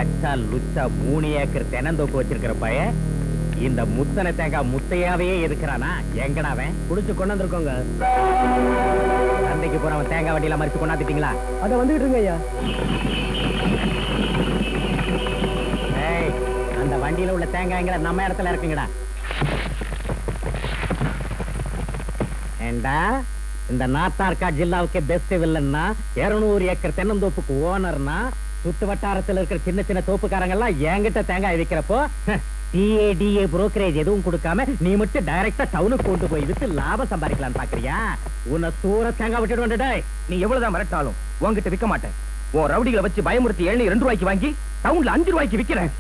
லட்சா லுச்சா 3 acre தென்னந்தோப்பு வச்சிருக்கிற பையன் இந்த முத்தனை தேங்காய் முத்தையாவே இருக்கிறானா? எங்கடாவன் குடிச்சு கொண்டு வந்திருக்கோங்க. சந்தைக்கு போறவன் தேங்காய் வண்டியில மறிச்சு கொண்டாந்துட்டீங்களா? அத வந்துகிட்டு இருங்க ஐயா. அந்த வண்டியில உள்ள தேங்காய்ங்கிற நம்ம இடத்துல இருக்குங்கடா. ஏண்டா இந்த நாத்தார்கா ஜில்லாவுக்கு பெஸ்ட் வில்லன்னா 200 ஏக்கர் தென்னந்தோப்புக்கு ஓனர்னா சுத்து வட்டாரத்தில் இருக்கிற சின்ன சின்ன தோப்புக்காரங்க எல்லாம் என்கிட்ட தேங்காய் விற்கிறப்போ டிஏடிஏ புரோக்கரேஜ் எதுவும் கொடுக்காம நீ மட்டும் டைரக்டா டவுனுக்கு கொண்டு போய் வித்து லாபம் சம்பாதிக்கலாம் பாக்குறியா? உன்னை தூர தேங்காய் விட்டுட்டு வந்துட்டே. நீ எவ்வளவுதான் மிரட்டாலும் உன்கிட்ட விற்க மாட்டேன். உன் ரவுடிகளை வச்சு பயமுறுத்தி 2 ரூபாய்க்கு வாங்கி டவுன்ல 5 ரூபாய்க்கு விற்கிறேன்.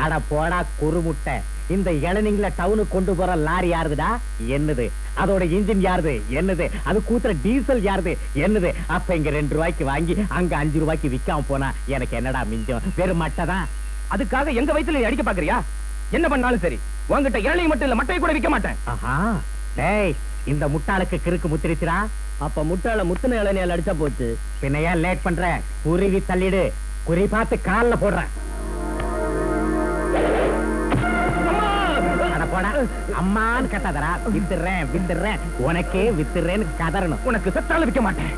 அட போடா குறுமுட்டை. இந்த இளநீங்கள டவுனுக்கு கொண்டு போற லாரி யாருதுடா? என்னது? அதோட இன்ஜின் யாருது? என்னது? அது கூத்துற டீசல் யாருது? என்னது? அப்ப இங்க 2 ரூபாய்க்கு வாங்கி அங்க 5 ரூபாய்க்கு விக்காம போனா எனக்கு என்னடா மிஞ்சம்? வெறும் மட்டை தான். அதுக்காக எங்க வயித்துல அடிக்க பாக்குறியா? என்ன பண்ணாலும் சரி, உன்கிட்ட இளநீ மட்டும் இல்ல மட்டையை கூட விற்க மாட்டேன். ஆஹா, டேய் இந்த முட்டாளுக்கு கிறுக்கு முத்திருச்சுடா. அப்ப முட்டாள முத்துன இளநியால் அடிச்சா போச்சு. பின்ன ஏன் லேட் பண்ற? குருவி தள்ளிடு. குறி பார்த்து கால்ல போடுறேன். அம்மான்னு கத்தாதரா. வித்துறேன் உனக்கே வித்துறேன்னு கதறணும். உனக்கு செத்தாலும் விற்க மாட்டேன்.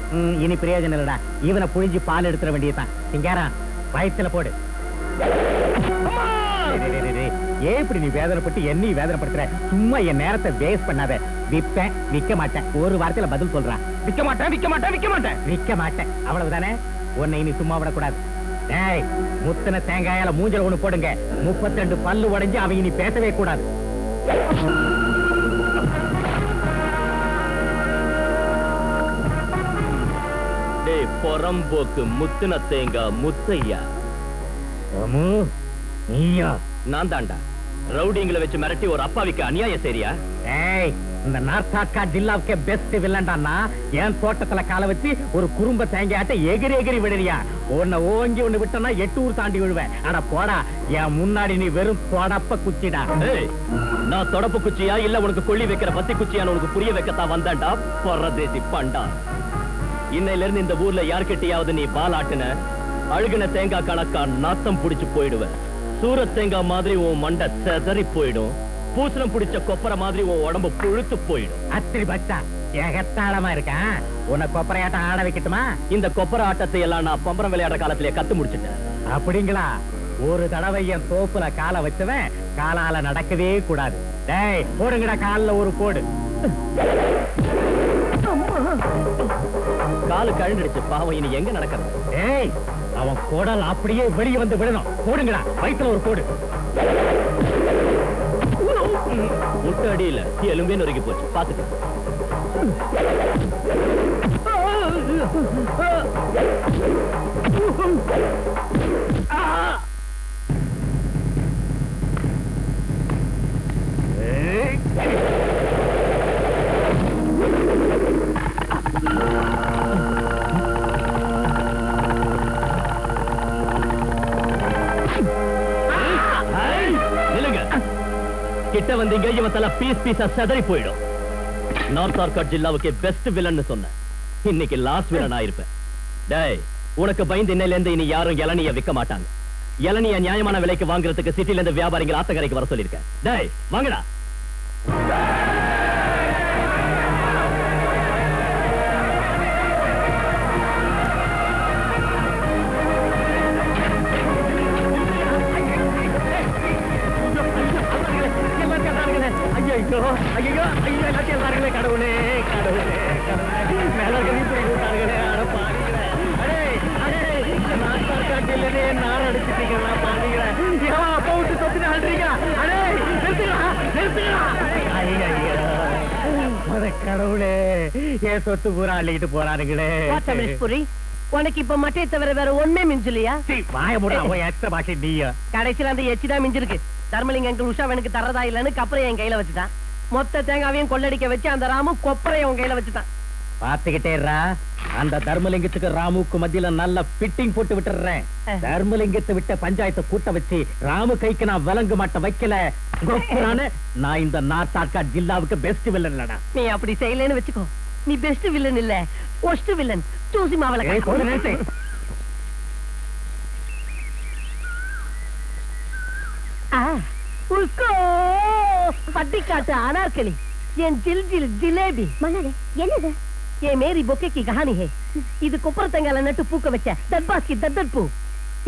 இனி பிரயோஜனம் இல்லடா. இவனை புழிஞ்சு பால் எடுத்துட வேண்டியதான். இங்காரா வயிற்றுல போடு. ஏன் இப்படி நீ வேதனைப்பட்டு என்னையும் வேதனைப்படுத்துற? சும்மா என் நேரத்தை வேஸ்ட் பண்ணாத. விப்பேன் விற்க மாட்டேன். ஒரு வாரத்துல பதில் சொல்றான். விற்க மாட்டேன் அவ்வளவுதானே? உன்னை இனி சும்மா விடக்கூடாது. டேய் முத்தன தேங்காயால மூஞ்சல ஒண்ணு போடுங்க. 32 பல்லு உடைஞ்சு அவங்க இனி பேசவே கூடாது. டேய் பொறம்போக்கு முத்துன தேங்காய் முத்தையா. நீயா? நான் தாண்டா ரவுடிங்களை வச்சு மிரட்டி ஒரு அப்பாவிக்கு அநியாயம் சரியா? ஏய் இந்த நார்த்தாக்கா ஜில்லாவுக்கே பெஸ்ட் வில்லண்டானா என் தோட்டத்துல கால வச்சு ஒரு குறும்ப தேங்காட்ட எகிரி விடுறியா? உன்னை ஓங்கி ஒண்ணு விட்டனா 8 ஊர் தாண்டி விழுவேன். ஆனா போடா, என் முன்னாடி நீ வெறும் தொடப்ப குச்சிடா. நான் தொடப்பு குச்சியா இல்ல உனக்கு கொள்ளி வைக்கிற பத்தி குச்சியான்னு உனக்கு புரிய வைக்கத்தான் வந்தாண்டா பொறதேசி பண்டா. இன்னையில இருந்து இந்த ஊர்ல யார்கிட்டயாவது நீ பாலாட்டுன அழுகின தேங்காய் கணக்கா நாத்தம் புடிச்சு போயிடுவேன். சூரத் தேங்காய் மாதிரி உன் மண்டை செதறி போயிடும். பூசணம் பிடிச்ச கொப்பரை மாதிரி உன் உடம்பு புழுத்து போயிடும். அத்திரி பச்சா ஏகத்தாளமா இருக்கான். உன்னை கொப்பரையாட்டம் ஆட வைக்கட்டுமா? இந்த கொப்பரை ஆட்டத்தை எல்லாம் நான் பம்பரம் விளையாடுற காலத்திலேயே கத்து முடிச்சுட்டேன். அப்படிங்களா? ஒரு தடவை என் தோப்புல காலை வச்சவன் காலால நடக்கவே கூடாது. டேய் போடுங்கடா கால்ல ஒரு போடு. காலு கழுந்துடுச்சு பாவம். இனி எங்க நடக்கிறது? ஏய் அவன் குடல் அப்படியே வெளியே வந்து விடணும். போடுங்கடா வயிற்றுல ஒரு போடு. முட்டை அடியில எலும்பே நொறுக்கி போச்சு. பாத்துக்க. கிட்ட வந்தீங்க இவன் தலை பீஸ் பீஸா செதறி போயிடும். நார்த்தார்காட் ஜில்லாவுக்கு பெஸ்ட் வில்லன் சொன்ன இன்னைக்கு லாஸ்ட் வில்லன் ஆயிருப்பேன். டேய் உனக்கு பயந்து இன்னையில இருந்து இனி யாரும் இளநிய விற்க மாட்டாங்க. இளநிய நியாயமான விலைக்கு வாங்குறதுக்கு சிட்டில இருந்து வியாபாரிகள் ஆத்தக்கரைக்கு வர சொல்லியிருக்கேன். டேய் வாங்கடா. கடவுளே ஏன் சொத்து பூரா அள்ளிக்கிட்டு போறானுங்களே. உனக்கு இப்ப மட்டையை தவிர வேற ஒண்ணே மிஞ்சலையா? கடைசியில அந்த எச்சுதான் மிஞ்சிருக்கு. தர்மலிங்க எங்க உஷாவனுக்கு தரதா இல்லன்னு கப்பரை என் கையில வச்சுட்டான். மொத்த தேங்காவையும் கொள்ளடிக்க வச்சு அந்த ராமு கொப்பரை உன் கையில வச்சுட்டான். பாத்துக்கிட்டேரா, அந்த தர்மலிங்கத்துக்கு ராமுக்கு மத்தியில நல்ல பிட்டிங் போட்டு விட்டுறேன். தர்மலிங்கத்தை விட்ட பஞ்சாயத்தை கூட்ட வச்சு ராமு கைக்கு நான் விலங்கு மாட்ட வைக்கல. நான் இந்த நார்த்தார்காட் ஜில்லாவுக்கு பெஸ்ட் வில்லன் இல்லடா. நீ அப்படி செய்யலன்னு வச்சுக்கோ, நீ பெஸ்ட் வில்லன் இல்ல, ஒஸ்ட் வில்லன். தூசி மாவளை பட்டிக்காட்டு அனார்கலி என் ஜில் ஜில் ஜிலேபி மன்னாரே என்னது ये मेरी बोके की कहानी है இது கொப்பரத்தங்கால நட்டு பூக்க வச்ச தர்பாஸ்கி தத்தட் பூ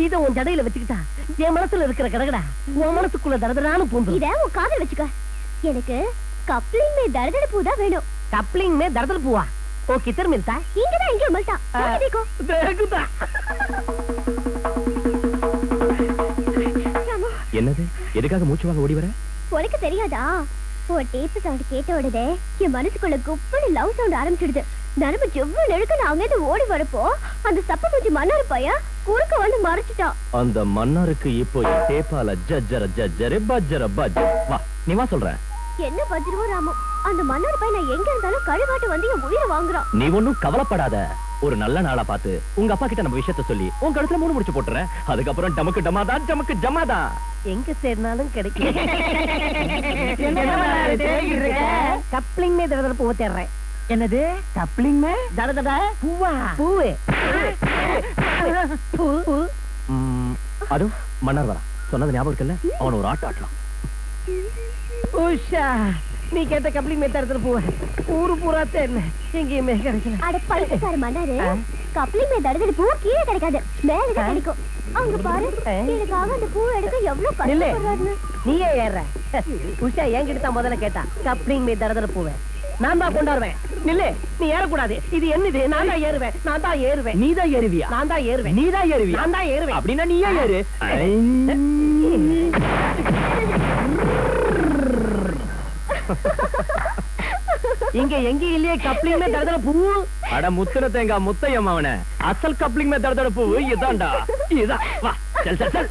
இத உன் ஜடையில வச்சுக்கிட்டா என் மனசுல இருக்கிற கடகடா உன் மனசுக்குள்ள தரதரான பூந்து இத உன் காதல வச்சுக்க எனக்கு கப்ளிங் மே दर्दड़ பூ தான் வேணும் कपलिंग में दर्दड़ पूआ वो किधर मिलता है இங்க தான் இங்க मिलता देखो देखता என்னது எதுக்காக மூச்சு வாங்க ஓடி வர உனக்கு தெரியாதா ஒரு டேப் சவுண்ட் கேட்ட உடனே என் மனசுக்குள்ள குப்புன்னு லவ் சவுண்ட் ஆரம்பிச்சிடுது நரம்பு ஜெவ்வு நெழுக்கு அங்கே ஓடி வரப்போ அந்த சப்ப கொஞ்சம் மன்னார் பையன் குறுக்க வந்து மறைச்சிட்டான் அந்த மன்னாருக்கு இப்போ டேப்பால ஜஜ்ஜர ஜஜ்ஜர பஜ்ஜர பஜ்ஜ வா நீ வா சொல்றேன் என்ன வஜ்ரவோ ராமோ அந்த மன்னார் பையன் நான் எங்க இருந்தாலும் கழுவாட்டு வந்து என் உயிரை வாங்குறான் நீ ஒண்ணும் கவலைப்படாத ஒரு நல்ல நாளா பார்த்து உங்க அப்பா கிட்ட நம்ம விஷயத்த சொல்லி உங்க கழுத்துல 3 முடிச்சு போட்டுறேன் அதுக்கப்புறம் டமக்கு டமாதா ஜமக்கு ஜமாதா எங்க சேர்னாலும் கிடைக்கும் கப்ளிங் மே தடதட பூவை தேடுறேன் என்னது கப்ளிங் மே தடதட பூவா பூவு பூ அது மன்னர் வரா சொன்னது ஞாபகம் இருக்குல்ல அவன் ஒரு ஆட்டம் ஆட்டலாம் உஷா நீ கேட்ட கப்ளிங் மே தடதட பூவை ஊரு பூரா தேடின எங்கேயுமே கிடைக்கல அட பைத்தியக்கார மன்னாரு கப்ளிங் மே தடதட பூ கீழே கிடைக்காது மேல தான் கிடைக்கும் அங்க பாரு எனக்காக அந்த பூ எடுக்க எவ்வளவு கஷ்டப்படுறாருன்னு நீயே ஏற உஷா என்கிட்ட தான் முதல்ல கேட்டா கப்ளிங் மே தடதட பூவை நான் தான் கொண்டாடுவேன் நில்லு நீ ஏறக்கூடாது இது என்னது நான் தான் ஏறுவேன் நான் தான் ஏறுவேன் நீ தான் ஏறுவியா நான் தான் ஏறுவேன் நீ தான் ஏறுவியா நான் தான் ஏறுவேன் அப்படின்னா நீயே ஏறு இங்க எங்க இல்லையே கப்ளிங் மே தடதட பூ அட முத்துன தேங்காய் முத்தையம் அவன அசல் கப்ளிங் மே தடதட பூ இதான்டா இதான் வா சல் சல் சல்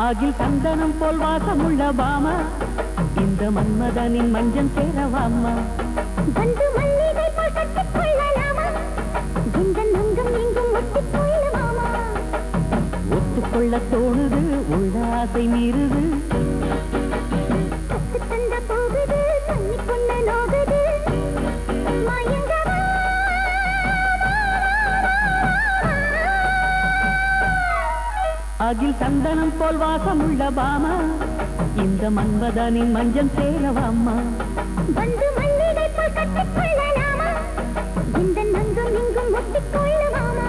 அகில் சந்தனம் போல் வாசமுள்ள பாமா இந்த மன்மதனின் மஞ்சள் சேரவாமா வந்து மல்லிகை போல் கட்டிக் கொள்ளலாமா இந்த நங்கம் எங்கும் ஒட்டிக் கொள்ளலாமா ஒத்துக்கொள்ள தோணுது உள்ள ஆசை மீறுது கத்து தந்த போகுது தண்ணி கொண்ட நோகுது மயங்கவா அகில் சந்தனம் போல் வாசமுள்ள பாமா இந்த மன்மதனின் மஞ்சள் சேரவாமா வந்து மல்லிகை போல் கட்டிக் கொள்ளலாமா இந்த நங்கம் எங்கும் ஒட்டிக் கொள்ளலாமா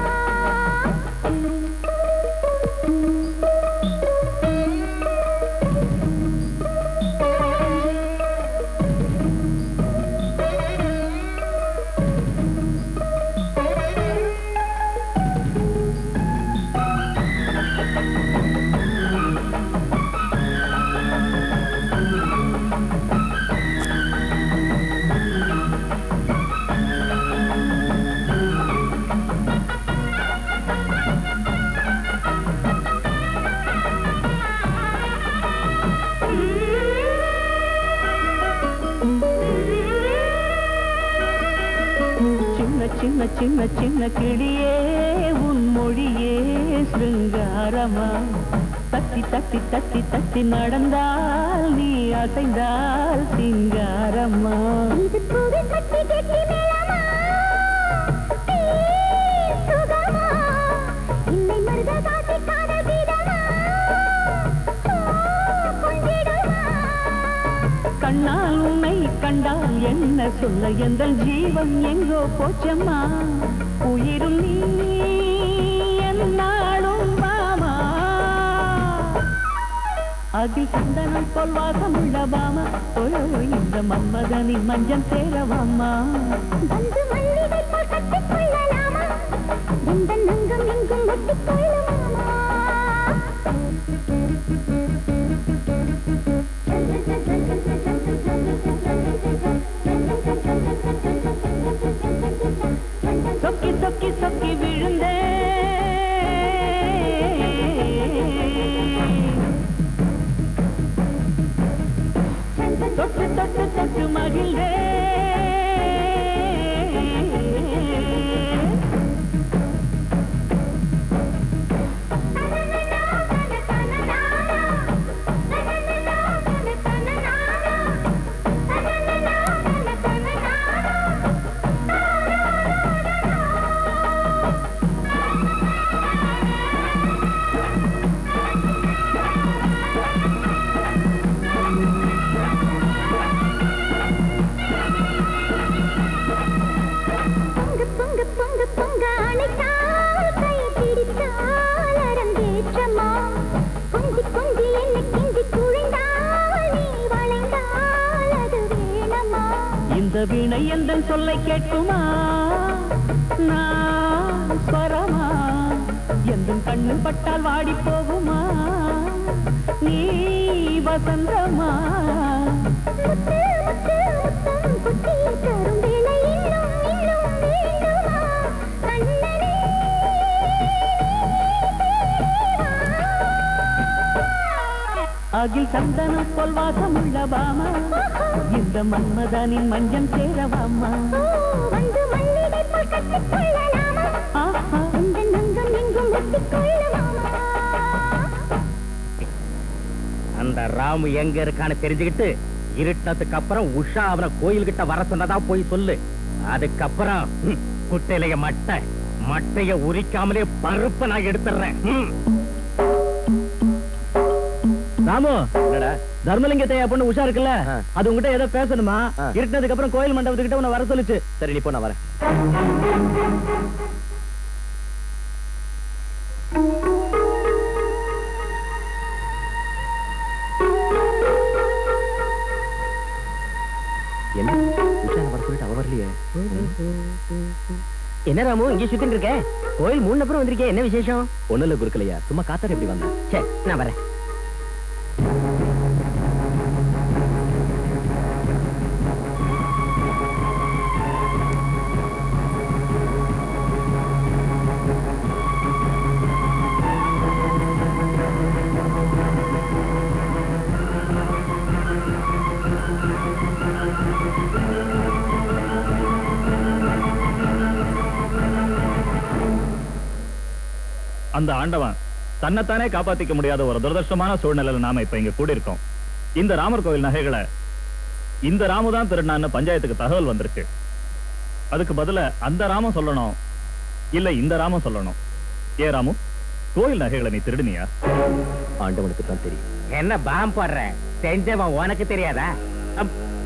சின்ன சின்ன சின்ன கிளியே உன் மொழியே சிருங்காரமா தத்தி தத்தி தத்தி தத்தி நடந்தால் நீ அசைந்தால் சிங்காரமா இது பூவே கட்டி கட்டி மேலமா சுகமா இல்லை மருத காட்டி காதல் கீதமா கொஞ்சிடுமா கண்ணால் உன்னை கண்டால் என்ன சொல்ல எந்த ஜீவன் எங்கோ போச்சம்மா உயிரும் நீ என்னாலும் மாமா அகில் சந்தனம் போல் வாசமுள்ள பாமா ஓயோ இந்த மன்மதனின் மஞ்சள் சேரவாமா வந்து மல்லிகை போல் கட்டிக் கொள்ளலாமா இந்த நங்கம் எங்கும் ஒட்டிக் கொள்ளலாமா சொக்கி சொக்கி சொக்கி விழுந்தே தொட்டு தொட்டு தொட்டு மகிழ்வே இந்த வீணை எந்தன் சொல்லை கேட்குமா நான் ஸ்வரமா எந்தன் கண்ணு பட்டால் வாடி போகுமா நீ வசந்தமா அகில் சந்தனம் போல் வாசம் உள்ள பாமா இந்த மன்மதனின் மஞ்சம் சேரவாமா அந்த ராமு எங்க இருக்கான்னு தெரிஞ்சுக்கிட்டு இருட்டத்துக்கு அப்புறம் உஷா அவனை கோயில்கிட்ட வர சொன்னதா போய் சொல்லு. அதுக்கப்புறம் குட்டையிலைய மட்டைய உரிக்காமலே பருப்பை நான் எடுத்துறேன். ராமு, தர்மலிங்கத்தை பொண்ணு உஷா இருக்குல்ல, அது உங்ககிட்ட ஏதோ பேசணுமா? இருட்டதுக்கு அப்புறம் கோயில் மண்டபத்துக்கிட்ட உன்னை வர சொல்லுச்சு. சரி, நீ போ, நான் வரேன். என்ன உஷா வர சொல்லிட்டு அவ வரலையே? என்ன ராமு இங்கே சுத்திட்டு இருக்க? கோயில் மூணு அப்புறம் வந்திருக்கே, என்ன விசேஷம்? ஒண்ணு இல்ல குறுக்கலையா, சும்மா காத்தாடி எப்படி வந்தேன். சரி, நான் வரேன். அந்த ஆண்டவன் தன்னைத்தானே காப்பாத்திக்க முடியாத ஒரு துரதிருஷ்டமான சூழ்நிலையில நாம இப்ப இங்க கூடியிருக்கோம். இந்த ராமர் கோவில் நகைகளை இந்த ராமு தான் திருடினான்னு பஞ்சாயத்துக்கு தகவல் வந்திருக்கு. அதுக்கு பதிலா அந்த ராமன் சொல்லணும், இல்ல இந்த ராமன் சொல்லணும். ஏ ராமு, கோயில் நகைகளை நீ திருடினியா? ஆண்டவனுக்கு தான் தெரியும். என்ன பாம் போடுற? செஞ்சவன் உனக்கு தெரியாதா?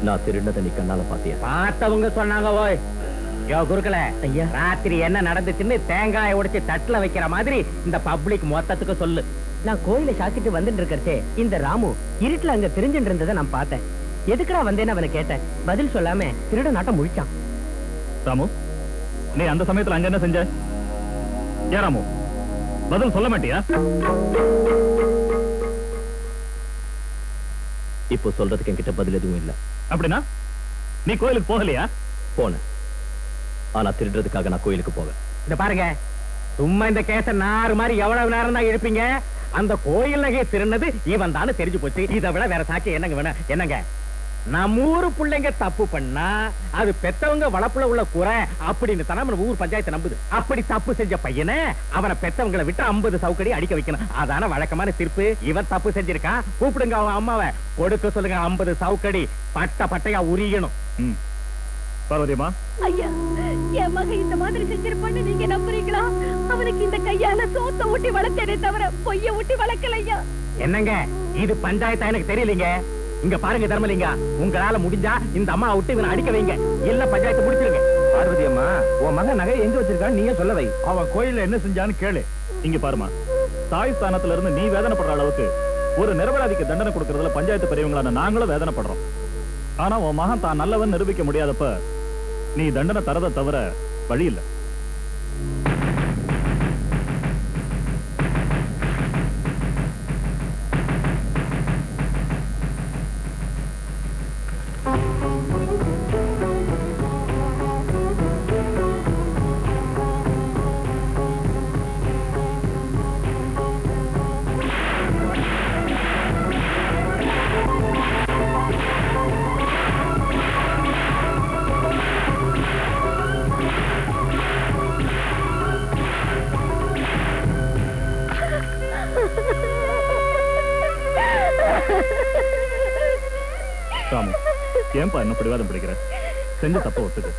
நான் திருடினதை நீ கண்ணால பாத்தியா? பார்த்தவங்க சொன்னாங்க. ஓய் யோ குருக்களே, ஐயா, ராத்திரி என்ன நடந்துச்சுன்னு தேங்காயை உடைச்சு தட்டுல வைக்கிற மாதிரி இந்த பப்ளிக் மொத்தத்துக்கு சொல்லு. நான் கோயில சாத்திட்டு வந்துட்டு இருக்கே, இந்த ராமு இருட்டுல அங்க தெரிஞ்சுட்டு இருந்ததை நான் பார்த்தேன். எதுக்குடா வந்தேன்னு அவனை கேட்டேன். பதில் சொல்லாம திருட நாட்டம் முழிச்சான். ராமு, நீ அந்த சமயத்துல அங்க என்ன செஞ்ச? ஏ ராமு, பதில் சொல்ல மாட்டியா? இப்போ சொல்றதுக்கு என்கிட்ட பதில் எதுவும் இல்ல. அப்படின்னா நீ கோயிலுக்கு போகலையா? போன, ஆனா திருடுறதுக்காக நான் கோயிலுக்கு போவேன். இந்த பாருங்க, சும்மா இந்த கேச நாறு மாதிரி எவ்வளவு நேரம் தான் இருப்பீங்க? அந்த கோயில் நகையை திருநது இவன் தானே தெரிஞ்சு போச்சு. இதை விட வேற சாட்சி என்னங்க வேணும்? என்னங்க, நம்ம ஊரு பிள்ளைங்க தப்பு பண்ணா அது பெத்தவங்க வளப்புல உள்ள குறை அப்படின்னு தானே நம்ம ஊர் பஞ்சாயத்து நம்புது. அப்படி தப்பு செஞ்ச பையனை அவனை பெத்தவங்களை விட்டு 50 சவுக்கடி அடிக்க வைக்கணும். அதான வழக்கமான தீர்ப்பு. இவன் தப்பு செஞ்சிருக்கான், கூப்பிடுங்க அவன் அம்மாவை, கொடுக்க சொல்லுங்க 50 சவுக்கடி, பட்டையா உரியணும். பார்வதியம்மா, ஐயா, என் மகன் இந்த மாதிரி செஞ்சிருப்பான்னு நீங்க நம்புறீங்களா? அவனுக்கு இந்த கையால சோத்த ஊட்டி வளர்த்தேனே தவிர பொய்ய ஊட்டி வளர்க்கல ஐயா. என்னங்க இது பஞ்சாயத்தா எனக்கு தெரியலீங்க. இங்க பாருங்க தர்மலிங்கா, உங்களால முடிஞ்சா இந்த அம்மா விட்டு இவனை அடிக்க வைங்க, இல்ல பஞ்சாயத்து முடிச்சிருங்க. பார்வதி அம்மா, உன் மகன் நகை எங்க வச்சிருக்கான்னு நீயே சொல்ல வை. அவன் கோயில்ல என்ன செஞ்சான்னு கேளு. இங்க பாருமா, தாய் ஸ்தானத்துல இருந்து நீ வேதனைப்படுற அளவுக்கு ஒரு நிரபராதிக்கு தண்டனை கொடுக்கறதுல பஞ்சாயத்து பெரியவங்களான நாங்களும் வேதனைப்படுறோம். ஆனா உன் மகன் தான் நல்லவன் நிரூபிக்க முடியாதப்ப நீ தண்டனை தரதை தவிர வழி இல்லை. ஏன்பா என்ன பிடிவாதம் பிடிக்கிற? செஞ்ச தப்ப ஒத்துக்கு.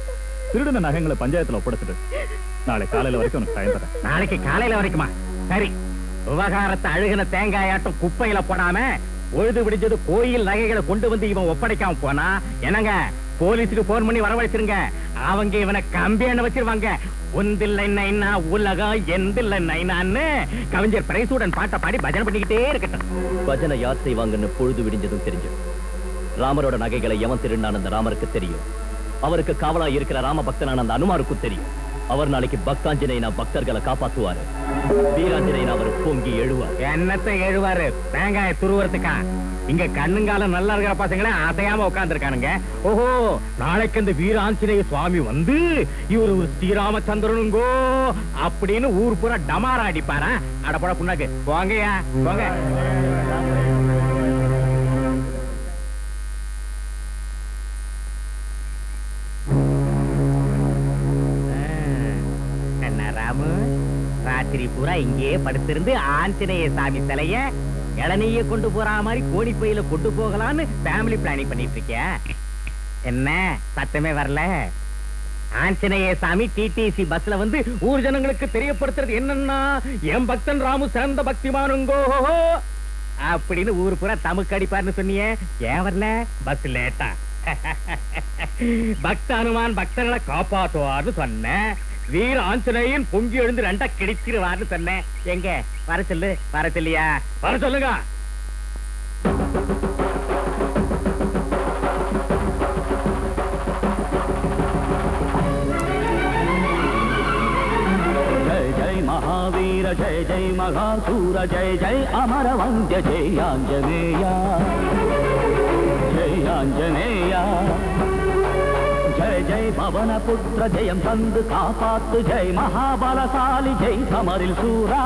திருடின நகைங்களை பஞ்சாயத்துல ஒப்படைச்சிட்டு நாளை காலையில வரைக்கும் உனக்கு டைம் தரேன். நாளைக்கு காலையில வரைக்குமா? சரி, விவகாரத்தை அழுகின தேங்காயாட்டம் குப்பையில போடாம பொழுது விடிஞ்சது கோயில் நகைகளை கொண்டு வந்து இவன் ஒப்படைக்காம போனா என்னங்க போலீஸுக்கு போன் பண்ணி வரவழைச்சிருங்க. அவங்க இவனை கம்பியான வச்சிருவாங்க. ஒந்தில்லை நைனா உலகம் எந்தில்லை நைனான்னு கவிஞர் பிரைசூடன் பாட்டை பாடி பஜனை பண்ணிக்கிட்டே இருக்கட்டும். பஜனை யார் செய்வாங்கன்னு பொழுது விடிஞ்சதும் தெரிஞ்சு ராமரோட நகைகளை எவன் திருடினான் அந்த ராமருக்கு தெரியும். அவருக்கு காவலா இருக்கிற ராம பக்தனான அந்த அனுமாருக்கும் தெரியும். அவர் நாளைக்கு பக்தாஞ்சனைனா பக்தர்களை காப்பாத்துவாரு. வீராஞ்சனைனா அவர் பொங்கி எழுவார். என்னத்தை எழுவாரு? தேங்காய துருவறதுக்கா? இங்க கண்ணுங்காலம் நல்லா இருக்கிற பசங்களே அசையாம உட்கார்ந்து இருக்கானுங்க. ஓஹோ, நாளைக்கு இந்த வீராஞ்சనేய சுவாமி வந்து இவரு ஒரு ஸ்ரீராமச்சந்திரனுங்கோ அப்படின்னு ஊர் பூரா டமாரா அடிப்பாரா? அடப்பட புண்ணாக்கு போங்கயா போங்க. ராமு ராத்திரி பூரா இங்கே படுத்திருந்து ஆஞ்சநேய சாமி சிலைய இளநீய கொண்டு போற மாதிரி கோடி பையில கொண்டு போகலான்னு ஃபேமிலி பிளானிங் பண்ணிட்டு இருக்கியா? என்ன சத்தமே வரல? ஆஞ்சநேய சாமி டிடிசி பஸ்ல வந்து ஊர் ஜனங்களுக்கு தெரியப்படுத்துறது என்னன்னா என் பக்தன் ராமு சிறந்த பக்திமானுங்கோ அப்படின்னு ஊர் பூரா தமுக்கு அடிப்பார்னு சொன்னியே. ஏன் வரல? பஸ் லேட்டா. பக்த அனுமான் பக்தர்களை காப்பாற்றுவார்னு சொன்ன. வீர ஆஞ்சநேயன் பொங்கி எழுந்து ரெண்டா கிடைச்சிருவார்னு சொன்னேன். எங்க வர சொல்லு? வர சொல்லியா? வர சொல்லுங்க. ஜெய் ஜெய் மகாவீர ஜெய் ஜெய் மகாசூர ஜெய் ஜெய் அமர வந்திய ஜெய் ஆஞ்சநேயா ஜெய் ஆஞ்சநேயா ஜெய் ஜெய் பவன புத்திர ஜெயம் தந்து காப்பாத்து ஜெய் மகாபலசாலி ஜெய் சமரில் சூரா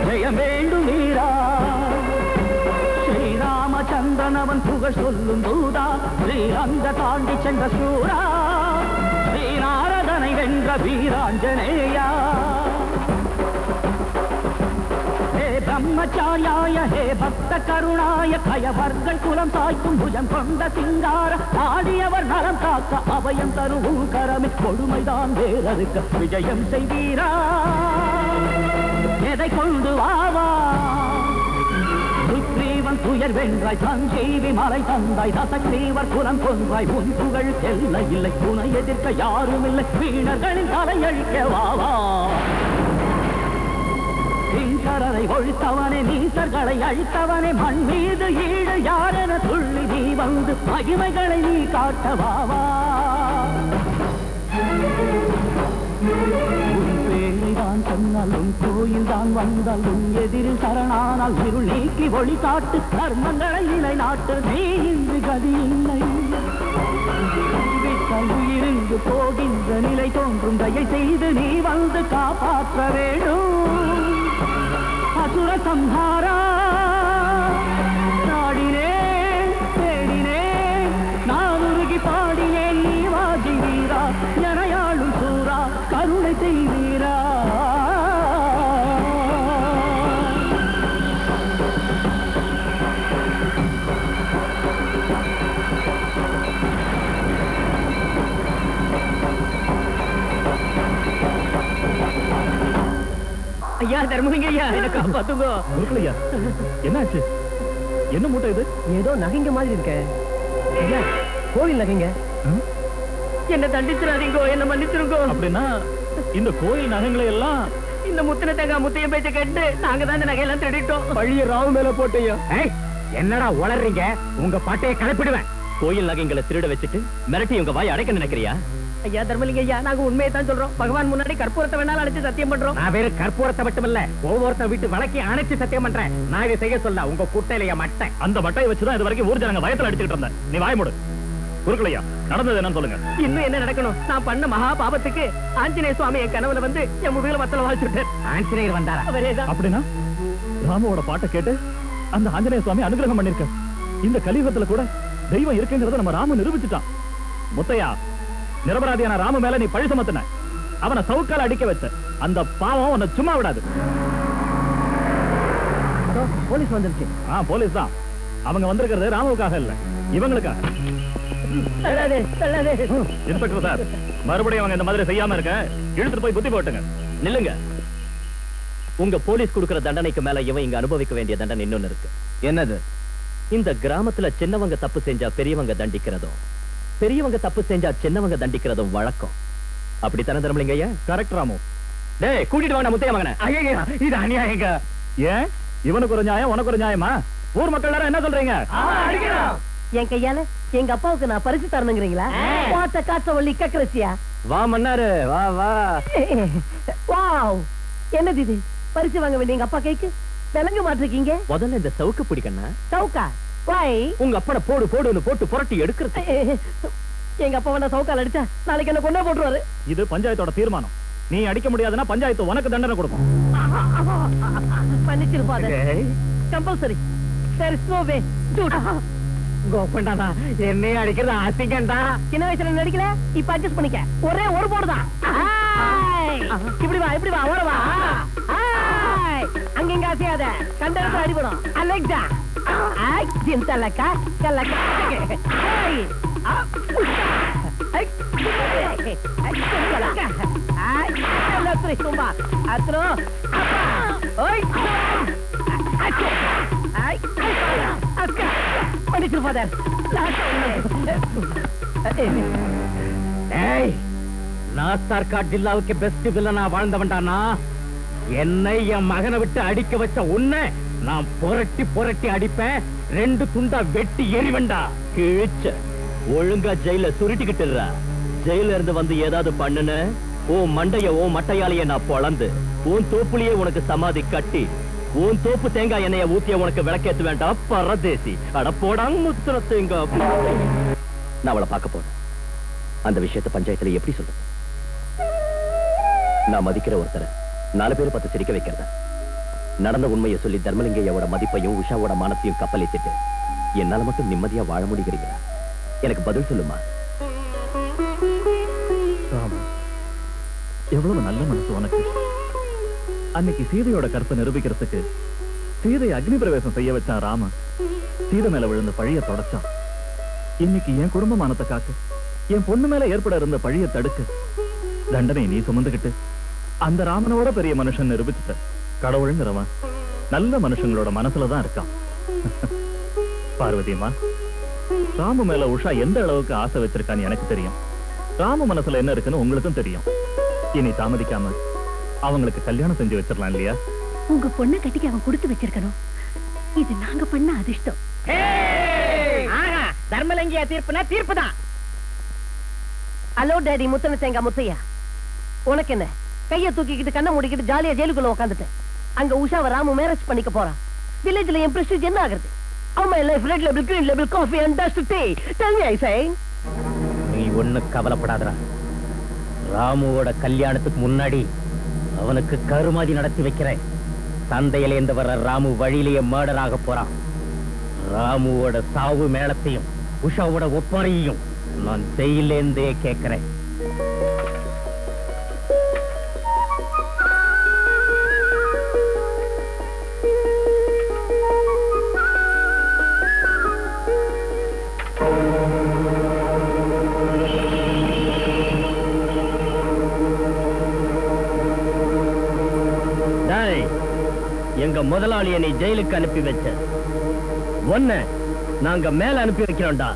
ஜெயம் வேண்டும் வீரா ஸ்ரீராமச்சந்திரன் அவன் புகழ் சொல்லும் தூதா ஸ்ரீரங்க தாண்டி சென்ற சூரா ஸ்ரீநாரதனை வென்ற வீராஞ்சனேயா பிரம்மச்சாரியாய ஹே பக்த கருணாய கயவர்கள் குலம் தாய்க்கும் புஜம் கொண்ட சிங்கார ஆடியவர் நலம் காக்க அபயம் தரும் கரமே கொடுமைதான் வேறறுக்க விஜயம் செய்வீரா எதை கொண்டு வாவா சுக்ரீவன் துயர் வென்றாய் சஞ்சீவி மலை தந்தாய் தசக்ரீவர் குலம் கொன்றாய் உன் புகழ் செல்ல இல்லை துணை எதிர்க்க யாரும் இல்லை வீணர்களின் தலையழிக்க வாவா சிங்கரரை ஒழித்தவனே நீசர்களை அழித்தவனே மண் மீது ஈடு யாரென துள்ளி நீ வந்து மகிமைகளை நீ காட்டவாவா உன் பேரைதான் சொன்னால் உன் கோயில் தான் வந்தால் உன் எதிரில் சரணானால் இருள் நீக்கி ஒளி காட்டு தர்மங்களை நிலைநாட்டு நீ இன்று கதி இல்லை உயிரிங்கு போகின்ற நிலை தோன்றும் தயை செய்து நீ வந்து காப்பாற்ற வேண்டும் அசுர சம்ஹாரா நாடினேன் தேடினேன் நான் உருகி பாடினேன் நீ வாஜி வீரா எனையாளும் சூரா கருணை செய்வீரா ஐயா தர்மலிங்க ஐயா என்ன காப்பாத்துங்க. இருக்கலையா? என்னாச்சு? என்ன மூட்டை இது? ஏதோ நகைங்க மாதிரி இருக்க. ஐயா கோவில் நகைங்க. என்ன தண்டிச்சிடாதீங்கோ, என்ன மன்னிச்சிருங்கோ. அப்படின்னா இந்த கோயில் நகைங்களை எல்லாம் இந்த முத்தின தேங்காய் முத்தைய பேச்ச கேட்டு நாங்க தான் இந்த நகையெல்லாம் திருடிட்டோம். பழிய ராவு மேல போட்டையா? என்னடா உளறீங்க? உங்க பாட்டையை கலப்பிடுவேன். கோயில் நகைங்களை திருட வச்சுட்டு மிரட்டி உங்க வாயை அடைக்க நினைக்கிறியா? ஐயா தர்மலிங்க ஐயா நாங்க உண்மையை தான் சொல்றோம். பகவான் முன்னாடி கற்பூரத்தை வேணாலும் அழைச்சு சத்தியம் பண்றோம். நான் வேற கற்பூரத்தை மட்டுமல்ல ஒவ்வொருத்த வீட்டு வழக்கை அணைச்சு சத்தியம் பண்றேன். நான் இதை செய்ய சொல்ல உங்க குட்டையிலைய மட்டை. அந்த மட்டையை வச்சுதான் இது வரைக்கும் ஊர் ஜனங்க வயத்துல அடிச்சுட்டு இருந்தேன். நீ வாய மூடு. குறுக்கலையா நடந்தது என்னன்னு சொல்லுங்க. இன்னும் என்ன நடக்கணும்? நான் பண்ண மகா பாபத்துக்கு ஆஞ்சநேய சுவாமி என் கனவுல வந்து என் முதுகுல வத்தல வாழ்ச்சுட்டார். ஆஞ்சநேயர் வந்தாரா? அவரேதான். அப்படின்னா ராமோட பாட்டை கேட்டு அந்த ஆஞ்சநேய சுவாமி அனுகிரகம் பண்ணிருக்க. இந்த கலியுகத்துல கூட தெய்வம் இருக்குங்கிறத நம்ம ராம நிரூபிச்சுட்டான். முத்தையா, நிரபராதியான ராம மேல நீ பழி சுமத்தின. அவனை சவுக்கால அடிக்க வச்ச. அந்த பாவம் உன்னை சும்மா விடாது. போலீஸ் வந்துருச்சு. போலீஸ் தான். அவங்க வந்திருக்கிறது ராமுவுக்காக இல்ல, இவங்களுக்கா? தள்ளாதே, தள்ளாதே. இன்ஸ்பெக்டர் சார், மறுபடியும் அவங்க இந்த மாதிரி செய்யாம இருக்க இழுத்துட்டு போய் புத்தி போட்டுங்க. நில்லுங்க. உங்க போலீஸ் கொடுக்கிற தண்டனைக்கு மேல இவன் இங்க அனுபவிக்க வேண்டிய தண்டனை இன்னொன்னு இருக்கு. என்னது? இந்த கிராமத்துல சின்னவங்க தப்பு செஞ்சா பெரியவங்க தண்டிக்கிறதும், பெரியவங்க தப்பு செஞ்சா சின்னவங்க தண்டிக்கிறதும் வழக்கம். அப்படித்தானே தர்மலிங்கய்யா? கரெக்ட் ராமு. டேய், கூட்டிட்டு வாங்க முத்தைய மகனை. ஐயா, இது அநியாயங்க. ஏன் இவனுக்கு ஒரு நியாயம் உனக்கு ஒரு நியாயமா? ஊர் மக்கள் எல்லாரும் என்ன சொல்றீங்க? என் கையால எங்க அப்பாவுக்கு நான் பரிசு தரணுங்கிறீங்களா? வாட்ட காற்ற வள்ளி கக்கரசியா? வா மன்னாரு, வா வா. வாவ், என்னது இது? பரிசு வாங்க வேண்டிய எங்க அப்பா கைக்கு விளங்க மாட்டிருக்கீங்க. முதல்ல இந்த சவுக்கு பிடிக்கண்ணா. சவுக்கா? வாய் உங்க அப்பனை போடு போடுன்னு போட்டு புரட்டி எடுக்கிறது. எங்க அப்பா வேணா சவுக்கால் அடிச்சா நாளைக்கு என்ன கொண்டா போட்டுருவாரு. இது பஞ்சாயத்தோட தீர்மானம். நீ அடிக்க முடியாதுன்னா பஞ்சாயத்து உனக்கு தண்டனை கொடுக்கும். மன்னிச்சிருப்பாத. Compulsory. there is no way. கோபண்டானா என்னைய அடிக்கிறது அசிங்கண்டா. சின்ன வயசுல நடிக்கல, இப்ப அட்ஜஸ்ட் பண்ணிக்க. ஒரே ஒரு போடுதான். இப்படி வா, இப்படி வா, ஓட வா. அங்க இங்க அசையாத, கண்டனத்துல அடிபடும். அலெக்சா சிந்தலக்கா கல்லக்கா. நாஸ்தார்காட் ஜில்லாவுக்கு பெஸ்ட் வில்லனா வாழ்ந்தவன்டானா என்னை என் மகனை விட்டு அடிக்க வச்ச உன்னை நான் புரட்டி புரட்டி அடிப்பேன். 2 துண்டா வெட்டி எறிவண்டா. கிழிச்ச ஒழுங்கா ஜெயில சுருட்டிக்கிட்டுறா. ஜெயில இருந்து வந்து ஏதாவது பண்ணுன உன் மண்டைய உன் மட்டையாலேயே நான் பொளந்து உன் தோப்புலயே உனக்கு சமாதி கட்டி உன் தோப்பு தேங்காய் எண்ணெய ஊத்திய உனக்கு விளக்கேத்து வேண்டாம் பரதேசி. அட போடாங்க முத்துற தேங்காய். நான் அவளை பார்க்க போறேன். அந்த விஷயத்தை பஞ்சாயத்துல எப்படி சொல்றது? நான் மதிக்கிற ஒருத்தரை 4 பேர் 10 சிரிக்க வைக்கிறத, நடந்த உண்மையை சொல்லி தர்மலிங்கையோட மதிப்பையும் உஷாவோட மானத்தையும் கப்பலித்துட்டு என்னால மட்டும் நிம்மதியா வாழ முடிகிறீங்களா? எனக்கு பதில் சொல்லுமா. ராமு, எவ்வளவு நல்ல மனசு உனக்கு. அன்னைக்கு சீதையோட கற்பை நிரூபிக்கிறதுக்கு சீதை அக்னி பிரவேசம் செய்ய வச்சான் ராம. சீதை மேல விழுந்த பழிய தொடச்சான். இன்னைக்கு என் குடும்பமானத்தை காக்க, என் பொண்ணு மேல ஏற்பட இருந்த பழிய தடுக்க தண்டனை நீ சுமந்துகிட்டு அந்த ராமனோட பெரிய மனுஷன் நிரூபிச்சுட்ட. கடவுளுங்கிறவன் நல்ல மனுஷங்களோட மனசுலதான் இருக்கான். பார்வதியம்மா, ராமு மேல உஷா எந்த அளவுக்கு ஆசை வச்சிருக்கான்னு எனக்கு தெரியும். ராமு மனசுல என்ன இருக்குன்னு உங்களுக்கும் தெரியும். இனி தாமதிக்காம அவங்களுக்கு கல்யாணம் செஞ்சு வச்சிடலாம் இல்லையா? உங்க பொண்ணை கட்டிக்கு அவன் கொடுத்து வச்சிருக்கணும். இது நாங்க பண்ண அதிர்ஷ்டம். தர்மலிங்கியா தீர்ப்புனா தீர்ப்புதான். ஹலோ டேடி முத்தன தேங்கா முத்தையா, உனக்கு என்ன? கைய தூக்கிக்கிட்டு கண்ணை மூடிக்கிட்டு ஜாலியா ஜெயிலுக்குள்ள உட்காந்துட்டேன். அங்க உஷாவை ராமு மேரேஜ் பண்ணிக்க போறான். வில்லேஜ்ல என் பிரஸ்டீஜ் என்ன ஆகுறது? Oh my life, red label, green label, coffee and dust tea. Tell me, I say. நீ ஒண்ணு கவலைப்படாதடா. ராமுவோட கல்யாணத்துக்கு முன்னாடி அவனுக்கு கருமாதி நடத்தி வைக்கிறேன். தந்தையிலேந்து வர்ற ராமு வழியிலேயே மர்டர் ஆக போறான். ராமுவோட சாவு மேளத்தையும் உஷாவோட ஒப்பனையையும் நான் ஜெயிலேந்தே கேட்கிறேன். எங்க முதலாளியை நீ ஜெயிலுக்கு அனுப்பி வச்ச ஒன்ன நாங்க மேல அனுப்பி வைக்கிறோம்டா.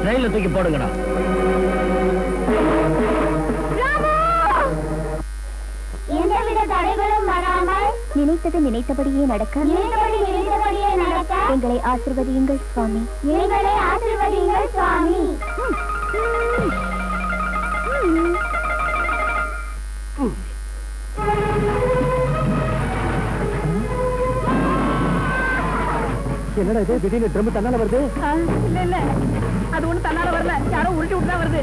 ட்ரெயின்ல தூக்கி போடுங்கடா. எந்தவித தடைகளும் வராமல் நினைத்தது நினைத்தபடியே நடக்க எங்களை ஆசீர்வதியுங்கள் சுவாமி. எங்களை ஆசீர்வதியுங்கள் சுவாமி. என்னடா இது திடீர்னு ட்ரம் தன்னால வருது? இல்ல இல்ல அது ஒண்ணு தன்னால வரல, யாரோ உருட்டி விட்டுதான் வருது.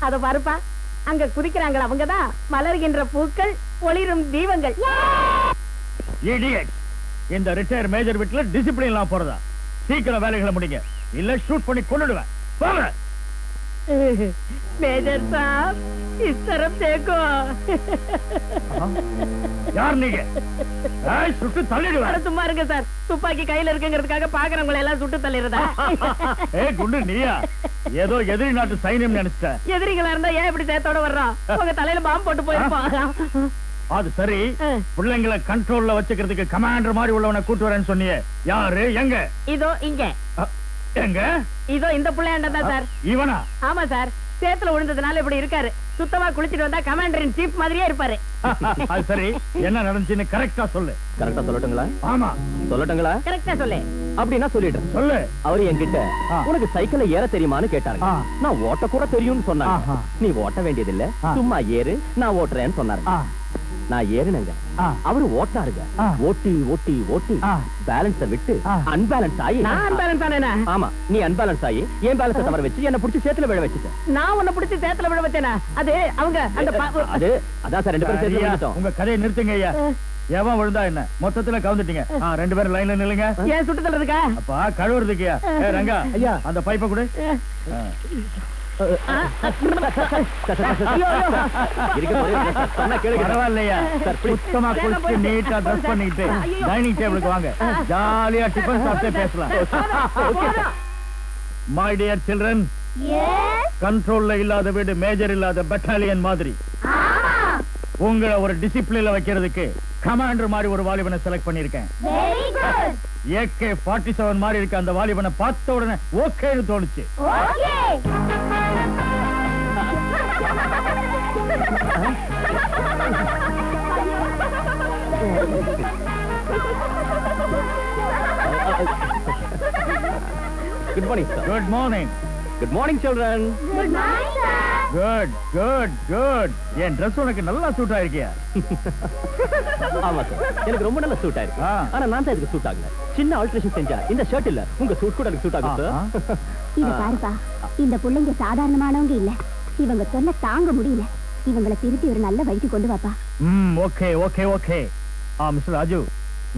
அத பாருப்பா, அங்க குதிக்கிறாங்களா அவங்கதான் மலர்கின்ற பூக்கள், ஒளிரும் தீபங்கள். இடியட், இந்த ரிட்டையர் மேஜர் வீட்டுல டிசிப்ளின் எல்லாம் போறதா? சீக்கிரம் வேலைகளை முடிங்க, இல்ல ஷூட் பண்ணி கொன்னுடுவேன். போங்க. மேஜர் சாப், இஸ் तरफ देखो. யார் நீங்க? ஏய், சுட்டு தள்ளிடுவேன். சும்மா இருங்க சார், துப்பாக்கி கையில இருக்குங்கிறதுக்காக பாக்குறவங்களை எல்லாம் சுட்டு தள்ளிடுறதா? ஏய் குண்டு, நீயா? ஏதோ எதிரி நாட்டு சைன்யம் நினைச்சிட்ட. எதிரிகளா இருந்தா ஏன் இப்படி சேத்தோட வர்றோம்? உங்க தலையில பாம்பு போட்டு போயிருப்பான். அது சரி, பிள்ளைங்களை கண்ட்ரோல்ல வச்சுக்கிறதுக்கு கமாண்டர் மாதிரி உள்ளவனை கூட்டு வரேன்னு சொன்னியே, யாரு? எங்க? இதோ இங்க. எங்க? இதோ இந்த பிள்ளையாண்டா சார். இவனா? ஆமா சார், சேத்துல விழுந்ததுனால இப்படி இருக்காரு. சுத்தமா குளிச்சிட்டு வந்தா கமாண்டரின் சீஃப் மாதிரியே இருப்பாரு. அது சரி, என்ன நடந்துச்சுன்னு கரெக்டா சொல்லு. கரெக்டா சொல்லட்டுங்களா? ஆமா சொல்லட்டுங்களா? கரெக்டா சொல்லு. அப்படின்னா சொல்லிடுறேன். சொல்லு. அவரு என்கிட்ட உனக்கு சைக்கிள்ல ஏற தெரியுமான்னு கேட்டாரு. ஆ. நான் ஓட்ட கூட தெரியும்னு சொன்னாங்க. ஆஹா. நீ ஓட்ட வேண்டியதில்ல, ஆ. சும்மா ஏறு, நான் ஓட்டுறேன்னு சொன்னாரு. நான் ஏறினங்க, அவரு ஓட்டாருங்க. ஓட்டி ஓட்டி ஓட்டி பேலன்ஸ விட்டு அன்பேலன்ஸ் ஆகி, நான் அன்பேலன்ஸ் ஆனேனா? ஆமா, நீ அன்பேலன்ஸ் ஆகி என் பேலன்ஸ தவற வச்சு என்ன புடிச்சு சேத்துல விழ வச்சுட்ட. நான் உன்னை பிடிச்சி சேத்துல விழ வச்சேனா? அது அவங்க அந்த அது அதான் சார், ரெண்டு பேரும் சேத்துல விழுந்துட்டோம். உங்க கதையை நிறுத்துங்க ஐயா. எவன் விழுந்தா என்ன? மொத்தத்துல கவுந்துட்டீங்க. ரெண்டு பேரும் லைன்ல நில்லுங்க. ஏன் சுட்டு தள்ளுறதுக்கா? அப்பா கழுவுறதுக்குயா? ரங்கா ஐயா, அந்த பைப்பை கொடு. பரவாயில்லையா, சுத்தமா குளிச்சு நீட்டா ட்ரெஸ் பண்ணிட்டு டைனிங் டேபிளுக்கு வாங்க. ஜாலியா டிஃபன் சாப்பிட்டே பேசலாம். மை டியர் சில்ட்ரன், கண்ட்ரோல்ல இல்லாத வீடு மேஜர் இல்லாத பெட்டாலியன் மாதிரி. உங்களை ஒரு டிசிப்ளின்ல வைக்கிறதுக்கு கமாண்டர் மாதிரி ஒரு வாலிபனை செலக்ட் பண்ணிருக்கேன். AK-47 மாதிரி இருக்க அந்த வாலிபனை பார்த்த உடனே ஓகேன்னு தோணுச்சு. Good morning sir. Good morning. Good morning children. Good good good. என் Dress உனக்கு நல்லா சூட் ஆயிருக்கியா? ஆமா சார், எனக்கு ரொம்ப நல்ல சூட் ஆயிருக்கு. ஆனா நான் தான் இதுக்கு சூட் ஆகல. சின்ன ஆல்ட்ரேஷன் செஞ்சா இந்த ஷர்ட் இல்ல, உங்க சூட் கூட எனக்கு சூட் ஆகும் சார். இத பாருப்பா, இந்த புள்ளைங்க சாதாரணமானவங்க இல்ல. இவங்க சொல்ல தாங்க முடியல. இவங்களை திருப்பி ஒரு நல்ல வழிக்கு கொண்டு வாப்பா. Okay okay okay. Mister Raju,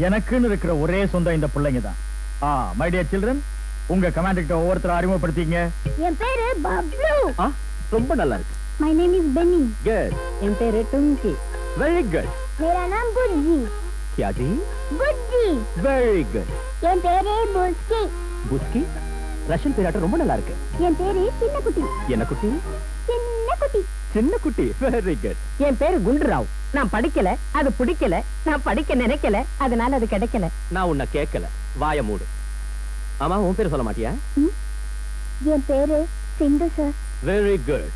எனக்குன்னு இருக்கிற ஒரே சொந்தம் இந்த பிள்ளைங்க தான். மை டியர் சில்ட்ரன், உங்க கமாண்டர்கிட்ட ஒவ்வொருத்தரும் அறிமுகப்படுத்திங்க. என் பேரு பப்ளு. ரொம்ப நல்லா இருக்கு. My name is Benny. Good. என் பேரு டுங்கி. Very good. मेरा नाम गुज्जी. क्या जी? गुज्जी. Very good. என் பேரு புஸ்கி. புஸ்கி? ரஷ்யன் பேராட்ட ரொம்ப நல்லா இருக்கு. என் பேரு சின்ன குட்டி. என்ன குட்டி? சின்ன குட்டி. சின்ன குட்டி. Very good. என் பேரு குண்டுராவ். நான் படிக்கல, அது பிடிக்கல. நான் படிக்க நினைக்கல, அதனால அது கிடைக்கல. நான் உன்னை கேட்கல, வாய மூடு. ஆமா, உன் பேர் சொல்ல மாட்டியா? என் பேரு சிந்து சார். Very good.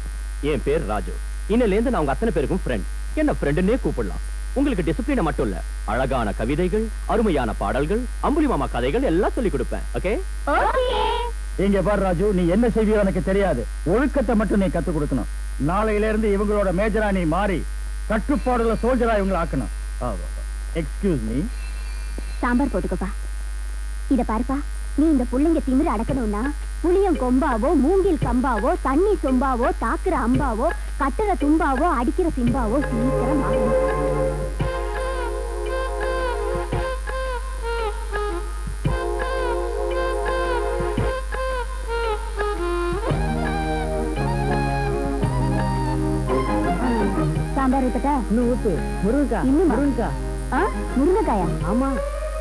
என் பேர் ராஜு. இன்னில இருந்து நான் உங்க அத்தனை பேருக்கும் ஃப்ரெண்ட். என்ன ஃப்ரெண்டுன்னே கூப்பிடலாம். உங்களுக்கு டிசிப்ளின மட்டும் இல்ல, அழகான கவிதைகள், அருமையான பாடல்கள், அம்புலி மாமா கதைகள் எல்லாம் சொல்லி கொடுப்பேன். ஓகே? இங்க பாரு ராஜு, நீ என்ன செய்வியோ எனக்கு தெரியாது. ஒழுக்கத்தை மட்டும் நீ கத்து கொடுக்கணும். நாளையில இருந்து இவங்களோட மேஜரா நீ மாறி கட்டுப்பாடுல சோல்ஜரா இவங்களை ஆக்கணும். Excuse me. சாம்பார் போட்டுக்கோப்பா. இத பாருப்பா, நீ இந்த புள்ளைங்க திமிர அடக்கணும்னா புளியம் கொம்பாவோ, மூங்கில் கம்பாவோ, தண்ணி சொம்பாவோ, தாக்குற அம்பாவோ, கட்டுற தும்பாவோ, அடிக்கிற சிம்பாவோ சீக்கிரம் ஆகணும். சாம்பார் ஊத்தட்டா? ஊத்து. முருங்கா. இன்னுமா? முருங்கா. முருங்கைக்காயா? ஆமா.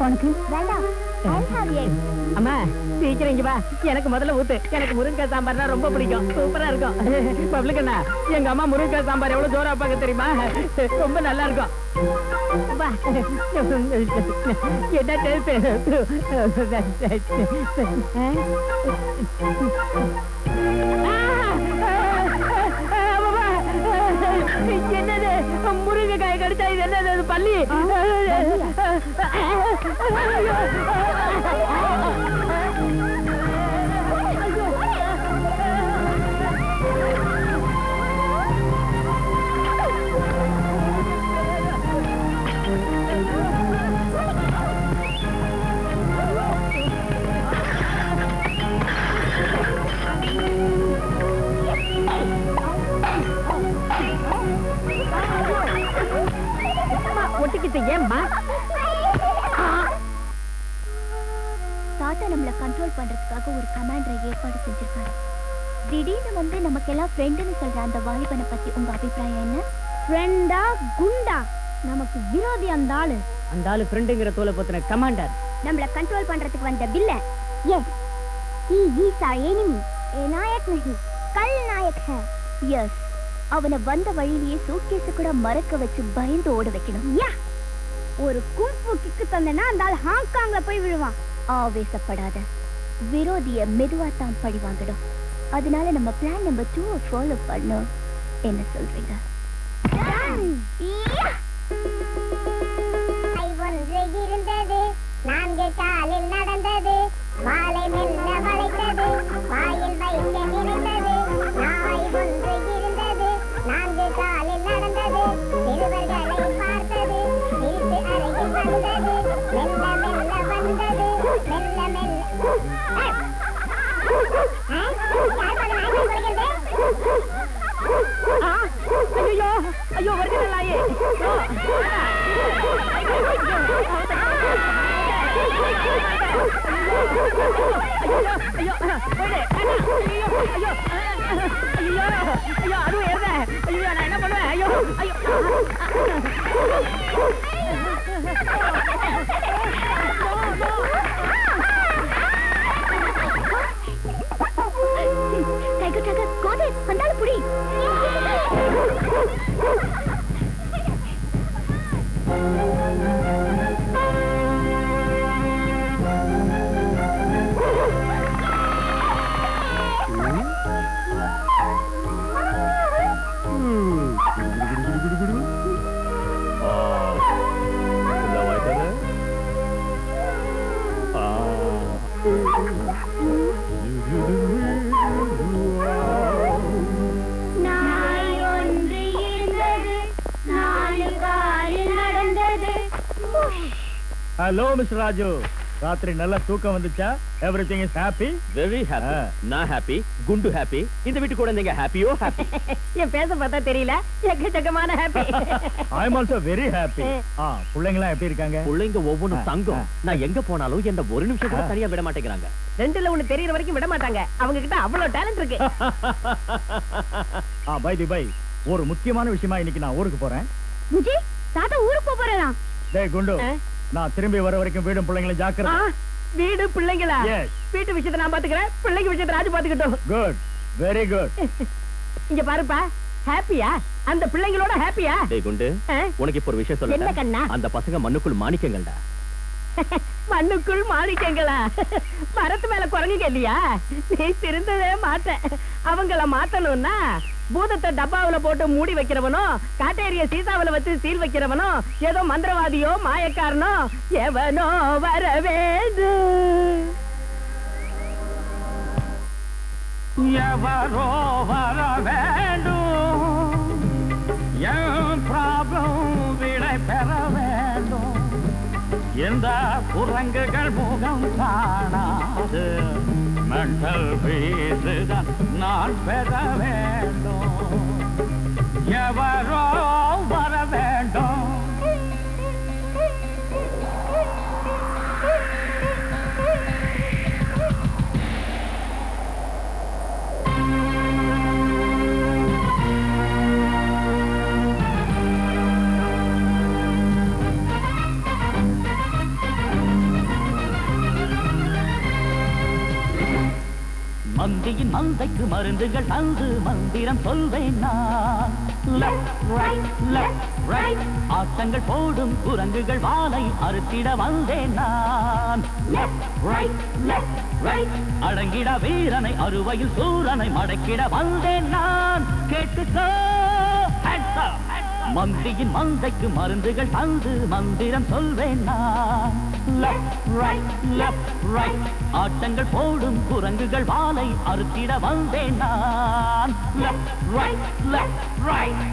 உனக்கு வேண்டாம். I'll have egg. அம்மா சீக்கிரம் இங்க வா. எனக்கு முதல்ல ஊத்து. எனக்கு முருங்கை சாம்பார்னா ரொம்ப பிடிக்கும். சூப்பரா இருக்கும். பப்ளிகண்ணா, எங்க அம்மா முருங்கை சாம்பார் எவ்வளவு ஜோரா வைப்பாங்க தெரியுமா? ரொம்ப நல்லா இருக்கும். வா. என்ன டேஸ்ட்? என்னது முருங்கைக்காய் கடிச்சா இது என்னது பள்ளி? ஒட்டிக்கிட்டு ஏம்மா? தாத்தா நம்மள கண்ட்ரோல் பண்றதுக்காக ஒரு கமாண்டரை ஏற்பாடு செஞ்சிருக்காரு. திடீர்னு வந்து நமக்கெல்லாம் ஃப்ரெண்டுன்னு சொல்ற அந்த வாலிபனை பத்தி உங்க அபிப்பிராயம் என்ன? ஃப்ரெண்டா குண்டா? நமக்கு விரோதி அந்த ஆளு. அந்த ஆளு ஃப்ரெண்டுங்கிற தோலை பத்தின கமாண்டர். நம்மள கண்ட்ரோல் பண்றதுக்கு வந்த villain. Yes, he is our enemy. A Nayak नहीं, கல் நாயக் है. எஸ், அவனை வந்த வழியிலேயே சூட்கேஸ கூட மறக்க வச்சு பயந்து ஓட வைக்கணும். யா, ஒரு கும்பு கிக்கு தந்தனா அந்த ஆள் ஹாங்காங்ல போய் விழுவான். ஆவேசப்படாத, விரோதிய மெதுவா தான் பழி வாங்கிடும். அதனால நம்ம பிளான் நம்பர் 2 ஃபாலோ பண்ணோம். என்ன சொல்றீங்க? இருந்தது 4 காலில் நடந்தது, வாளை மெல்ல வளைத்தது, வாயில் வைக்க நினைத்தது. நாய் ஒன்று இருந்தது, 4 காலில் நடந்தது, சிறுவர்களை பார்த்தது, வீட்டு அறையில் வந்தது, மெல்ல மெல்ல வந்தது, மெல்ல மெல்ல. ஐயோ ஐயோ, வருகிறாயே. அதுவும் ஏறுத. ஐயோ, நான் என்ன பண்ணுவேன்? ஐயோ ஐயோ. கைகட்டாக கோதை வந்தால புடி. ஹலோ மிஸ்டர் ராஜு, ராத்திரி நல்லா தூக்கம் வந்துச்சா? Everything is happy? Very happy. நான் ஹாப்பி, குண்டு ஹாப்பி, இந்த வீட்டு கூட நீங்க ஹாப்பியோ ஹாப்பி. என் பேச பார்த்தா தெரியல, எக்கச்சக்கமான happy. I am also very happy. பிள்ளைங்களா எப்படி இருக்காங்க? பிள்ளைங்க ஒவ்வொன்றும் தங்கம். நான் எங்க போனாலும் என்ன ஒரு நிமிஷம் கூட தனியா விட மாட்டேங்கிறாங்க. 2ல 1 தெரியற வரைக்கும் விட மாட்டாங்க. அவங்க கிட்ட அவ்வளவு டேலண்ட் இருக்கு. பை தி பை, ஒரு முக்கியமான விஷயமா இன்னைக்கு நான் ஊருக்கு போறேன். விஜய், தாத்தா ஊருக்கு போறேனா? டேய் குண்டு, நான் திரும்பி வர வரைக்கும் வீடும் பிள்ளைங்களும் ஜாக்கிரதை. வீடு பிள்ளைங்களா? Yes. வீட்டு விஷயத்தை நான் பாத்துக்கிறேன், பிள்ளைங்க விஷயத்தை ராஜு பாத்துக்கிட்டோம். Good, very good. இங்க பாருப்பா, ஹாப்பியா? அந்த பிள்ளைங்களோட ஹாப்பியா? டேய் குண்டு, உனக்கு இப்ப ஒரு விஷயம் என்ன சொல்றேன். கண்ணா? அந்த பசங்க மண்ணுக்குள் மாணிக்கங்கள்டா. மண்ணுக்குள் மாணிக்கங்களா? மரத்து மேல குரங்குங்க இல்லையா? நீ திருந்தவே மாட்டேன். அவங்கள மாத்தணும்னா பூதத்தை டப்பாவுல போட்டு மூடி வைக்கிறவனோ, காட்டேரிய சீசாவில வச்சு சீல் வைக்கிறவனோ, ஏதோ மந்திரவாதியோ மாயக்காரனோ எவனோ வர வேண்டும். எவரோ வர வேண்டும், என் ப்ராப்ளம் விடை பெற வேண்டும். இந்த குரங்குகள் முகம் காணாது மென்டல் பீஸுதான் நான் பெற வேண்டும். எவரோ வர வேண்டும். மந்தியின் மந்தைக்கு மருந்துகள் தந்து மந்திரம் சொல்வேன் நான். லெஃப்ட் ரைட் லெஃப்ட் ரைட் ஆட்டங்கள் போடும் குரங்குகள் வாளை அறுத்திட வந்தேன் நான். லெஃப்ட் ரைட் லெஃப்ட் ரைட் அடங்கிட வீரனை அறுவையில் சூரனை மடக்கிட வந்தேன் நான். கேட்டுக்கோ hands up. மந்தியின் மந்தைக்கு மருந்துகள் தந்து மந்திரம் சொல்வேன் நான். லெஃப்ட் ரைட் லெஃப்ட் ரைட் ஆட்டங்கள் போடும் குரங்குகள் வாளை அறுத்திட வந்தேன் நான். லெஃப்ட் ரைட் லெஃப்ட் ரைட்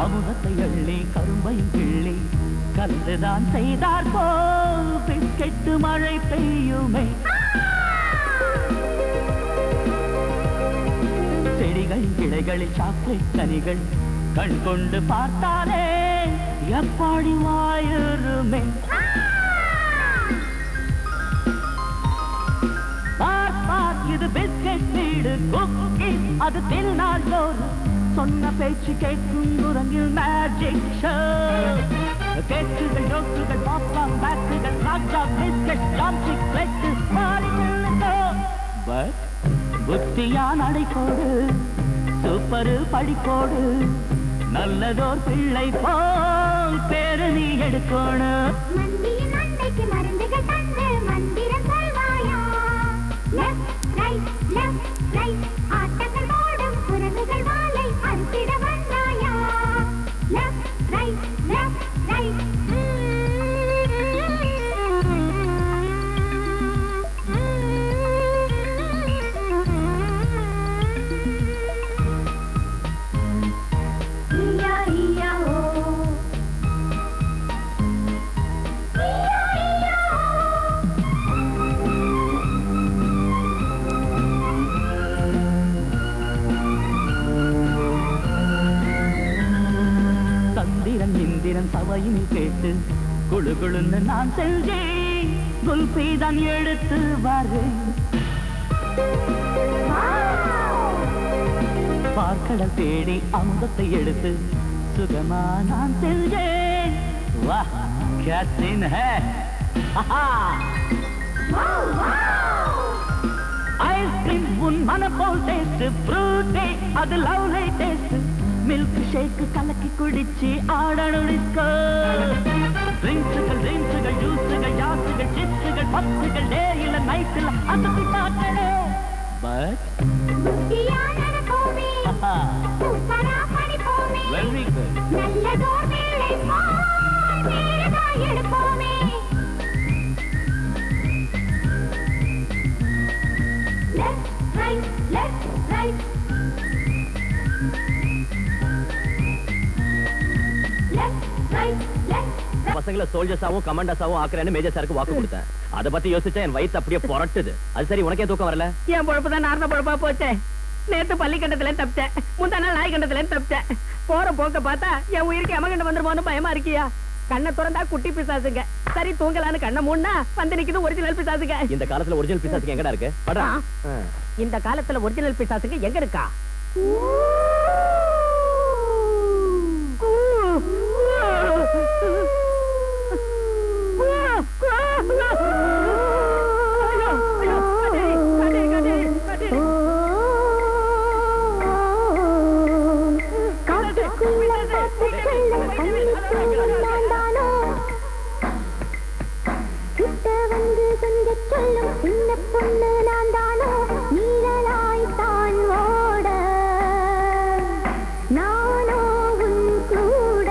அமுதத்தை அள்ளி கரும்பை கிள்ளி கலந்துதான் செய்தார் போல் பிஸ்கெட்டு மழை பெய்யுமே. செடிகள் கிளைகளில் சாக்லேட் கனிகள் கண் கொண்டு பார்த்தாலே எப்படி வாயுருமே. இது பிஸ்கெட் வீடு குக்கி அது தில்நாள் ஜோறு சொன்ன பேச்சு கேட்கும் குரங்கில் மேஜிக் ஷோ. கேக்குகள் ஜோக்குகள் பாப்கார்ன் பேக்குகள் ராஜா பிஸ்கெட் ஜாம்ஸ்டிக் பிளேட்டு மாறி நில்லுங்கோ. பட் புத்தியா நடைக்கோடு சூப்பரு படிக்கோடு நல்லதோர் பிள்ளை போல் பேரு நீ எடுக்கணும். மந்தியின் மண்டைக்கு மருந்துகள் தந்து மந்திரம் சொல்வாயா. லெஃப்ட் ரைட் லெஃப்ட் ரைட் ஆட்டங்கள் போடும் குரங்குகள் வாளை அறுத்திட வந்தாயா. லெஃப்ட் ரைட் லெஃப்ட் ரைட் ஈயா ஈயா ஓ ஈயா ஈயா தந்திரன் இந்திரன் சபையினில் கேட்டு குழு குழுன்னு நான் செஞ்சேன். குல்பீதான் எடுத்து வரேன். பார்க்கடல் தேடி அமுதத்தை எடுத்து சுகமா நான் செஞ்சேன். வா கேட்ரின் ஹே ஐஸ்கிரீம் உன் மனம் போல் டேஸ்ட் ஃப்ரூட்டி அது லவ்லி டேஸ்ட். மில்க் ஷேக் கலக்கி குடிச்சு ஆடணும் டிஸ்கோ. ட்ரிங்க்ஸுகள் ட்ரிங்க்ஸுகள் ஜூஸுகள் ஜாஸுகள் சிப்ஸுகள் பப்ஸுகள் டேயில் நைட்டில் அசத்தி பார்க்கணும். பட் புத்தியா நடப்போமே சூப்பரா படிப்போமே வெரி குட். நல்லதோர் வேலை போல் பேருதான் எடுப்போமே. Left right left right left right left பசங்களை சோல்ஜர்ஸாவும் கமாண்டர்ஸாவும் ஆக்குறேன்னு மேஜர் சாருக்கு வாக்கு கொடுத்தேன். அதை பத்தி யோசிச்சா என் வயித்து அப்படியே புரட்டுது. அது சரி, உனக்கே தூக்கம் வரல? என் பொழப்பு தான் நார்ந்த பொழப்பா போச்சே. நேத்து பள்ளிக்கண்டத்துல தப்பிச்சேன், முந்தா நாள் நாய்கண்டத்துல தப்பிச்சேன். போற போக்க பார்த்தா என் உயிருக்கு எமகண்டம் வந்துருமோன்னு பயமா இருக்கியா? கண்ணை திறந்தா குட்டி பிசாசுங்க. சரி தூங்கலான்னு கண்ணை மூடனா வந்து நிக்குது ஒரிஜினல் பிசாசுங்க. இந்த காலத்துல ஒரிஜினல் பிசாசுக்கு எங்கடா இருக்கு? படா. இந்த காலத்துல ஒரிஜினல் பிசாசுங்க எங்க இருக்கா? சின்ன பொண்ணு நான் தானோ நீரலாய் தான் ஓட நானோ உன் கூட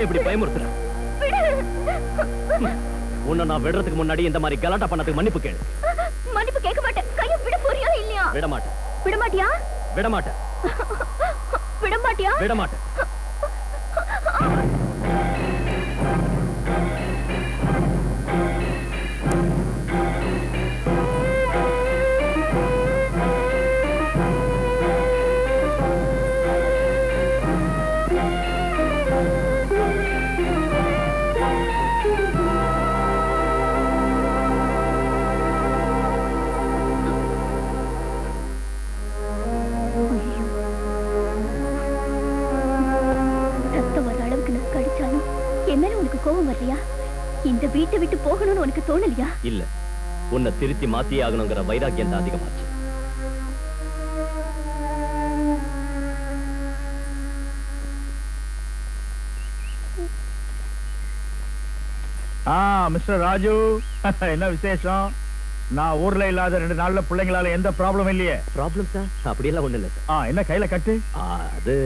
ஏன் இப்படி பயமுறுத்துற? உன்னை நான் விடுறதுக்கு முன்னாடி இந்த மாதிரி கலாட்டா பண்ணதுக்கு மன்னிப்பு கேளு. மன்னிப்பு கேட்க மாட்டேன். கையை விட போறியா இல்லையா? விட மாட்டேன். விட மாட்டியா? விட மாட்டேன். விட மாட்டியா? விட மாட்டேன். ரத்தம் வர அளவுக்கு நான் கடிச்சாலும் என் மேல உனக்கு கோபம் வரலையா? இந்த வீட்டை விட்டு போகணும்னு உனக்கு தோணலையா? இல்ல, உன்னை திருத்தி மாத்தியே ஆகணுங்கிற வைராக்கியம் தான் அதிகமாச்சு. மிஸ்டர் ராஜு, என்ன விசேஷம்? நான் ஊர்ல இல்லாத 2 நாள்ல பிள்ளைங்களால எந்த ப்ராப்ளம் இல்லையே? Problem sir? அப்படியெல்லாம் ஒண்ணு இல்ல சார். என்ன கையில கட்டு? அது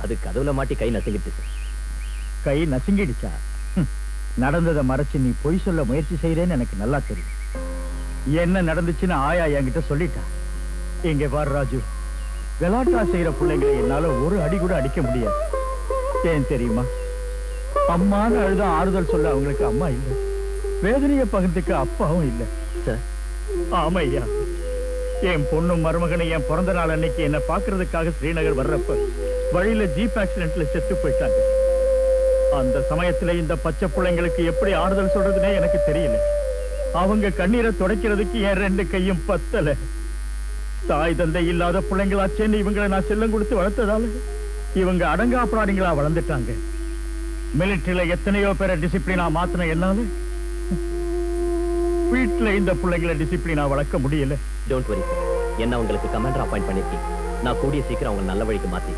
அது கதவுல மாட்டி கை நசுங்கிட்டு சார். கை நசுங்கிடுச்சா? நடந்ததை மறைச்சு நீ பொய் சொல்ல முயற்சி செய்யறேன்னு எனக்கு நல்லா தெரியும். என்ன நடந்துச்சுன்னு ஆயா என்கிட்ட சொல்லிட்டா. இங்க பாரு ராஜு, கலாட்டா செய்யற பிள்ளைங்களை என்னால ஒரு அடி கூட அடிக்க முடியாது. ஏன் தெரியுமா? அம்மான்னு அழுத ஆறுதல் சொல்ல அவங்களுக்கு அம்மா இல்ல, வேதனையை பகிர்ந்துக்க அப்பாவும் இல்ல. ஆமா ஐயா, என் பொண்ணும் மருமகனை என் பிறந்த நாள் அன்னைக்கு என்ன பாக்குறதுக்காக ஸ்ரீநகர் வர்றப்ப வழியில ஜீப் ஆக்சிடென்ட்ல செத்து போயிட்டாங்க. அந்த சமயத்துல இந்த பச்சை பிள்ளைங்களுக்கு எப்படி ஆறுதல் சொல்றதுன்னே எனக்கு தெரியல. அவங்க கண்ணீரை துடைக்கிறதுக்கு என் 2 கையும் பத்தல. தாய் தந்தை இல்லாத பிள்ளைங்களாச்சேன்னு இவங்களை நான் செல்லம் கொடுத்து வளர்த்ததால இவங்க அடங்கா பிராணிகளா வளர்ந்துட்டாங்க. மிலிட்டரியில எத்தனையோ பேரை டிசிப்ளினா மாத்தின என்னால வீட்டுல இந்த பிள்ளைங்களை டிசிப்ளினா வளர்க்க முடியல. டோன்ட் வரி சார், என்ன உங்களுக்கு கமாண்டர் அப்பாயிண்ட் பண்ணிருக்கீங்க. நான் கூடிய சீக்கிரம் அவங்க நல்ல வழிக்கு மாத்தி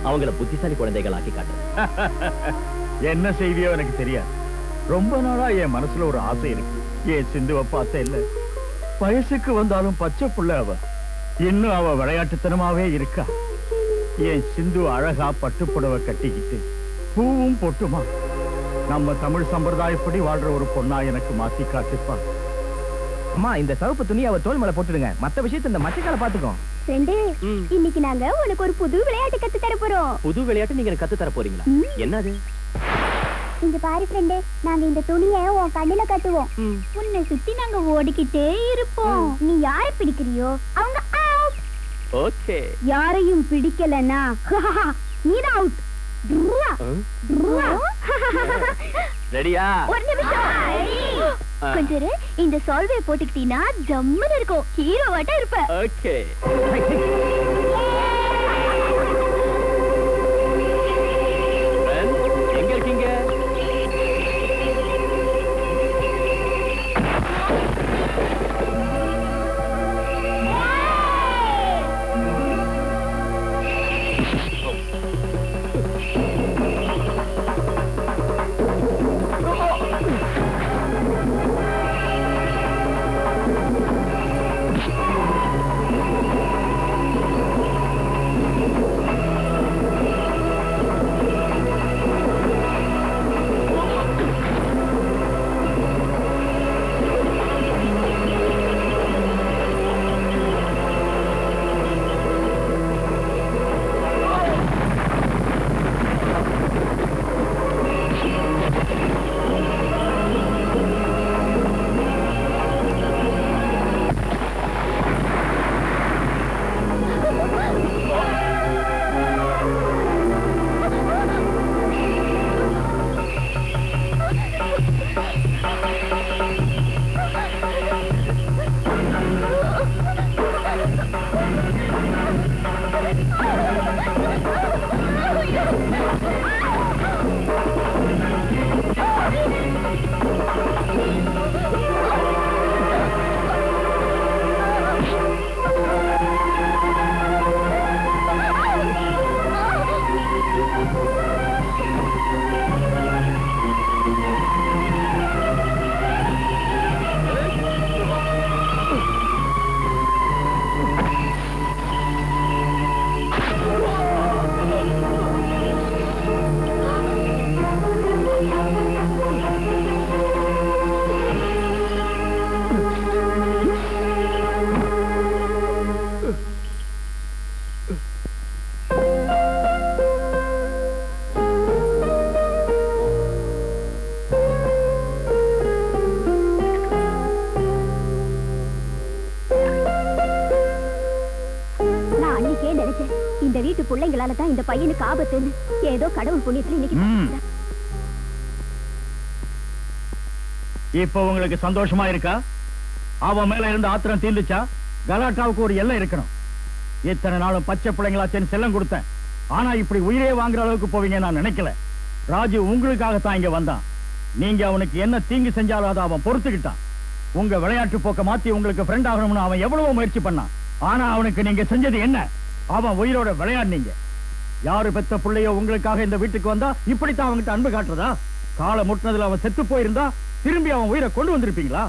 அவங்கள புத்திசாலி குழந்தைகள் ஆக்கி காட்டுறேன். என்ன செய்தியோ எனக்கு தெரியாது. ரொம்ப நாளா என் மனசுல ஒரு ஆசை இருக்கு. என் சிந்துவை பார்த்த இல்ல, வயசுக்கு வந்தாலும் பச்சை புள்ள அவ. இன்னும் அவ விளையாட்டுத்தனமாவே இருக்கா. என் சிந்து அழகா பட்டுப்புடவை கட்டிக்கிட்டு பூவும் பொட்டுமா நம்ம தமிழ் சம்பிரதாயப்படி வாழ்ற ஒரு பொண்ணா எனக்கு மாத்தி காட்டுப்பா. அம்மா, இந்த சவுப்பு துணி அவ தோல் மேல போட்டுடுங்க. மத்த விஷயத்தை இந்த மச்சக்கால பாத்துக்கோ. ஃப்ரெண்டு, இன்னைக்கு நாங்க உனக்கு ஒரு புது விளையாட்டு கத்து தர போறோம். புது விளையாட்டு நீங்க கத்து தர போறீங்களா? என்னது? இங்க பாரு ஃப்ரெண்டு, நாங்க இந்த துணியை உன் கண்ணுல கட்டுவோம். உன்னை சுத்தி நாங்க ஓடிக்கிட்டே இருப்போம். நீ யாரை பிடிக்கிறியோ அவங்க அவுட். ஓகே. யாரையும் பிடிக்கலனா நீதான் அவுட். ரெடியா? ஒரு நிமிஷம். கொஞ்சம் இந்த சால்வே போட்டுக்கிட்டீனா ஜம்முன்னு இருக்கும். ஹீரோவாட்ட இருப்ப. ஓகே. எங்க இருக்கீங்க? பிள்ளைங்களால தான் இந்த பையனுக்கு ஆபத்துன்னு ஏதோ கடவுள் புண்ணியத்துல இன்னைக்கு இப்ப உங்களுக்கு சந்தோஷமா இருக்கா? அவன் மேல இருந்து ஆத்திரம் தீர்ந்துச்சா? கலாட்டாவுக்கு ஒரு எல்லை இருக்கணும். இத்தனை நாளும் பச்சை பிள்ளைங்களாச்சேன்னு செல்லம் கொடுத்தேன். ஆனா இப்படி உயிரே வாங்குற அளவுக்கு போவீங்க நான் நினைக்கல. ராஜு உங்களுக்காகத்தான் இங்க வந்தான். நீங்க அவனுக்கு என்ன தீங்கு செஞ்சாலும் அதை அவன் பொறுத்துக்கிட்டான். உங்க விளையாட்டு போக்க மாத்தி உங்களுக்கு ஃப்ரெண்ட் ஆகணும்னு அவன் எவ்வளவோ முயற்சி பண்ணான். ஆனா அவனுக்கு நீங்க செஞ்சது என்ன? அவன் உயிரோட விளையாடுனீங்க. யாரு பெத்த பிள்ளையோ உங்களுக்காக இந்த வீட்டுக்கு வந்தா இப்படித்தான் அவன்கிட்ட அன்பு காட்டுறதா? காலை முட்டினதுல அவன் செத்து போயிருந்தா திரும்பி அவன் உயிரை கொண்டு வந்திருப்பீங்களா?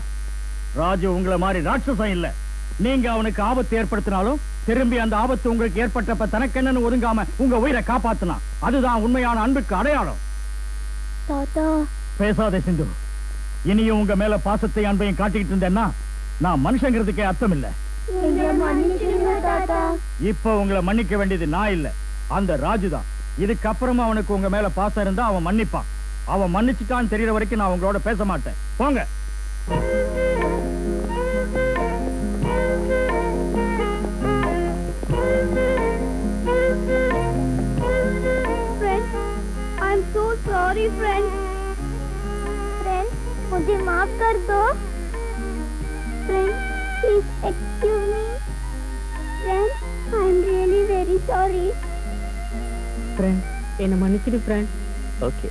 ராஜு உங்களை மாதிரி ராட்சசம் இல்ல. நீங்க அவனுக்கு ஆபத்து ஏற்படுத்தினாலும் திரும்பி அந்த ஆபத்து உங்களுக்கு ஏற்பட்டப்ப தனக்கென்னு ஒதுங்காம உங்க உயிரை காப்பாத்தினான். அதுதான் உண்மையான அன்புக்கு அடையாளம். பேசாதே சிந்து. இனியும் உங்க மேல பாசத்தை அன்பையும் காட்டிக்கிட்டு இருந்தேன்னா நான் மனுஷங்கிறதுக்கே அர்த்தம் இல்ல. இப்ப உங்களை மன்னிக்க வேண்டியது நான் இல்ல, அந்த ராஜுதான். இதுக்கப்புறமா அவனுக்கு உங்க மேல பாசம் இருந்தா அவன் மன்னிப்பான். அவன் மன்னிச்சுட்டான்னு தெரியற வரைக்கும் நான் உங்களோட பேச மாட்டேன். போங்க. I'm so sorry, friend. Friend, मुझे माफ कर दो. Friend, please excuse me. Friend, I'm really very sorry. Friend என்ன மன்னிச்சிடு ஃப்ரெண்ட். ஓகே,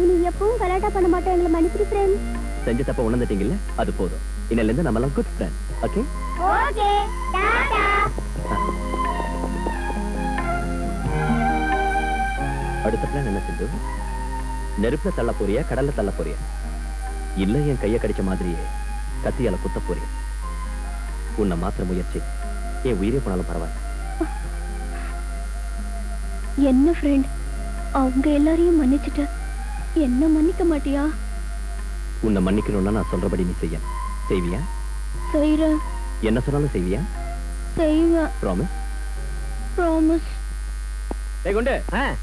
இனி எப்பவும் கலாட்டா பண்ண மாட்டேன். எங்களை மன்னிச்சிடு ஃப்ரெண்ட். செஞ்ச தப்ப உணர்ந்துட்டீங்கல்ல, அது போதும். இன்னையில இருந்து நம்ம எல்லாம் good friend. Okay okay, Tata. அடுத்த பிளான் என்ன சிந்து? நெருப்புல தள்ள போறியா, கடல்ல தள்ள போறியா? இல்ல என் கைய கடிச்ச மாதிரியே கத்தியால குத்த போறியா? உன்னை மாத்திர முயற்சி என் உயிரே போனாலும் பரவாயில்ல. என்ன ஃப்ரெண்ட், அவங்க எல்லாரையும் மன்னிச்சுட்டு என்ன மன்னிக்க மாட்டியா? உன்னை மன்னிக்கணும்னா நான் சொல்றபடி நீ செய்வியா? செய்றேன். என்ன சொன்னாலும் செய்வியா? செய்வேன். ப்ராமிஸ்? ப்ராமிஸ். ஏய் குண்டு,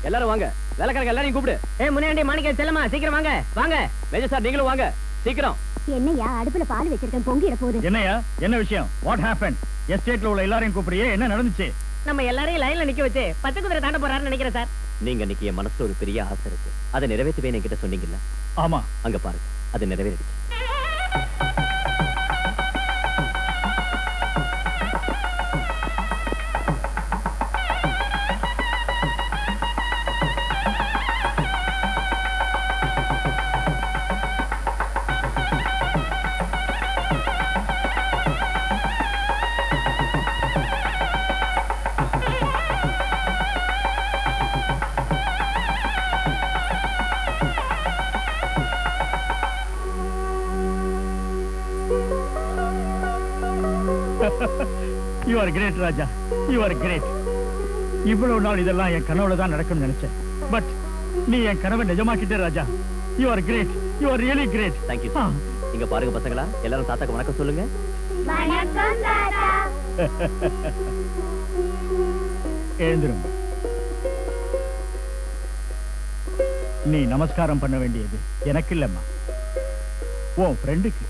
எல்லாரும் வாங்க. வேலைக்காரங்க எல்லாரையும் கூப்பிடு. முன்னாடி மாணிக்க செல்லமா சீக்கிரம் வாங்க. வாங்க மேஜர் சார், நீங்களும் வாங்க சீக்கிரம். என்னையா அடுப்புல பால் வச்சிருக்கேன், பொங்கிட போகுது. என்னையா, என்ன விஷயம்? What happen? எஸ்டேட்ல உள்ள எல்லாரையும் கூப்பிடுறியே, என்ன நடந்துச்சு? நம்ம எல்லாரையும் லைன்ல நிக்க வச்சு பச்சை குதிரை தாண்ட போறாருன்னு நினைக்கிறேன் சார். நீங்க இன்னைக்கு என் மனசுல ஒரு பெரிய ஆசை இருக்கு, அதை நிறைவேற்றவே என்கிட்ட சொன்னீங்கல்ல? ஆமா. அங்க பாருங்க, அது நிறைவேறிடுச்சு. You are great, Raja. You are great. இவ்வளவு நாள் இதெல்லாம் என் கனவுல தான் நடக்கும்னு நினைச்சேன். பட் நீ என் கனவை நிஜமாக்கிட்டே ராஜா. You are great. You are really great. Thank you. இங்க பாருங்க பசங்களா, எல்லாரும் தாத்தாக்கு வணக்கம் சொல்லுங்க. வணக்கம் தாத்தா. எழுந்திருங்க. நீ நமஸ்காரம் பண்ண வேண்டியது எனக்கு இல்லம்மா, உன் ஃப்ரெண்டுக்கு.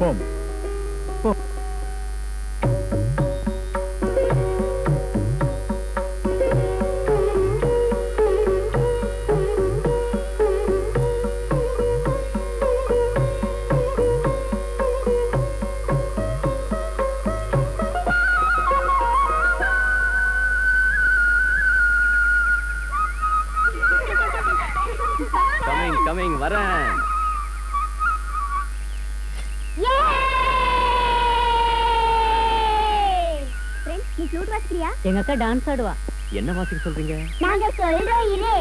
போம். கமிங் வரேன். நீ ஃப்ளூட் வாசிக்கிறியா? எங்க அக்கா டான்ஸ் ஆடுவா. என்ன வாசிக்க சொல்றீங்க? நாங்க சொல்றோம் இரு.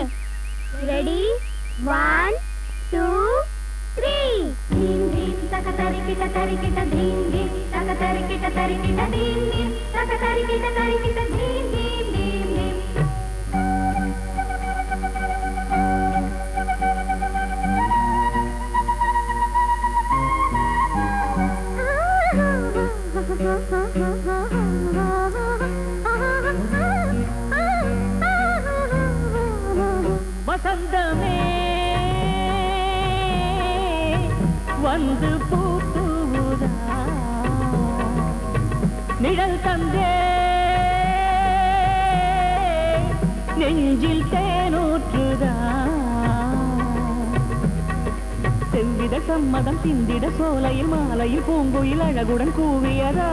ரெடி 1 2 3. தீம் தீம் தக தரிக்கிட்ட தரிக்கிட்ட தீம் தீம் தக தரிக்கிட்ட தரிக்கிட்ட தீம் தீம் தக தரிக்கிட்ட தரிக்கிட்ட தீம் தீம் தீம் தீம். வசந்தமே வந்து பூத்துதா, நிழல் தந்தே நெஞ்சில் தேனூற்றுதா செவ்வித சம்மதம் சிந்திட சோலையில் மாலையில் பூங்குயில் அழகுடன் கூவியதா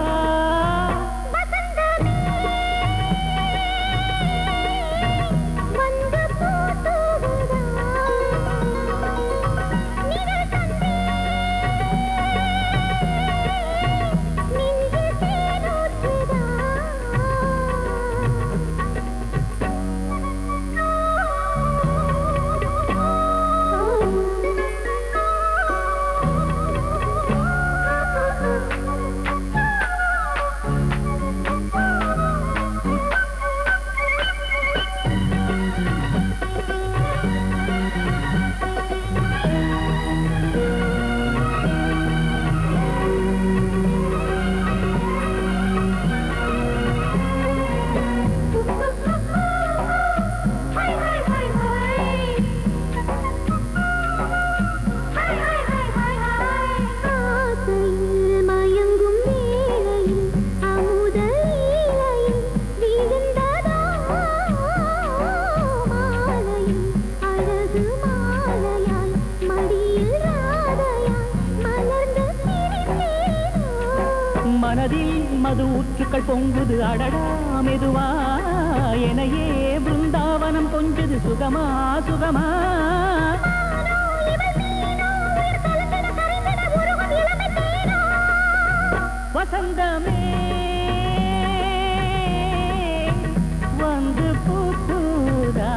மனதில் மது ஊற்றுக்கள் பொங்குது அடடா மெதுவா எனையே பிருந்தாவனம் கொஞ்சது சுகமா சுகமா வசந்தமே வந்து பூத்துதா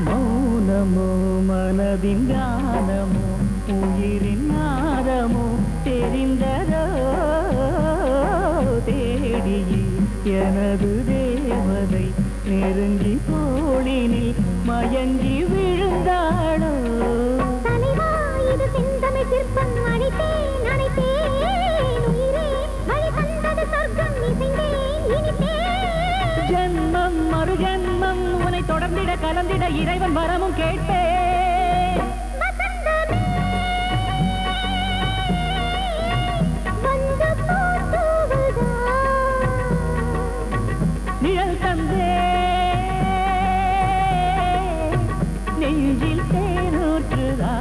மௌனமோ மனதின் கானமோ உயிரின் நாதமோ தெரிந்ததோ தேடியே எனது தேவதை நெருங்கி தோளினில் மயங்கி விழுந்தாளோ ஜென்மம் மறு ஜென்மம் உன்னை தொடர்ந்திட கலந்திட இறைவன் வரமும் கேட்பேன் நிழல் தந்தே நெஞ்சில் தேனூற்றுதா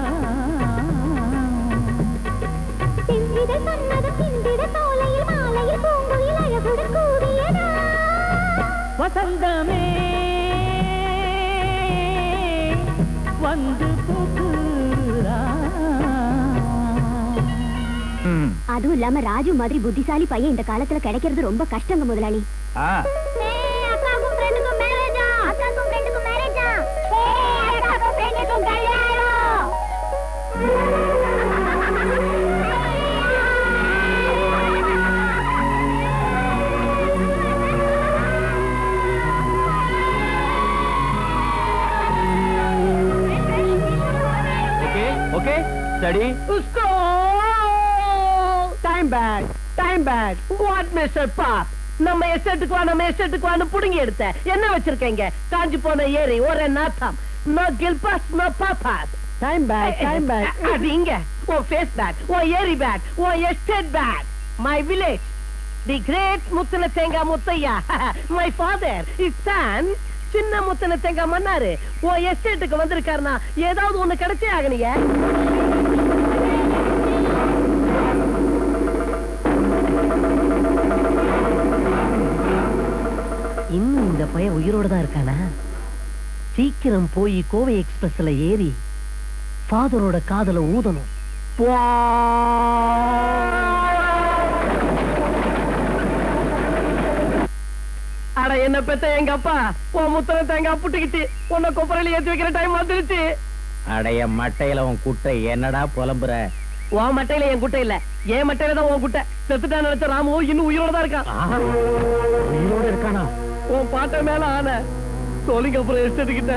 சிந்திட சன்னது சிந்திட சோலையில் மாலையில் பூங்குயில் அழகுடன் கூவியதா வசந்தமே வந்து பூக்குதா அதுவும் இல்லாம ராஜு மாதிரி புத்திசாலி பையன் இந்த காலத்துல கிடைக்கிறது ரொம்ப கஷ்டங்க முதலாளி அக்காக்கும் ஃப்ரெண்டுக்கும் மேரேஜா அக்காக்கும் ஃப்ரெண்டுக்கும் மேரேஜா அக்காக்கும் ஃப்ரெண்டுக்கும் கல்யாணம் ஓகே ஸ்டடி उसको time bad what mister Bob நம்ம எஸ்டேட்டுக்கு வான்னு புடுங்கி எடுத்த என்ன வச்சிருக்கீங்க காஞ்சி போன ஏரி ஒரே நாத்தம் நோ கில்பாஸ் நோ பாப்பாஸ் டைம் பேட் அது இங்க ஓ ஃபேஸ் பேட் ஓ ஏரி bad oh estate bad my village the great முத்துன தேங்கா Muthaiya my father is son சின்ன முத்துன தேங்கா மன்னாரு ஓ எஸ்டேட்டுக்கு வந்திருக்காருனா ஏதாவது ஒண்ணு கிடைச்சே ஆகணிய பையன் உயிரோட தான் இருக்கானா? சீக்கிரம் போய் கோவை எக்ஸ்பிரஸ்ல ஏறி ஃபாதரோட காதல ஊதணும். அட என்ன பெத்த எங்க அப்பா, உன் முத்தனை தேங்காய் புட்டுக்கிட்டு உன்னை கொப்பரையில ஏத்தி வைக்கிற டைம் வந்துருச்சு. அடைய மட்டையில உன் குட்டை என்னடா புலம்புற? உன் மட்டையில என் குட்டை இல்ல, என் மட்டையில தான் உன் குட்டை. செத்துட்டான்னு நினைச்ச ராமு இன்னும் உயிரோட தான் இருக்கான். உயிரோட இருக்கானா? உன் பாட்ட மேல ஆன சோழிங்க அப்புறம் எடுத்துக்கிட்ட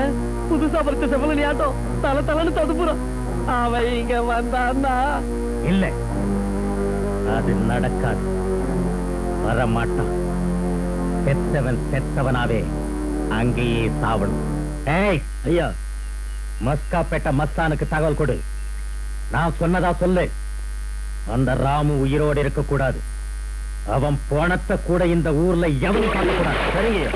புதுசா பறிச்ச செவலி ஆட்டம் தலை தலைன்னு ததுப்புறான். அவன் இங்க வந்தான்னா இல்ல, அது நடக்காது. வரமாட்டான். செத்தவன் செத்தவனாவே அங்கேயே சாவணும். ஏய் ஐயா, மஸ்காப்பேட்ட மஸ்தானுக்கு தகவல் கொடு. நான் சொன்னதா சொல்லு. அந்த ராமு உயிரோடு இருக்க கூடாது. அவன் போனத்தை கூட இந்த ஊர்ல எவனும் பார்க்க கூடாது. சரிங்க?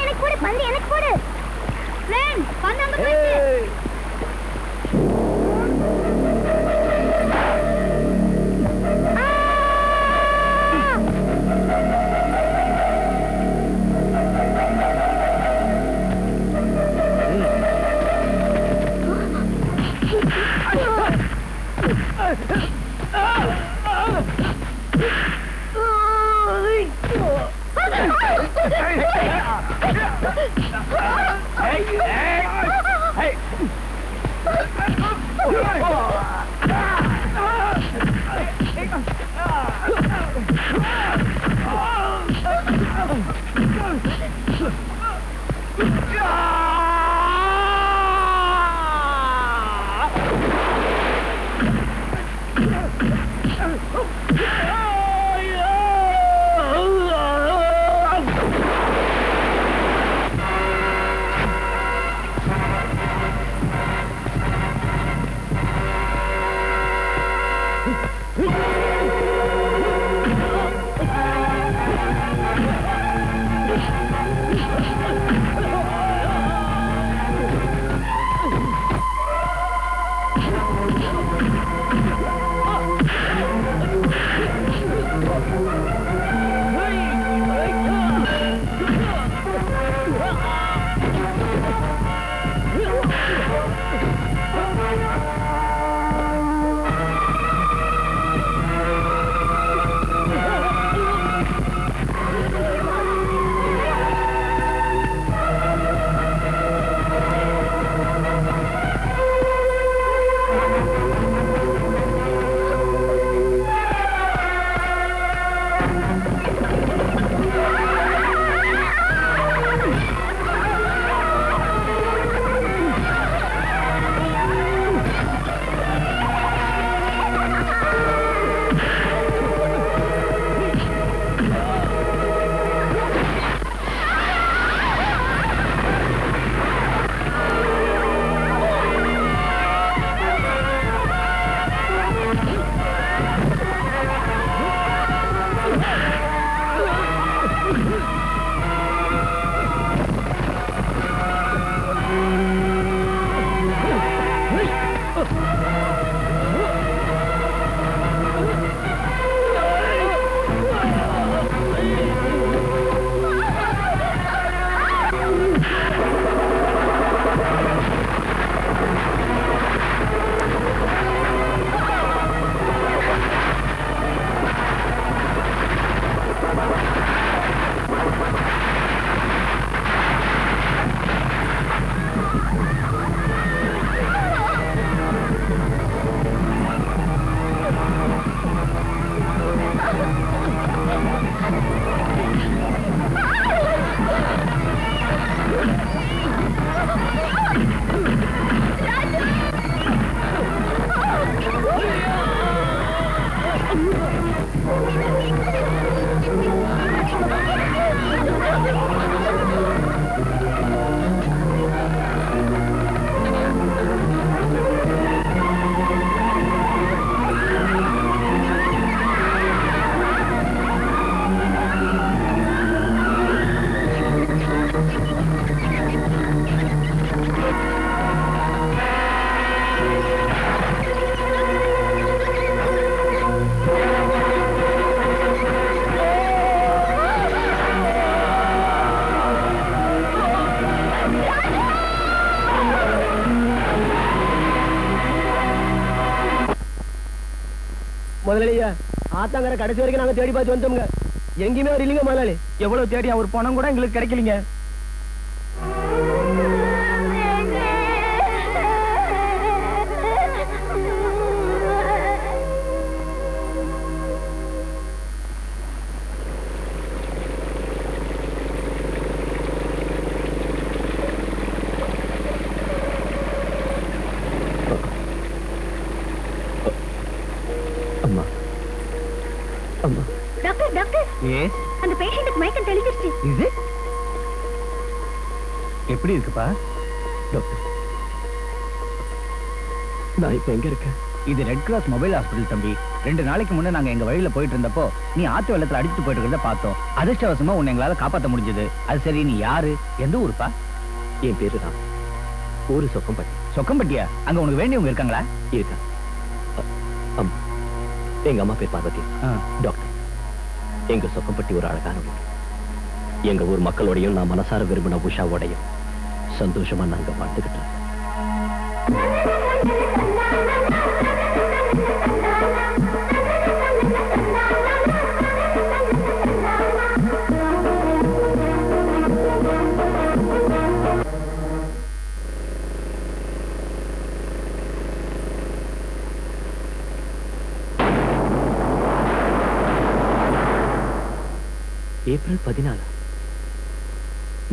எனக்கு கூட பந்து, எனக்கு கூட பந்து அங்க போயிடுச்சு. ஐயோ முதலாளியா ஆத்தாங்கர கடைசி வரைக்கும் நாங்க தேடி பார்த்து வந்தோம்ங்க எங்கேயுமே அவர் இல்லைங்க முதலாளி எவ்வளவு தேடி அவர் பணம் கூட எங்களுக்கு கிடைக்கலீங்க அம்மா அம்மா டாக்டர் டாக்டர் அந்த பேஷண்ட்டுக்கு மயக்கம் தெளிஞ்சிருச்சு. இது எப்படி இருக்குப்பா டாக்டர் நான் இப்ப எங்க இருக்கேன்? இது ரெட் கிராஸ் மொபைல் ஹாஸ்பிடல் தம்பி 2 நாளைக்கு முன்ன நாங்க எங்க வழியில போயிட்டு இருந்தப்போ நீ ஆத்து வெள்ளத்துல அடிச்சுட்டு போயிட்டு இருக்கிறத பார்த்தோம். அதிர்ஷ்டவசமா உன்னை எங்களால காப்பாத்த முடிஞ்சது. அது சரி நீ யாரு எந்த ஊருப்பா? என் பேரு தான் ஊரு சொக்கம்பட்டி. சொக்கம்பட்டியா? அங்க உனக்கு வேண்டியவங்க இருக்காங்களா? இருக்கா அம்மா எங்க அம்மா பேர் பார்வதி. டாக்டர் எங்க சொக்கம்பட்டி ஒரு அழகான ஊர். எங்க ஊர் மக்களோடையும் நான் மனசார விரும்பின உஷாவோடையும் சந்தோஷமா நாங்க வாழ்ந்துகிட்டு இருக்கோம். ஏப்ரல் 14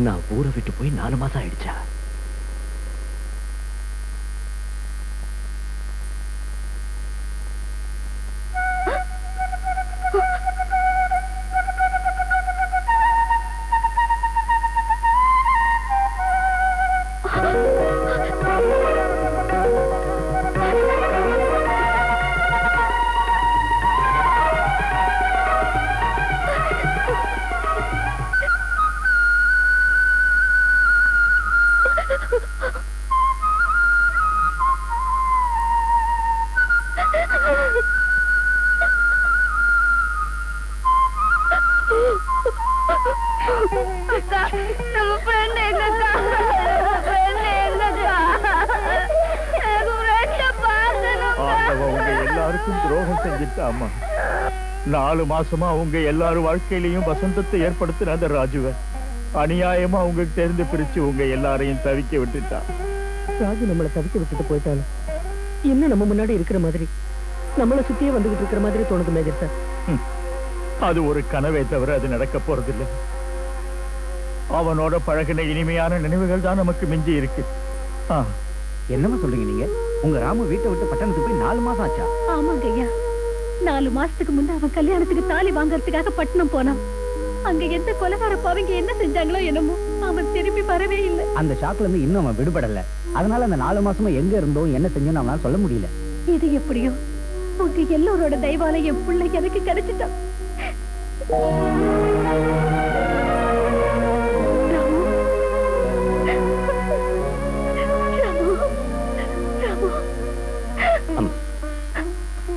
நான் ஊரை விட்டு போய் 4 மாசம் ஆயிடுச்சா? எல்லாருக்கும் துரோகம் செஞ்சுட்டா அம்மா. 4 மாசமா உங்க எல்லாரும் வாழ்க்கையிலையும் வசந்தத்தை ஏற்படுத்தின அந்த ராஜுவ அநியாயமா உங்களுக்கு தெரிந்து பிரிச்சு உங்க எல்லாரையும் தவிக்க விட்டுட்டா. ராஜு நம்மளை தவிக்க விட்டுட்டு போயிட்டாலும் இன்னும் நம்ம முன்னாடி இருக்கிற மாதிரி நம்மளை சுத்தியே வந்துகிட்டு இருக்கிற மாதிரி தோணுது மேஜர் சார். அது ஒரு கனவே தவிர அது நடக்க போறதில்லை. அவனோட பழகின இனிமையான நினைவுகள் தான் நமக்கு மிஞ்சி இருக்கு. என்னமா சொல்றீங்க நீங்க? உங்க ராமு வீட்டை விட்டு பட்டணத்துக்கு போய் 4 மாசம் ஆச்சா? ஆமாங்க ஐயா, 4 மாசத்துக்கு முன்ன அவன் கல்யாணத்துக்கு தாலி வாங்கறதுக்காக பட்டணம் போனான். அங்க எந்த கொலைகார பாவங்க என்ன செஞ்சாங்களோ என்னமோ அவன் திரும்பி வரவே இல்லை. அந்த ஷாக்ல இருந்து இன்னும் அவன் விடுபடல. அதனால அந்த 4 மாசமா எங்க இருந்தோம் என்ன செஞ்சோம் அவனால சொல்ல முடியல. இது எப்படியோ உங்க எல்லோரோட தெய்வால என் பிள்ளை எனக்கு கிடைச்சிட்டான்.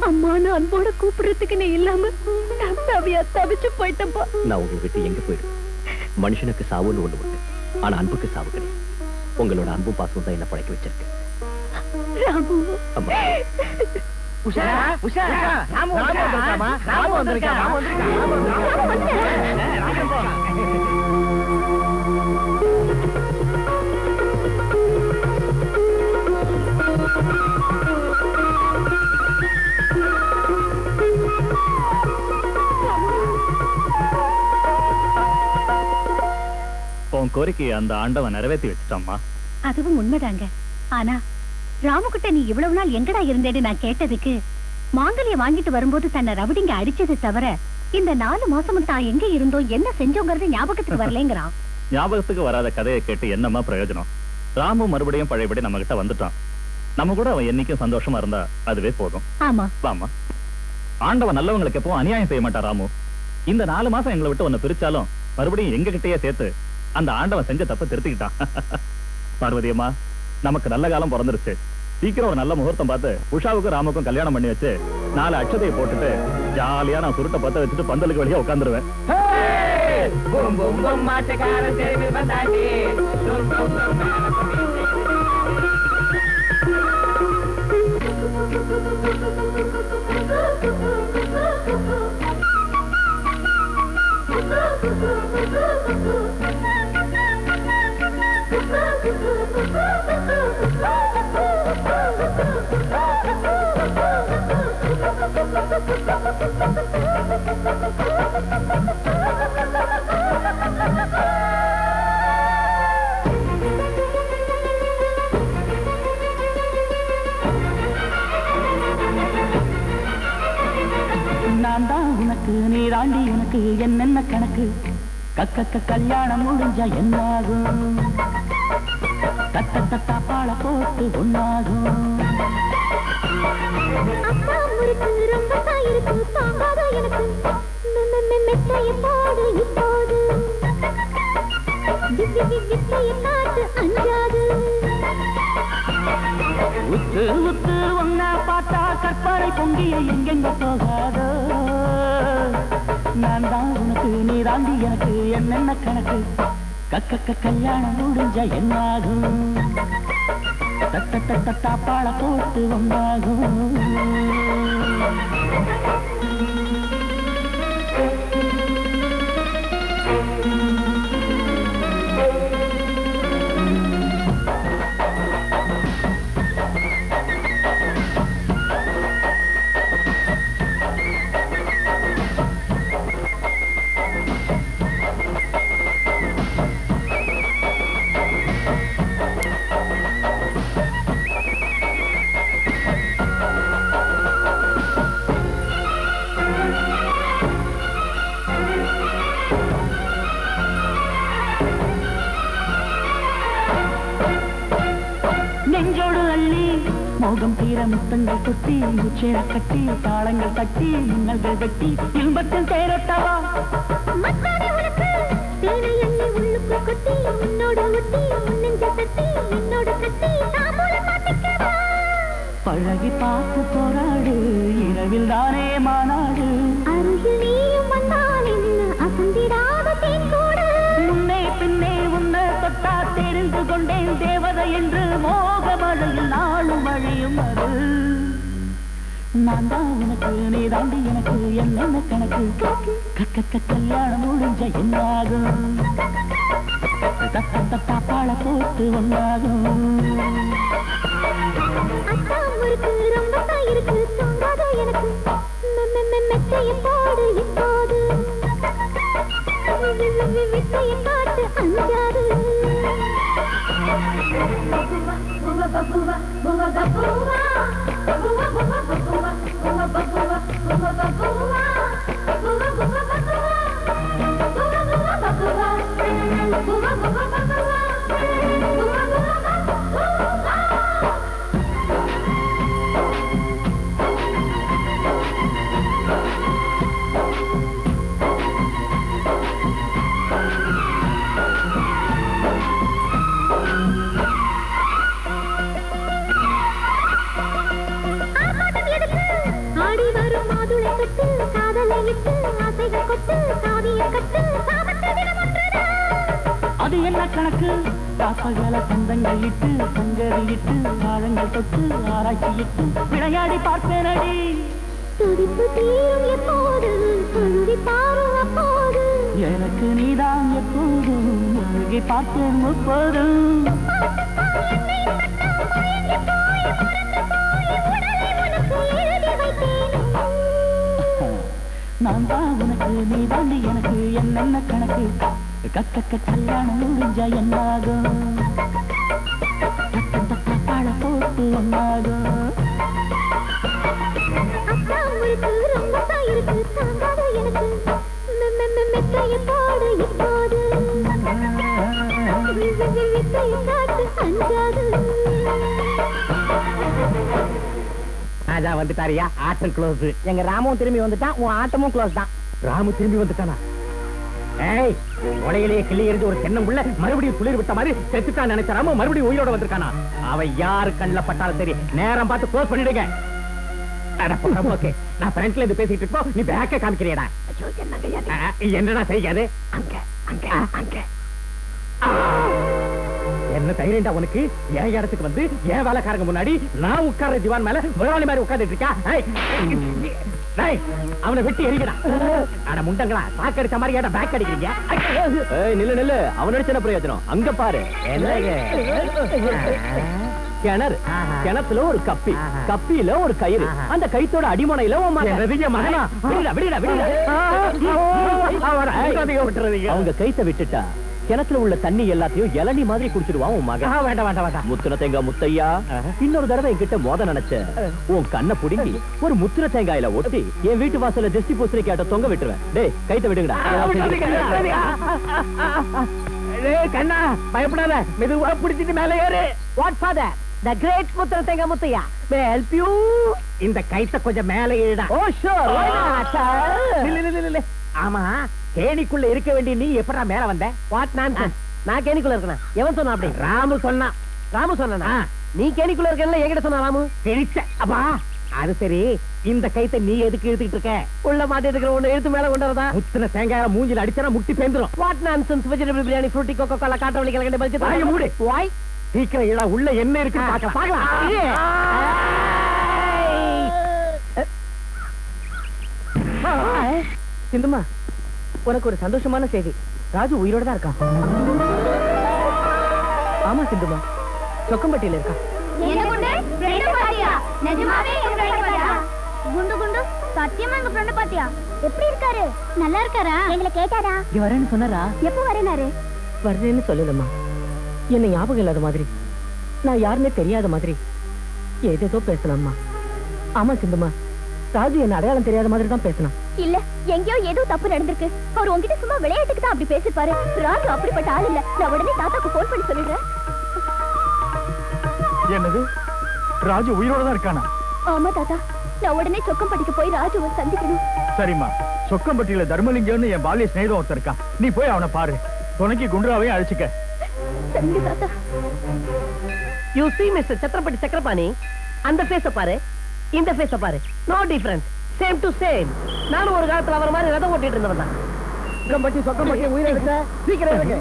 அம்மானு அன்போட கூப்பிடுறதுக்கு நீ இல்லாம தவிச்சு போயிட்டப்பா. நான் உங்களை விட்டு எங்க போயிடுவேன்? மனுஷனுக்கு சாவுன்னு ஒண்ணு உண்டு, ஆனா அன்புக்கு சாவு கிடையாது. உங்களோட அன்பும் பாசம் தான் என்ன படைக்க வச்சிருக்கு. ராமு அம்மா உஷா உஷா ராமு வந்திருக்காமா? ராமு வந்திருக்காமா? உன் கோரிக்கையை அந்த ஆண்டவன் நிறைவேற்றி வச்சுட்டாம்மா. அதுவும் உண்மைதாங்க. ஆனா ராமுகிட்ட நீ இவ்வளவு நாள் எங்கடா இருந்தேன்னு நான் கேட்டதுக்கு மாங்கல்ய வாங்கிட்டு வரும்போது தன்னை ரவுடிங்க அடிச்சது தவிர இந்த 4 மாசமும் தான் எங்க இருந்தோம் என்ன செஞ்சோங்கிறது ஞாபகத்துக்கு வரலங்கிறான். ஞாபகத்துக்கு வராத கதையை கேட்டு என்னமா பிரயோஜனம்? ராமு மறுபடியும் பழையபடி நம்ம கிட்ட வந்துட்டான். நம்ம கூட அவன் என்னைக்கும் சந்தோஷமா இருந்தா அதுவே போதும். ஆமா வாமா. ஆண்டவன் நல்லவங்களுக்கு எப்பவும் அநியாயம் செய்ய மாட்டா ராமு. இந்த 4 மாசம் எங்களை விட்டு உன்னை பிரிச்சாலும் மறுபடியும் எங்க கிட்டயே சேர்த்து அந்த ஆண்டவன் செஞ்ச தப்ப திருத்திக்கிட்டான். பார்வதி அம்மா, நமக்கு நல்ல காலம் பிறந்துருச்சு. சீக்கிரம் ஒரு நல்ல முகூர்த்தம் பார்த்து உஷாவுக்கும் ராமுக்கும் கல்யாணம் பண்ணி வச்சு 4 அட்சதையை போட்டுட்டு ஜாலியா நான் சுருட்டை பத்த வச்சுட்டு பந்தலுக்கு வெளியே உட்காந்துருவேன். நான் தான் உனக்கு நீ தாண்டி எனக்கு என்னென்ன கணக்கு கக்க கல்யாணம் முடிஞ்சா என்னாகும் தட்ட பால போட்டு ஒன்னாகும் அப்பா முறுக்கு ரொம்ப தாயிருக்கு தாங்காத எனக்கு மெத்தைய போடு இப்போது வித்தைய காட்டு அஞ்சாது உத்து உத்து ஒன்னா பார்த்தா கற்பனை பொங்கிய எங்கெங்க போகாதோ நான் தான் உனக்கு நீ தாண்டி எனக்கு என்னென்ன கணக்கு கக்க கல்யாணம் முடிஞ்சா என்னாகும் தட்ட பால போட்டு ஒன்னாகும் நெஞ்சோடு அள்ளி மோகம் தீர முத்தங்கள் கொட்டி முச்சேர கட்டி தாளங்கள் தட்டி மின்னல்கள் வெட்டி இன்பத்தில் தேரட்டவா மத்தாடி உனக்கு தேனை எண்ணி உள்ளுக்கு கொட்டி உன்னோட ஒட்டி உன்னெஞ்ச தட்டி என்னோட கட்டி தாம்பூலம் மாட்டிக்கவா பழகி பார்த்து போராடு இரவில் தானே மாநாடு அருகில் நீயும் வந்தால் என்ன அசந்திடாத தேன்கூடு முன்னே பின்னே உன்னை தொட்டா தெரிந்து கொண்டேன் தேவதை என்று மோக மழையில் நாளும் வழியும் அது நான் தான் உனக்கு நீ தாண்டி எனக்கு என்னென்ன கணக்கு கக்க கல்யாணம் முடிஞ்ச என்னாகும் தட்டா பால போட்டு ஒன்னாகும் அத்தா முறுக்கு ரொம்ப தாயிருக்கு தாங்காத எனக்கு மெத்தைய போடு இப்போது வித்தைய காட்டு அஞ்சாது ஆடி வரும் மாதுளை கட்டு காதலை இட்டு ஆசைகள் கொட்டு காவிய கட்டு சாபத்து தினம் ஒன்றுதான் அது என்ன கணக்கு காப்பகல சந்தங்கள் இட்டு சங்கரி இட்டு ஆழங்கள் தொட்டு ஆராய்ச்சி இட்டு விளையாடி பார்ப்பேனடி துடிப்பு தீரும் எப்போது துள்ளி பாரும் அப்போது எனக்கு நீதான் எப்போதும் முழுகி பார்ப்பேன் முப்போதும் நான் தான் உனக்கு நீ தாண்டி எனக்கு என்னென்ன கணக்கு கக்க கல்யாணம் முடிஞ்சா என்னாகும் பால போட்டு ஒன்னாகும் அத்தா முறுக்கு ரொம்ப தாயிருக்கு தாங்காத எனக்கு மெத்தைய போடு இப்போது வித்தைய காட்டு அஞ்சாது ராஜா வந்துட்டாரியா ஆட்டம் க்ளோஸ். எங்க ராமும் திரும்பி வந்துட்டான் உன் ஆட்டமும் க்ளோஸ் தான் ராமு திரும்பி வந்துட்டானா? ஏய், உலகிலேயே கிளி எறிஞ்சு ஒரு தென்னங்குள்ள மறுபடியும் குளிர் விட்ட மாதிரி செத்துட்டான் நினைச்ச ராமு மறுபடியும் உயிரோட வந்திருக்கானா? அவன் யாரு கண்ணில் பட்டாலும் சரி நேரம் பார்த்து க்ளோஸ் பண்ணிடுங்க. ஓகே, நான் ஃப்ரண்ட்ல இருந்து பேசிட்டு இருப்போம், நீ பேக்க காமிக்கிறியடா. என்னடா செய்யாது? அங்க அங்க அங்க என்ன தைரியண்டா உனக்கு? என் இடத்துக்கு வந்து என் வேலைக்காரங்க முன்னாடி நான் உட்கார்ற திவான் மேல முதலாளி மாதிரி உட்கார்ந்துட்டு இருக்கா? அவனை வெட்டி எரிக்கடா. ஆனா முண்டங்களா சாக்கடிச்ச மாதிரி ஏடா பேக் அடிக்கிறீங்க? நில்லு நில்லு, அவன் அடிச்சன பிரயோஜனம் அங்க பாரு. கிணறு, கிணத்துல ஒரு கப்பி, கப்பியில ஒரு கயிறு, அந்த கயித்தோட அடிமனையில உன் மகனா. அவங்க கைத்த விட்டுட்டா கிணத்துல உள்ள தண்ணி எல்லாத்தையும் இளநீ மாதிரி குடிச்சிடுவான் உன் மகன். வேண்டாம் முத்துன தேங்காய் முத்தையா, இன்னொரு தடவை என்கிட்ட மோத நினைச்ச உன் கண்ணை புடுங்கி ஒரு முத்துன தேங்காயில ஒட்டி என் வீட்டு வாசல்ல திருஷ்டி பூசணி கேட்ட தொங்க விட்டுருவேன். டேய் கைத்த விடுங்கடா. கண்ணா பயப்படாத, மெதுவா பிடிச்சிட்டு மேல ஏறு. வாட் ஃபாதர் த கிரேட் முத்திர தேங்காய் முத்தையா மே ஹெல்ப் யூ. இந்த கைத்த கொஞ்சம் மேல ஏறுடா. ஓ ஷூர். ஆமா, கேணிக்குள்ள இருக்க வேண்டிய நீ எப்படா மேல வந்த? What nonsense. நான் கேணிக்குள்ள இருக்கேன். எவன் சொன்னா அப்படி? ராமு சொன்னா. ராமு சொன்னா? நீ கேணிக்குள்ள இருக்கல என்கிட்ட சொன்னா ராமு? கிழிச்ச. அப்பா அது சரி, இந்த கைத்தை நீ எதுக்கு இழுத்துக்கிட்டு இருக்க? உள்ள மாட்டிட்டு இருக்கிற ஒண்ணு எழுத்து மேல கொண்டு வரதா? முத்தின தேங்காய் மூஞ்சில அடிச்சா முட்டி பேந்துரும். What nonsense. Vegetable biryani, Frooti, Coca Cola, காட்டவளி கலகண்டை பல்சி. வாய மூடு. வாய் சீக்கிரம் இழ, உள்ள என்ன இருக்கு பார்க்கலாம். சிந்துமா, உனக்கு ஒரு சந்தோஷமான செய்தி. ராஜு உயிரோட தான் இருக்கான். ஆமா சிந்துமா, சொக்கம்பட்டியில இருக்கான். குண்டு குண்டு சத்தியமா எங்க ஃப்ரெண்ட் பாத்தியா? எப்படி இருக்காரு? நல்லா இருக்காரா? எங்களை கேட்டாரா? இங்க வரேன்னு சொன்னாரா? எப்போ வரேனாரு? வர்றேன்னு சொல்லலம்மா. என்ன ஞாபகம் இல்லாத மாதிரி, நான் யாருன்னே தெரியாத மாதிரி ஏதேதோ பேசலாம்மா. ஆமா சிந்துமா, ராஜு என்ன அடையாளம் தெரியாத மாதிரி தான் பேசினான். இல்ல, எங்கேயோ ஏதோ தப்பு நடந்திருக்கு. அவர் உங்ககிட்ட சும்மா விளையாட்டுக்கு தான் அப்படி பேசிப்பாரு. ராஜு அப்படிப்பட்ட ஆள் இல்ல. நான் உடனே தாத்தாக்கு போன் பண்ணி சொல்லிடுறேன். என்னது, ராஜு உயிரோட தான் இருக்கானா? ஆமா தாத்தா, நான் உடனே சொக்கம்பட்டிக்கு போய் ராஜுவை சந்திக்கணும். சரிம்மா, சொக்கம்பட்டியில தர்மலிங்கம்னு என் பாலிய ஸ்நேகிதம் ஒருத்தர் இருக்கான். நீ போய் அவனை பாரு. துணைக்கு குண்டுராவையும் அழைச்சிக்க. சரிங்க தாத்தா. You see mister Chhatrapati Chakrapani, அந்த ஃபேஸ பாரு, இந்த ஃபேஸ பாரு. No difference, same to same. நானும் ஒரு காலத்துல அவர மாதிரி ரதம் ஓட்டிட்டு இருந்தவன் தான். சொக்கம்பட்டி உயிரை எடுத்த சீக்கிரம் இருக்கு.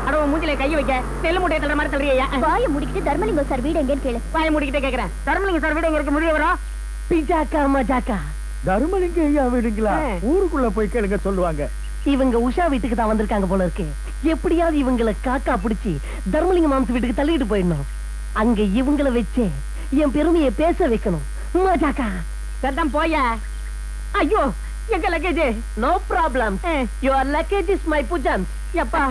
அடவ மூஞ்சில கை வைக்க தெல்லு முட்டைய தள்ளுற மாதிரி தள்ளுறியா? வாயை முடிக்கிட்டு தர்மலிங்கம் சார் வீடு எங்கன்னு கேளு. வாயை முடிக்கிட்டே கேக்குறேன். தர்மலிங்கம் சார் வீடு எங்க இருக்கு? முடிய வரா பிஜாக்கா மஜாக்கா. தர்மலிங்கம் ஐயா வீடுங்களா? ஊருக்குள்ள போய் கேளுங்க சொல்லுவாங்க. இவங்க உஷா வீட்டுக்கு தான் வந்திருக்காங்க போல இருக்கு. எப்படியாவது இவங்களை காக்கா பிடிச்சி தர்மலிங்க மாம்ச வீட்டுக்கு தள்ளிட்டு போயிடணும். அங்க இவங்களை வச்சு என் பெருமையை பேச வைக்கணும். மஜாக்கா சட்டம் போய. ஐயோ எங்க luggage? No problem, your luggage is my புஜன். எப்பா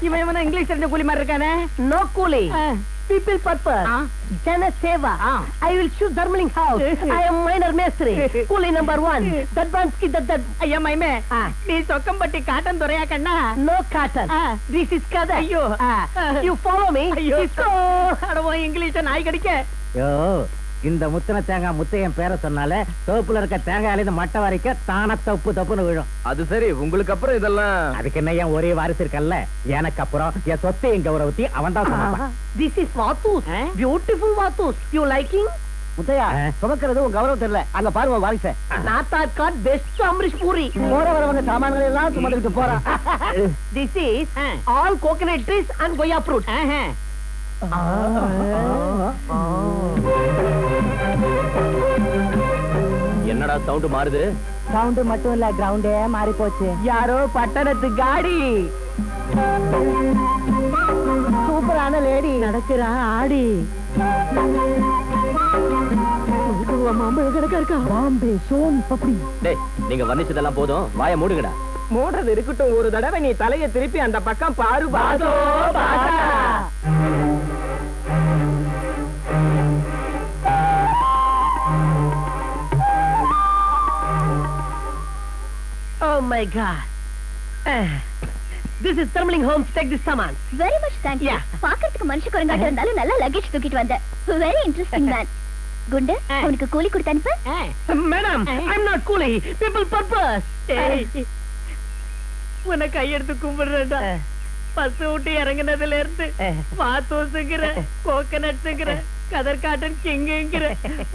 இவன் இங்கிலீஷ் தெரிஞ்ச கூலி மாதிரி இருக்கானே. நோ கூலி, people purpose, jana seva. I will shoot Dharmaling house. I am minor மேஸ்திரி. கூலி number 1. Advance ki dad. ஐயா மைமே, நீ சொக்கம்பட்டி காட்டன் துரையா கண்ணா? No cotton. This is kada. ஐயோ, you follow me. Cisco. அடவோ இங்கிலீஷ் நாய் கடிக்க. யோ, இந்த முத்தின தேங்காய் முத்தையன் பேரை சொன்னாலே தோப்புல இருக்க தேங்காயில இருந்து மட்டை வரைக்கும் தான தப்பு தப்புன்னு விழும். அது சரி, உங்களுக்கு அப்புறம் இதெல்லாம் அதுக்கு என்ன, ஏன் ஒரே வாரிசு இருக்கல்ல, எனக்கு அப்புறம் என் சொத்தையும் கௌரவத்தி அவன் தான் சொன்னான். This is Vatus. Beautiful Vatus. You liking? Muthiah, சுமக்கிறது உன் கௌரவம் தெரியல. அங்க பாருங்க வாரிச. நாத்தா காட் பெஸ்ட் அம்ரிஷ் பூரி. போற வரவங்க சாமான்கள் எல்லாம் சுமந்துட்டு போறா. This is all coconut trees and goya fruit. என்னடா சவுண்ட் மாறுது? சவுண்ட் மட்டும் இல்ல, கிரவுண்டே மாறி போச்சு. யாரோ பட்டணத்து காடி. சூப்பரான லேடி நடக்கிறா ஆடி. பாம்பே சோன் பப்படி. டேய், நீங்க வர்ணிச்சதெல்லாம் போதும், வாயை மூடுங்கடா. மூடுறது இருக்கட்டும், ஒரு தடவை நீ தலையை திருப்பி அந்த பக்கம் பாரு. பாதோ பாதா. Oh my God. This is Thermaling Homes. Take this saman. Very much thank you. பாக்கிறதுக்கு மனுஷ குரங்காட்ட இருந்தாலும் நல்ல லக்கேஜ் தூக்கிட்டு வந்த. Very interesting man. குண்டு, அவனுக்கு கூலி கொடுத்து அனுப்பு. Madam, I'm not கூலி. People purpose. உன்னை கையெடுத்து கும்பிடுறேன்டா. பஸ் விட்டு இறங்கினதுல இருந்து பாத்தோசுங்கிற, கோகனட்ஸுங்கிற, கதர் காட்டன் கிங்குங்கிற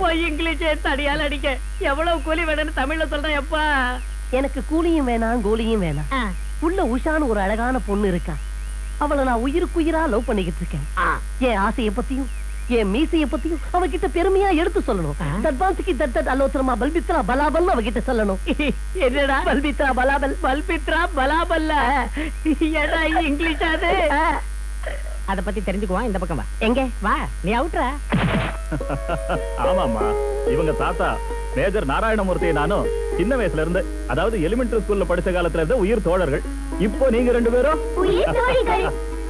போய் இங்கிலீஷே தடியால் அடிக்க எவ்வளவு கூலி வேணும்னு தமிழ்ல சொல்றேன். எப்பா எனக்கு கூலியும் வேணாம் கோலியும் வேணாம். உள்ள உஷான்னு ஒரு அழகான பொண்ணு இருக்கா. அவளை நான் உயிருக்குயிரா லவ் பண்ணிக்கிட்டு இருக்கேன். என் ஆசையை பத்தியும் என் மீசைய பத்தியும் அவகிட்ட பெருமையா எடுத்து சொல்லணும். தட்பான்சிக்கு தட் அலோத்திரமா பல்பித்ரா பலாபல் அவகிட்ட சொல்லணும். என்னடா பல்பித்ரா பலாபல்? பல்பித்ரா பலாபல்ல. ஏடா இங்கிலீஷ் அது? அத பத்தி தெரிஞ்சுக்குவான். இந்த பக்கம் வா. எங்க வா, நீ அவுட்ரா. ஆமாமா, இவங்க தாத்தா மேஜர் நாராயணமூர்த்தி நானும் சின்ன வயசுல இருந்து, அதாவது எலிமெண்டரி ஸ்கூல்ல படிச்ச காலத்துல இருந்து உயிர் தோழர்கள். இப்போ நீங்க 2 பேரும்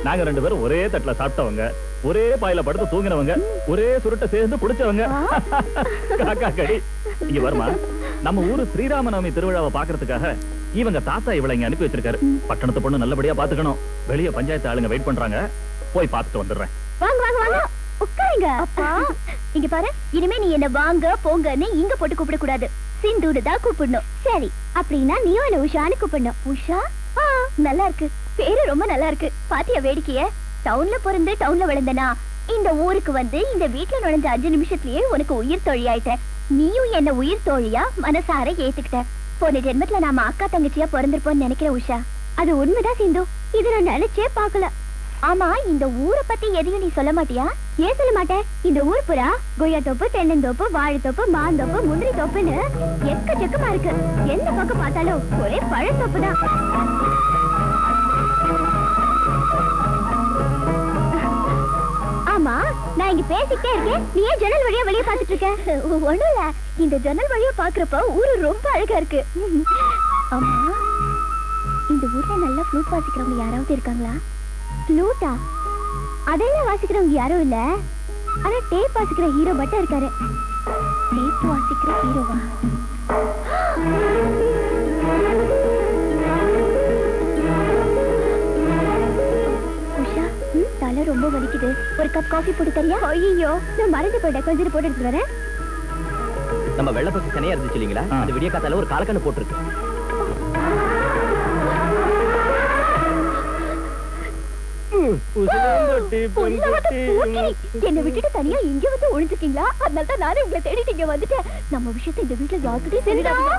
நாங்க 2 பேரும் ஒரே தட்டுல சாப்பிட்டவங்க, ஒரே பாயில படுத்து தூங்கினவங்க, ஒரே சுருட்ட சேர்ந்து குடிச்சவங்க. காக்கா கடி. இங்க வருமா, நம்ம ஊரு ஸ்ரீராமநவமி திருவிழாவை பாக்குறதுக்காக இவங்க தாத்தா இவளை இங்க அனுப்பி வச்சிருக்காரு. பட்டணத்து பொண்ணு நல்லபடியா பாத்துக்கணும். வெளிய பஞ்சாயத்து ஆளுங்க வெயிட் பண்றாங்க, போய் பாத்துட்டு வந்துடுறேன். வாங்க வாங்க வாங்க, உட்காருங்க. அப்பா இங்க பாரு, இனிமே நீ என்ன வாங்க போங்கன்னு இங்க போட்டு கூப்பிட கூடாது, சிந்துடு தான் கூப்பிடணும். சரி, அப்படின்னா நீயும் என்ன உஷான்னு கூப்பிடணும். உஷா? நல்லா இருக்கு, பேரு ரொம்ப நல்லா இருக்கு. பாத்தியா வேடிக்கைய? டவுன்ல பிறந்து டவுன்ல வளர்ந்தனா, இந்த ஊருக்கு வந்து இந்த வீட்டுல நுழைஞ்ச 5 நிமிஷத்துலயே உனக்கு உயிர் தோழி ஆயிட்ட. நீயும் என்ன உயிர் தோழியா மனசார ஏத்துக்கிட்ட. போன ஜென்மத்துல நாம அக்கா தங்கச்சியா பிறந்திருப்போம்னு நினைக்கிறேன் உஷா. அது உண்மைதான் சிந்து, இது நான் நினைச்சே பாக்கல. ஆமா, இந்த ஊரை பத்தி எதையும் நீ சொல்ல மாட்டியா? ஏன் சொல்ல மாட்டேன்? இந்த ஊர் புறா கொய்யா தோப்பு, தென்னந்தோப்பு, வாழைத்தோப்பு, மாந்தோப்பு, முந்திரி தோப்புன்னு எக்கச்சக்கமா இருக்கு. எந்த பக்கம் பார்த்தாலும் ஒரே பழத்தோப்பு தான். ஆமா, நான் இங்க பேசிக்கிட்டே இருக்கேன், நீ ஏன் ஜன்னல் வழியா வெளியே பார்த்துட்டு இருக்க? ஒண்ணும் இல்ல, இந்த ஜன்னல் வழியா பாக்குறப்ப ஊரு ரொம்ப அழகா இருக்கு. ஆமா, இந்த ஊர்ல நல்லா ஃப்ளூட் வாசிக்கிறவங்க யாராவது இருக்காங்களா? ஃப்ளூட்டா? அதெல்லாம் வாசிக்கிறவங்க யாரும் இல்ல, ஆனா டேப் வாசிக்கிற ஹீரோ மட்டும் இருக்காரு. டேப் வாசிக்கிற ஹீரோவா? உஷா, தலை ரொம்ப வலிக்குது, ஒரு கப் காஃபி போட்டு தரியா? ஐயோ, நான் மறந்து போயிட்டேன், கொஞ்சம் போட்டு எடுத்து வரேன். நம்ம வெள்ளப்பக்கு சனையா இருந்துச்சு இல்லீங்களா, அது விடிய காத்தால ஒரு காலக்கண்ணு போட்டுருக்கு. என்ன விட்டுட்டு தனியா இங்க வந்து ஒளிஞ்சுக்கீங்களா? அதனால நானே உங்களை தேடிட்டு இங்க வந்துட்டேன். நம்ம விஷயத்தை இந்த வீட்டுல யார்கிட்டயும் தெரியாதுமா.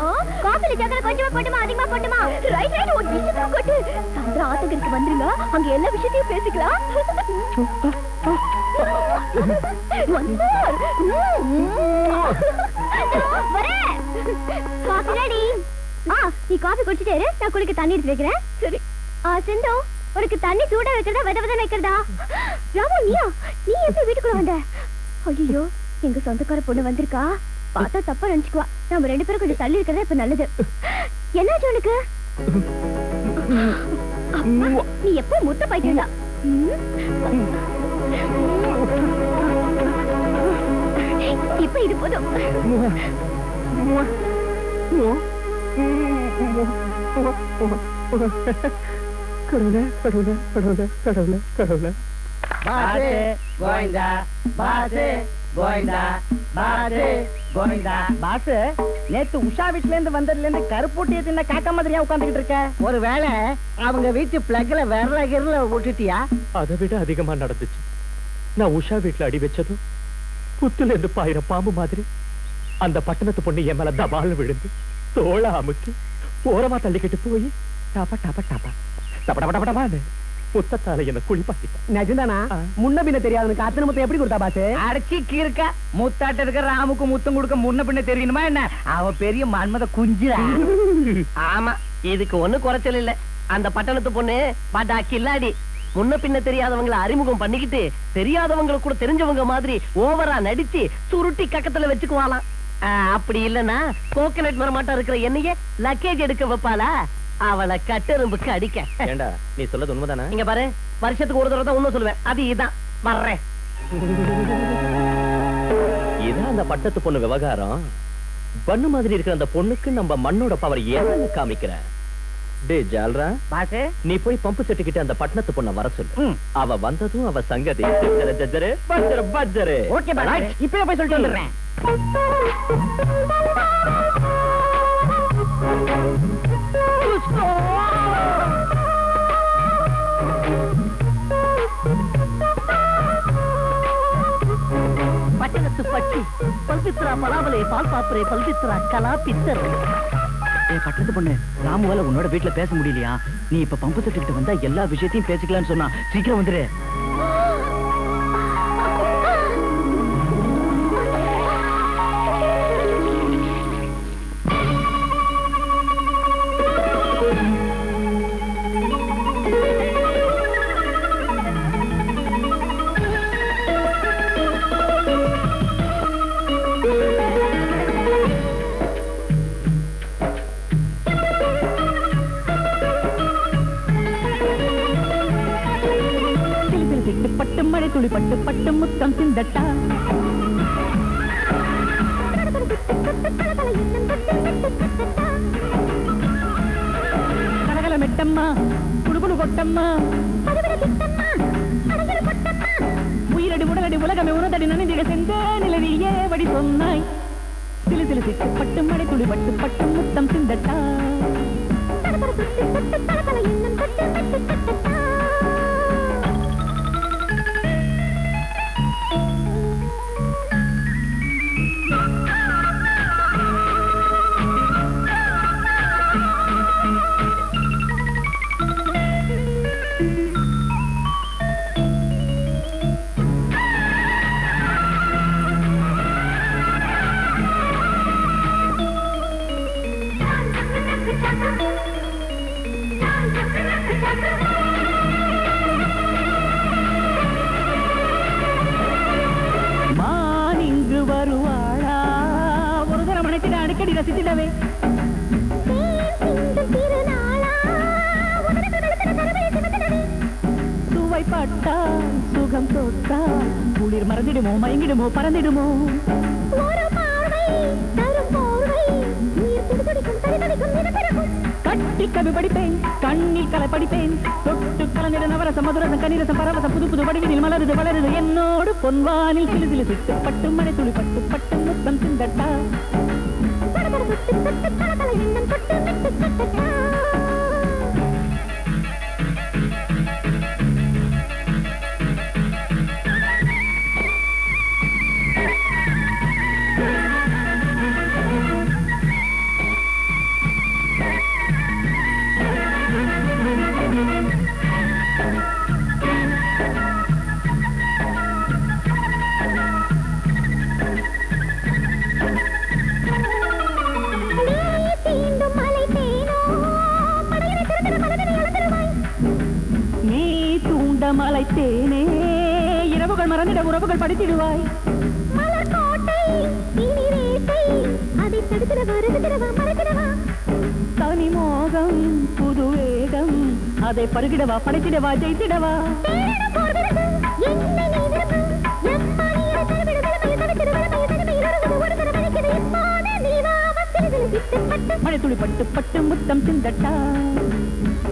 காஃபில சக்கரை கொஞ்சமா போட்டுமா, அதிகமா போட்டுமா? ரைட் ரைட், ஒரு விஷயத்தையும் கொட்டு. சாயந்தரம் ஆத்தங்கருக்கு வந்துருங்க, அங்க எல்லா விஷயத்தையும் பேசிக்கலாம். நீ காஃபி குடிச்சிட்டே இரு, நான் குளிக்க தண்ணி எடுத்து வைக்கிறேன். சரி. சிந்து, உனக்கு தண்ணி சூடா வைக்கிறதா வெத வெத வைக்கிறதா? ராமு, நீ எப்படி வீட்டுக்குள்ள வந்த? ஐயோ, எங்க சொந்தக்கார பொண்ணு வந்திருக்கா, பார்த்தா தப்பா நினைச்சுக்குவா. நம்ம 2 பேரும் கொஞ்சம் தள்ளி இருக்கிறதா இப்ப நல்லது. என்னாச்சு உனக்கு? நீ எப்ப முத்த பைத்தியம்டா. இப்ப இது போதும். கடவுளே கடவுளே கடவுளே கடவுளே கடவுளே. பாசே கோவிந்தா, பாசே கோவிந்தா, பாசே கோவிந்தா. பாசு, நேத்து உஷா வீட்ல இருந்து வந்ததுல இருந்து கருப்பூட்டிய தின்ன காக்கா மாதிரியா உட்கார்ந்துகிட்டு இருக்க? ஒருவேளை அவங்க வீட்டு பிளக்ல விரல கிரல விட்டுட்டியா? அதை விட அதிகமா நடந்துச்சு. நான் உஷா வீட்டுல அடி வச்சதும் புத்துல இருந்து பாயிர பாம்பு மாதிரி அந்த பட்டணத்து பொண்ணு என் மேல தபால்னு விழுந்து தோள அமுக்கி ஓரமா தள்ளிக்கிட்டு போய் டாப்பா டாப்பா டாப்பா டபடபடபடபான்னு முத்தத்தால என்ன குளிப்பாட்டிட்டா. நிஜம்தானா? முன்ன பின்ன தெரியாதுன்னு அத்தனை முத்தம் எப்படி கொடுத்தா பாத்து? அடைச்சி கீர்க்க முத்தாட்ட இருக்க ராமுக்கு முத்தம் கொடுக்க முன்ன பின்ன தெரியணுமா என்ன? அவ பெரிய மன்மத குஞ்சுரா. ஆமா, இதுக்கு ஒண்ணு குறைச்சல் இல்ல. அந்த பட்டணத்து பொண்ணு பாட்டா கில்லாடி. முன்ன பின்ன தெரியாதவங்களை அறிமுகம் பண்ணிக்கிட்டு தெரியாதவங்களை கூட தெரிஞ்சவங்க மாதிரி ஓவரா நடிச்சு சுருட்டி கக்கத்துல வச்சுக்குவாளாம். அப்படி இல்லன்னா கோகனட் மரமாட்டம் இருக்கிற என்னைய லக்கேஜ் எடுக்க வைப்பாளா? அவளை கட்டெரும்புக்கு அடிக்க. ஏண்டா, நீ சொல்றது உண்மைதானே? இங்க பாரு, வருஷத்துக்கு ஒரு தடவை தான் உண்மை சொல்லுவேன். அது இதான் வர்றேன். இதான் அந்த பட்டத்து பொண்ணு விவகாரம். பண்ணு மாதிரி இருக்கிற அந்த பொண்ணுக்கு நம்ம மண்ணோட பவர் ஏன்னு காமிக்கிற. டே ஜால்ரா, பாசே, நீ போய் பம்பு செட்டுக்கிட்டு அந்த பட்டணத்து பொண்ண வர சொல்லு. அவ வந்ததும் அவ சங்கதி ஜஜ்ஜரு பஜ்ஜரு பஜ்ஜரு. ஓகே பாசே, இப்பவே போய் சொல்லிட்டு வந்துடுறேன். பட்டணத்து பட்டி பல்பித்ரா பலாவலே பால் பாப்பரே பல்பித்ரா கலா பித்தர். பட்டத்து பொண்ணு, ராமுவால உன்னோட வீட்டுல பேச முடியலையா? நீ இப்ப பம்பு செட்டுக்கிட்டு வந்தா எல்லா விஷயத்தையும் பேசிக்கலாம்னு சொன்னா, சீக்கிரம் வந்துரு. முத்தம் சிந்தட்டா கலகல மெட்டம்மா குடுகுடு கொட்டம்மா உயிரடி உடலடி உலகமே உனதடி நனைந்திட சென்ற நிலவியே வடி சொன்னாய் சிலு சிலு சிட்டு பட்டு மடை துளி பட்டு பட்டு முத்தம் சிந்தட்டா மானிங்கு வருவாளா ஒரு தரம் அணைத்திட அடிக்கடி ரசித்திடவே சுவை பட்டால் சுகம் தொட்டால் குளிர் மறந்திடுமோ மயங்கிடுமோ பறந்திடுமோ கட்டி கவி படிப்பேன் கண்ணில் கலை படிப்பேன் தொட்டு கலந்திட நவரசம் மதுரசம் கனிரசம் பரவசம் புது புது வடிவினில் மலருது வளருது என்னோடு பொன்வானில் சிலு சிலு சிட்டு பட்டு மழை துளி பட்டு பட்டு முத்தம் சிந்தட்டா மலை தேனே இரவுகள் மறந்திட உறவுகள் படித்திடுவாய் தனி மோகம் புது வேகம் அதை பருகிடவா படைத்திடவா ஜெயித்திடவா மழை துளி பட்டு பட்டு முத்தம் சிந்தட்டா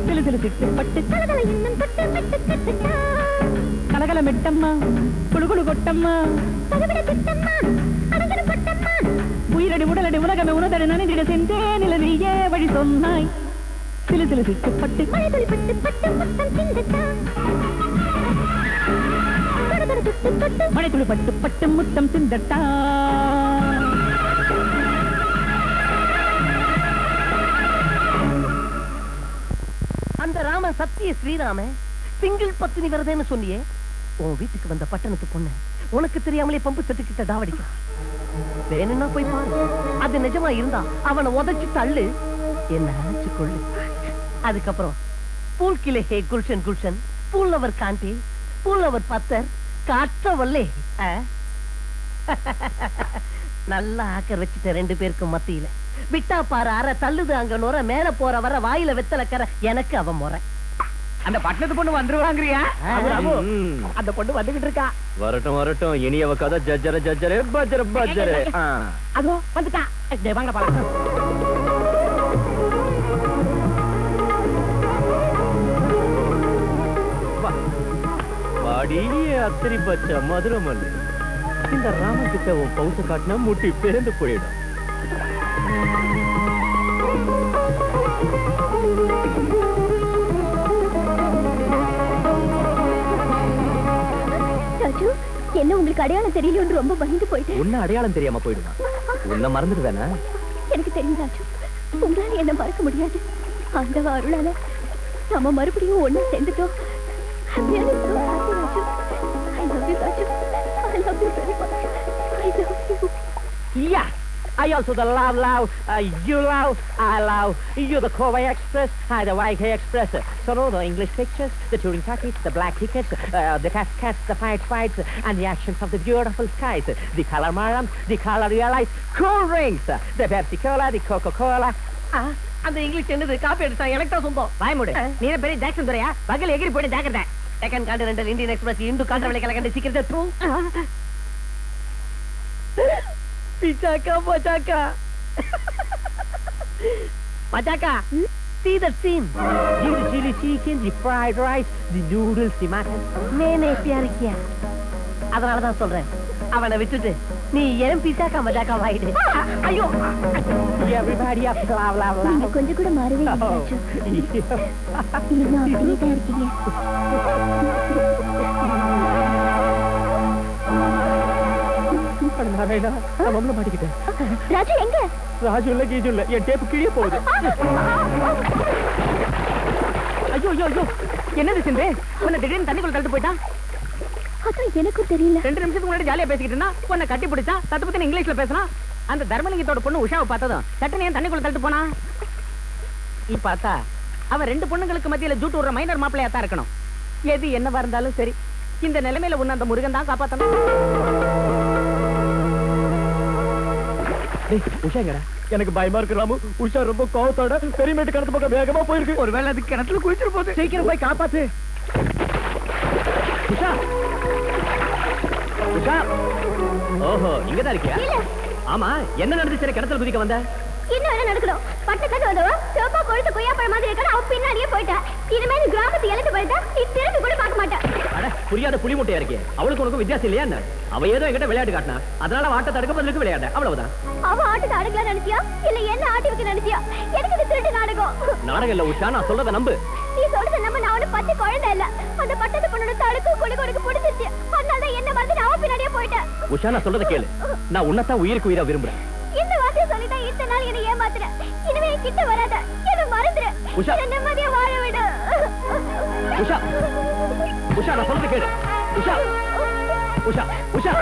சிலு சிலு சிட்டு பட்டு கலகல மெட்டம்மா குடுகுடு கொட்டம்மா உயிரடி உடலடி உலகமே உனதடி நனைந்திட சென்றே நிலவியே வழி சொன்னாய் சிலு சிலு சிட்டு பட்டு மழை துளி பட்டு பட்டு முத்தம் சிந்தட்டா அந்த ராம சத்திய ஸ்ரீராம சிங்கிள் பத்தினி வருதுன்னு சொன்னியே உன் வீட்டுக்கு வந்த பட்டணத்து பொண்ணு உனக்கு தெரியாமலே பம்பு செட்டுக்கிட்ட டாவடிக்க வேணும்னா போய் பாரு அது நிஜமா இருந்தா அவனை உதைச்சு தள்ளு என்ன நினைச்சு கொள்ளு அதுக்கப்புறம் பூல் கிளே ஹே குல்ஷன் குல்ஷன் பூல் அவர் காண்டி பூல் அவர் பத்தர் காற்றவல்லே நல்லா ஆக்க வச்சுட்ட ரெண்டு பேருக்கும் மத்தியில விட்டா பாரு அற தள்ளுது அங்க நுர மேல போற வர வாயில வெத்தலக்கற எனக்கு அவன் முறை அந்த பட்டணத்து பொண்ணு வந்துருவாங்கறியா அந்த பொண்ணு வந்துகிட்டு இருக்கா வரட்டும் வரட்டும் இனியவ கதை ஜஜ்ஜர ஜஜ்ஜரே பஜ்ஜர பஜ்ஜரே அதோ வந்துட்டா டேய் வாங்க பாலாம் பாடி அத்திரி பச்சை மதுரமல்லி இந்த ராமன் கிட்ட உன் பவுச காட்டினா முட்டி பிறந்து போயிடும் ராஜு என்ன உங்களுக்கு அடையாளம் தெரியல ரொம்ப பயந்து போயிட்டேன் உன்ன அடையாளம் தெரியாம போயிடுமா உன்ன மறந்துடுவேனா எனக்கு தெரியும் ராஜு உங்களால என்ன மறக்க முடியாது அந்த அருளால நம்ம மறுபடியும் ஒண்ணு சேர்ந்துட்டோம் I love you, Raju. I love you very much. I love you. Yeah, I also the love, you love, I love, you the Kobe Express, I the YK Express, so the English pictures, the touring packets, the black tickets, the cats, the fights, and the actions of the beautiful skies, the color marams, the color realize, cool drinks, the Pepsi Cola, the Coca-Cola. அந்த English என்னது copy எடுத்தா எனக்கு தான் சொந்தம் வாய் மூடு நீ பெரிய Jackson துறையா பகல் எகிரி போயிட்டு ஜாக்கிரதை Deccan continental Indian express Hindu கான்ட்ரவலை கலக்கண்ட சீக்கிரத்தை தூ பிச்சாக்கா பச்சாக்கா பச்சாக்கா see that scene the chili chicken the fried rice the noodles the mutton मैंने प्यार किया அதனால தான் சொல்றேன் அவனை விட்டுட்டு நீ ஏன் பிச்சாக்கா மச்சாக்கா வாயிடு ஐயோ everybody up blah blah blah நீங்க கொஞ்சம் கூட மாறவே இல்லை ராஜு. இன்னும் அப்படியே தான் இருக்கீங்க. ராஜு எங்க? ராஜு இல்ல கீஜு இல்ல என் டேப்பு கிழிய போகுது. ஐயோ ஐயோ ஐயோ என்னது சிந்து உன்னை திடீர்னு தண்ணிக்குள்ள தள்ளிட்டு போயிட்டான். அதான் எனக்கும் தெரியல. 2 நிமிஷத்துக்கு முன்னாடி ஜாலியா பேசிக்கிட்டு இருந்தா உன்னை கட்டி பிடிச்சா தத்து பத்தி இங்கிலீஷ்ல பேசலாம். அந்த தர்மலிங்கத்தோட பொண்ணு உஷாவை பார்த்ததும் சட்டனை ஏன் தண்ணிக்குள்ள தள்ளிட்டு போனா? இப்ப பார்த்தா அவன் 2 பொண்ணுங்களுக்கு மத்தியில ஜூட்டு விடுற மைனர் மாப்பிள்ளையா தான் இருக்கணும். எது என்னவா இருந்தாலும் சரி இந்த நிலைமையில உன்னை அந்த முருகன் தான் காப்பாத்தணும். உஷாங்கடா எனக்கு பயமா இருக்கு ராமு. உஷா ரொம்ப கோவத்தோட பெரியமேட்டு கிணத்து பக்கம் வேகமா போயிருக்கு. ஒருவேளை அது கிணத்துல குளிச்சிட்டு போகுது. சீக்கிரம் போய் காப்பாத்து. உஷா உஷா ஓஹோ இங்கதான் இருக்கியா? ஆமா என்ன நடந்துச்சு கிணத்துல குதிக்க வந்த? இன்னும் என்ன நடக்கணும்? பட்டத்துல வந்தவ சோப்பா கொழுத்து கொய்யாப்பழம் மாதிரி இருக்கா. அவ பின்னாடியே போயிட்டா. இனிமே நீ கிராமத்தை இழந்து போயிட்டா நீ திரும்பி கூட பார்க்க மாட்டா. அட புரியாத புலி முட்டையா இருக்கே. அவளுக்கு உனக்கு வித்தியாசம் இல்லையா என்ன? அவ ஏதோ என்கிட்ட விளையாட்டு காட்டினா அதனால ஆட்ட தடுக்க பதிலுக்கு விளையாட அவ்வளவுதான். அவ ஆட்டத்தை அடக்கலாம் நினைச்சியா இல்ல என்ன ஆட்டி வைக்க நினைச்சியா? எனக்கு இது திருட்டு நாடகம். நாடகம் இல்ல உஷா, நான் சொல்றத நம்பு. நீ சொல்றத நம்ம நான் ஒண்ணு பச்சை குழந்தை இல்ல. அந்த பட்டத்து பொண்ணோட தடுக்கு குளிக்கு பிடிச்சிருச்சு. அதனால என்ன வந்து நான் பின்னாடியே போயிட்டேன். உஷா நான் சொல்றத கேளு. நான் உன்னதான் உயிருக்கு உயிரா விரும்புறேன். இந்த வார்த்தையை சொல்லிட்டா இத்தனை நாள் என்னை ஏமாத்துற. இனிமே கிட்ட வராத. என்ன மறந்துரு. உஷா. என்ன நிம்மதியா வாழ விடு. உஷா உஷா நான் சொல்றத கேளு. உஷா உஷா உஷா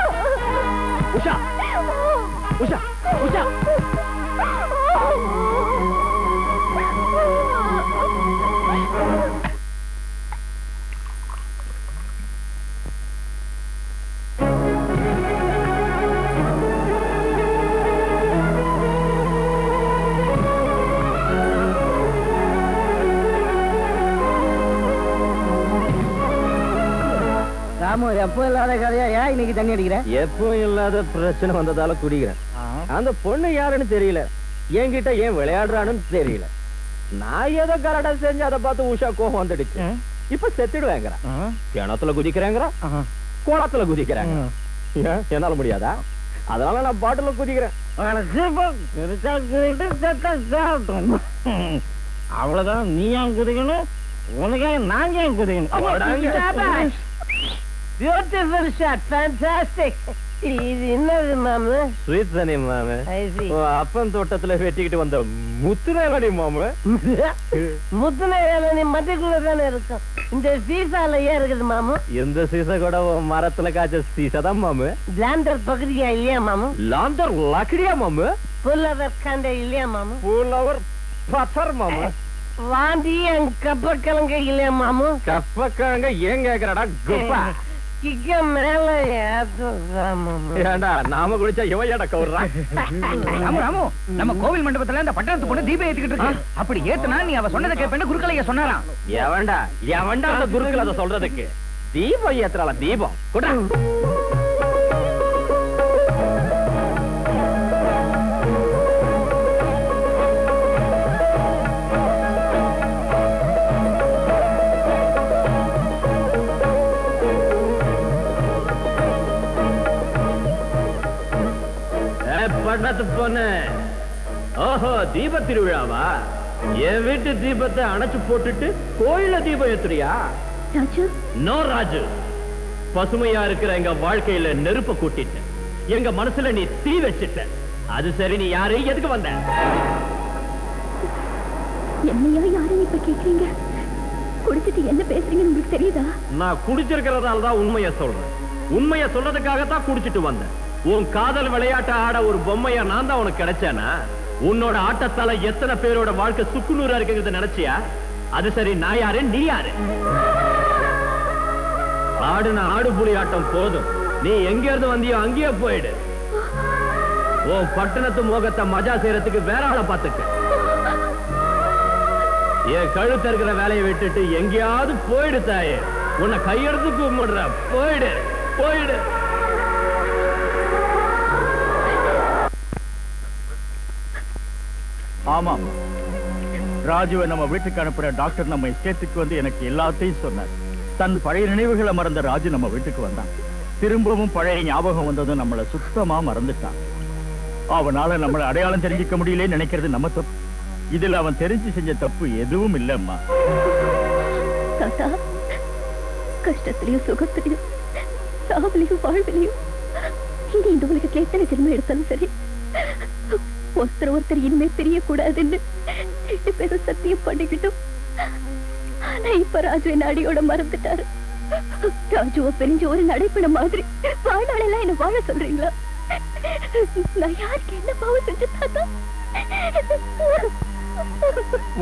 உஷா உஷா உஷா ராமு எப்போ இல்லாத கதையா ஏன் இன்னைக்கு தண்ணி அடிக்கிற? எப்போ இல்லாத பிரச்சனை வந்ததால குடிக்கிறேன். அந்த பொண்ணு யாருன்னு தெரியல, என்கிட்ட ஏன் விளையாடுறான்னு தெரியல. நான் ஏதோ கரெக்டா செஞ்சு அதை பார்த்து உஷா கோவம் வந்துடுச்சு. இப்ப செத்துடுவேங்கிறான். கிணத்துல குதிக்கிறேங்கிறான், குளத்துல குதிக்கிறாங்க. ஏன் என்னால முடியாதா? அதனால நான் பாட்டுல குதிக்கிறேன். அவ்வளவுதான். நீ ஏன் குதிக்கணும்? உனக்காக நாங்க ஏன் குதிக்கணும்? Beautiful shot, fantastic. இது என்னது மாமு? ஸ்வீட் தானே மாமு. அப்பன் தோட்டத்துல வெட்டிக்கிட்டு வந்த முத்துனேலடி மாமு. முத்துனேலி மதுக்குள்ள தானே இருக்கும். இந்த சீசால ஏன் இருக்குது மாமு? எந்த சீசா கூட மரத்துல காய்ச்ச சீசா தான் மாமு. லாந்தர் பகுதியா இல்லையா மாமு? லாந்தர் லக்கடியா மாமு. புல்லவர் கண்டை இல்லையா மாமு? புல்லவர் பத்தர் மாமு. வாந்தி கப்பக்கிழங்க இல்லையா மாமு? கப்பக்கிழங்க ஏன் கேக்குறடா குப்பா? கிக்க மேல ஏண்டா நாம குடிச்சா இவன் ஏடா கவுறான்? ராமு ராமு நம்ம கோவில் மண்டபத்துல இந்த பட்டணத்து பொண்ணு தீபம் ஏத்திக்கிட்டு இருக்கு. அப்படி ஏத்துனா நீ அவ சொன்னதை கேட்பேன்னு குருக்களைய சொன்னாராம். எவன்டா எவன்டா அந்த குருக்கள் அதை சொல்றதுக்கு? தீபம் ஏத்துறாளா? தீபம் கூட பட்டத்து பொண்ணு. ஓஹோ தீப திருவிழாவா? என் வீட்டு தீபத்தை அணைச்சு போட்டுட்டு கோயில தீபம் ஏத்துறியா? ராஜு நோ ராஜு. பசுமையா இருக்கிற எங்க வாழ்க்கையில நெருப்ப கூட்டிட்ட. எங்க மனசுல நீ தீ வச்சிட்ட. அது சரி, நீ யாரு, எதுக்கு வந்த? என்னையா யாரும் இப்ப கேக்குறீங்க? குடிச்சிட்டு என்ன பேசுறீங்கன்னு உங்களுக்கு தெரியுதா? நான் குடிச்சிருக்கிறதால தான் உண்மைய சொல்றேன். உண்மைய சொல்றதுக்காகத்தான் குடிச்சிட்டு வந்தேன். உன் காதல் விளையாட்ட ஆட ஒரு பொம்மையா நான் தான் உனக்கு கிடைச்சேனா? உன்னோட ஆட்டத்தால எத்தனை பேரோட வாழ்க்கை சுக்குநூறா இருக்குங்கிறத நினைச்சியா? அது சரி, நான் யாரு, நீ யாரு? ஆடுன ஆடு புலி ஆட்டம் போதும். நீ எங்க இருந்து வந்தியோ அங்கேயே போயிடு. உன் பட்டணத்து மோகத்தை மஜா செய்யறதுக்கு வேற ஆளை பார்த்துக்க. என் கழுத்து இருக்கிற வேலையை விட்டுட்டு எங்கேயாவது போயிடு தாயே. உன்னை கையெடுத்து கும்பிடுற. போயிடு போயிடு. ஆமாம், ராஜுவை நம்ம வீட்டுக்கு அனுப்புற டாக்டர் நம்ம எஸ்டேட்டுக்கு வந்து எனக்கு எல்லாத்தையும் சொன்னார். தன் பழைய நினைவுகளை மறந்த ராஜு நம்ம வீட்டுக்கு வந்தான். திரும்பவும் பழைய ஞாபகம் வந்ததும் நம்மளை சுத்தமா மறந்துட்டான். அவனால நம்மளை அடையாளம் தெரிஞ்சுக்க முடியல நினைக்கிறது நம்ம தப்பு. இதுல அவன் தெரிஞ்சு செஞ்ச தப்பு எதுவும் இல்லம்மா. தாத்தா, கஷ்டத்திலையும் சுகத்திலையும் சாவிலையும் வாழ்விலையும் இனி இந்த உலகத்துல எத்தனை ஜென்மம் எடுத்தாலும் சரி, ஒருத்தர் இனிமே தெரியக்கூடாதுன்னு 2 பேரும் சத்தியம் பண்ணிக்கிட்டோம். ஆனா இப்ப ராஜு என்ன அடியோட மறந்துட்டாரு. ராஜுவ பிரிஞ்சு ஒரு நடைப்பட மாதிரி வாழ்நாளெல்லாம் என்ன வாழ சொல்றீங்களா? நான் யாருக்கு என்ன பாவம் செஞ்சு தாத்தா?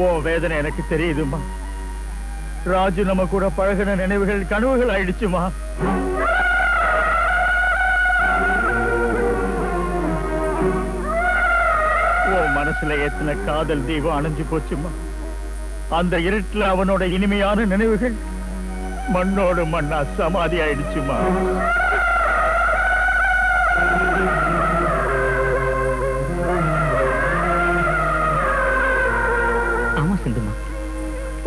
ஓ வேதனை எனக்கு தெரியுதுமா. ராஜு நம்ம கூட பழகின நினைவுகள் கனவுகள் ஆயிடுச்சுமா. மனசுல ஏத்தின காதல் தீபம் அணைஞ்சு போச்சுமா. அந்த இருட்டுல அவனோட இனிமையான நினைவுகள் மண்ணோடு மண்ணா சமாதி ஆயிடுச்சுமா. ஆமா சிந்துமா,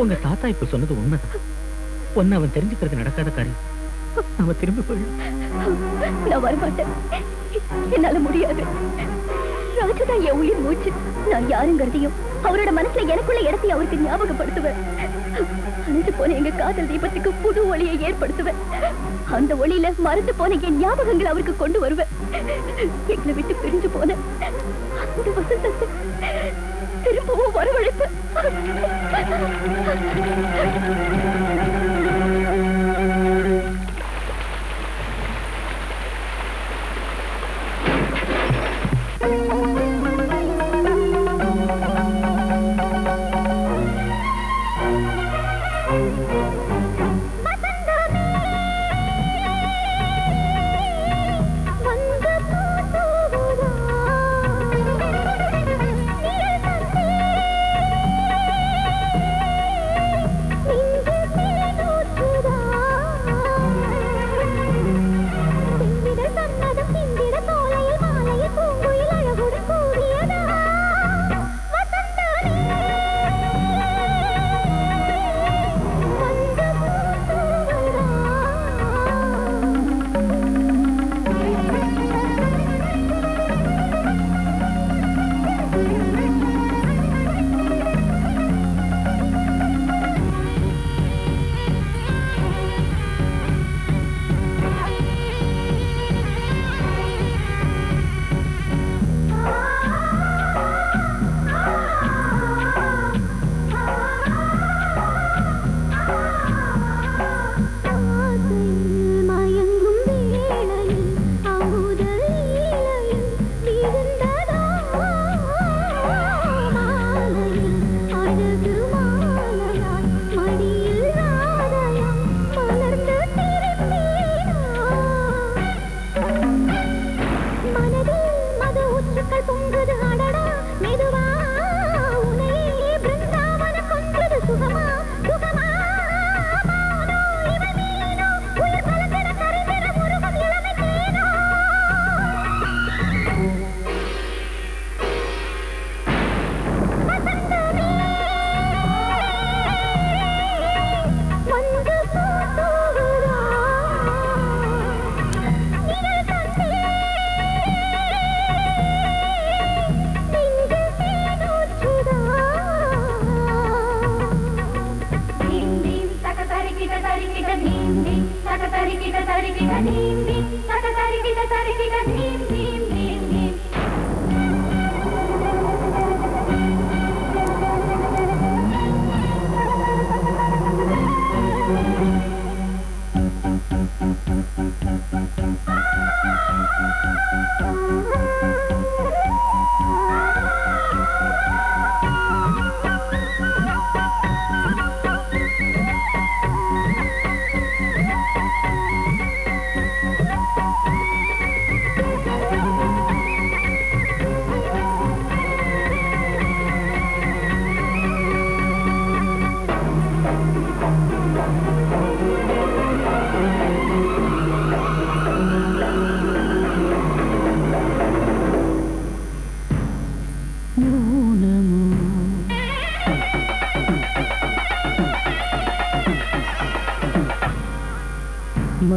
உங்க தாத்தா இப்ப சொன்னது உண்மைதான். ஒன்னு அவன் தெரிஞ்சுக்கிறது நடக்காத காரியம். அவன் திரும்பி போயிடும். நான் வரமாட்டேன், என்னால முடியாது. ராஜுதான் என் உயிர் மூச்சு. நான் யாருங்கிறதையும் அவரோட மனசுல எனக்குள்ள இடத்தையும் அவருக்கு ஞாபகப்படுத்துவேன். அணைஞ்சு போன எங்க காதல் தீபத்துக்கு புது ஒளியை ஏற்படுத்துவேன். அந்த ஒளியில மறந்து போன என் ஞாபகங்களை அவருக்கு கொண்டு வருவேன். எங்களை விட்டு பிரிஞ்சு போன அந்த வசந்தத்தை திரும்பவும் வரவழைப்பேன்.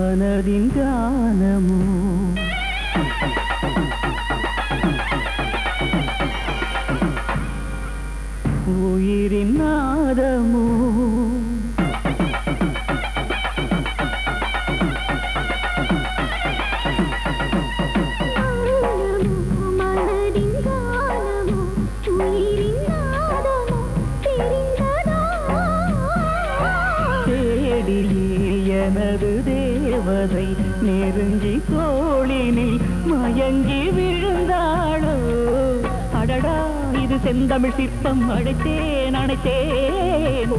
மனதின் கானமோ உயிரின் நாதமோ எனது தேவதை நெருங்கி தோளினில் மயங்கி விழுந்தாளோ அடடா இது செந்தமிழ் சிற்பம் அழைத்தேன் அழைத்தேன்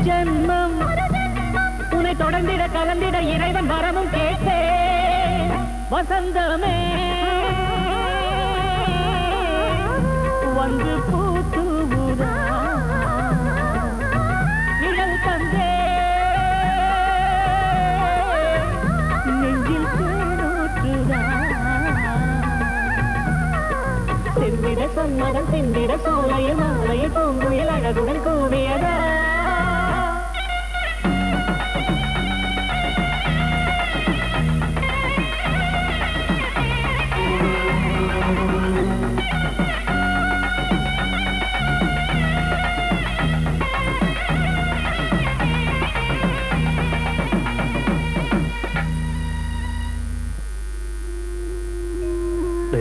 ஜன்மம் உன்னை தொடர்ந்திட கலந்திட இறைவன் வரமும் கேட்டேன் வசந்தமே வந்து பூத்துவுதா செந்திட சம்மதம் செந்திட சோலையில் மாலையில் பூங்குயில் அழகுடன் கூவியதா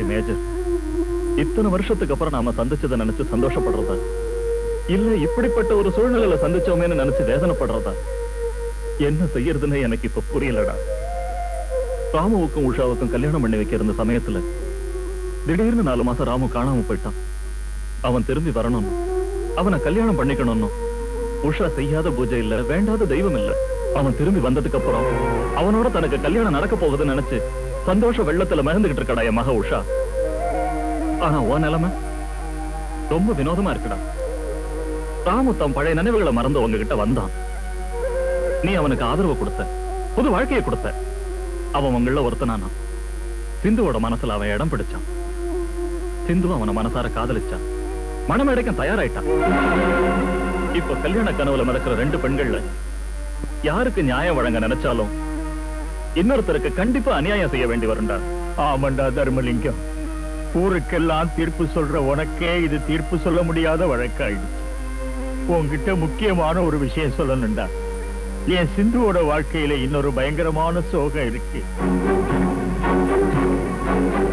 மேஜர், இத்தனை வருஷத்துக்கு அப்புறம் நாம சந்திச்சதை நினைச்சு சந்தோஷப்படுறதா இல்ல இப்படிப்பட்ட ஒரு சூழ்நிலையில சந்திச்சோமேன்னு நினைச்சு வேதனைப்படுறதா என்ன செய்யறதுன்னு எனக்கு இப்ப புரியலடா. ராமுவுக்கும் உஷாவுக்கும் கல்யாணம் பண்ணி வைக்க இருந்த சமயத்துல திடீர்னு 4 மாசம் ராமு காணாம போயிட்டான். அவன் திரும்பி வரணும், அவனை கல்யாணம் பண்ணிக்கணும்னு உஷா செய்யாத பூஜை இல்ல, வேண்டாத தெய்வம் இல்ல. அவன் திரும்பி வந்ததுக்கு அப்புறம் அவனோட தனக்கு கல்யாணம் நடக்க போகுதுன்னு நினைச்சு சந்தோஷ வெள்ளத்துல மறந்துகிட்டு இருக்கடா என் மக உஷா. ஆனா உன் நிலைமை ரொம்ப வினோதமா இருக்குடா. ராமு தம் பழைய நினைவுகளை மறந்து உங்ககிட்ட வந்தான். நீ அவனுக்கு ஆதரவு கொடுத்த, புது வாழ்க்கையை கொடுத்த. அவன் உங்கள ஒருத்தனானா. சிந்துவோட மனசுல அவன் இடம் பிடிச்சான். சிந்து அவனை மனசார காதலிச்சான், மனமேடைக்கும் தயாராயிட்டான். இப்ப கல்யாண கனவுல நடக்கிற 2 பெண்கள்ல யாருக்கு நியாயம் வழங்க நினைச்சாலும் இன்னொருத்தருக்கு கண்டிப்பா அநியாயம் செய்ய வேண்டி வரும்டா. ஆமாண்டா தர்மலிங்கம், ஊருக்கெல்லாம் தீர்ப்பு சொல்ற உனக்கே இது தீர்ப்பு சொல்ல முடியாத வழக்காயிடுச்சு. உன்கிட்ட முக்கியமான ஒரு விஷயம் சொல்லணும்டா. என் சிந்துவோட வாழ்க்கையில இன்னொரு பயங்கரமான சோகம் இருக்கு.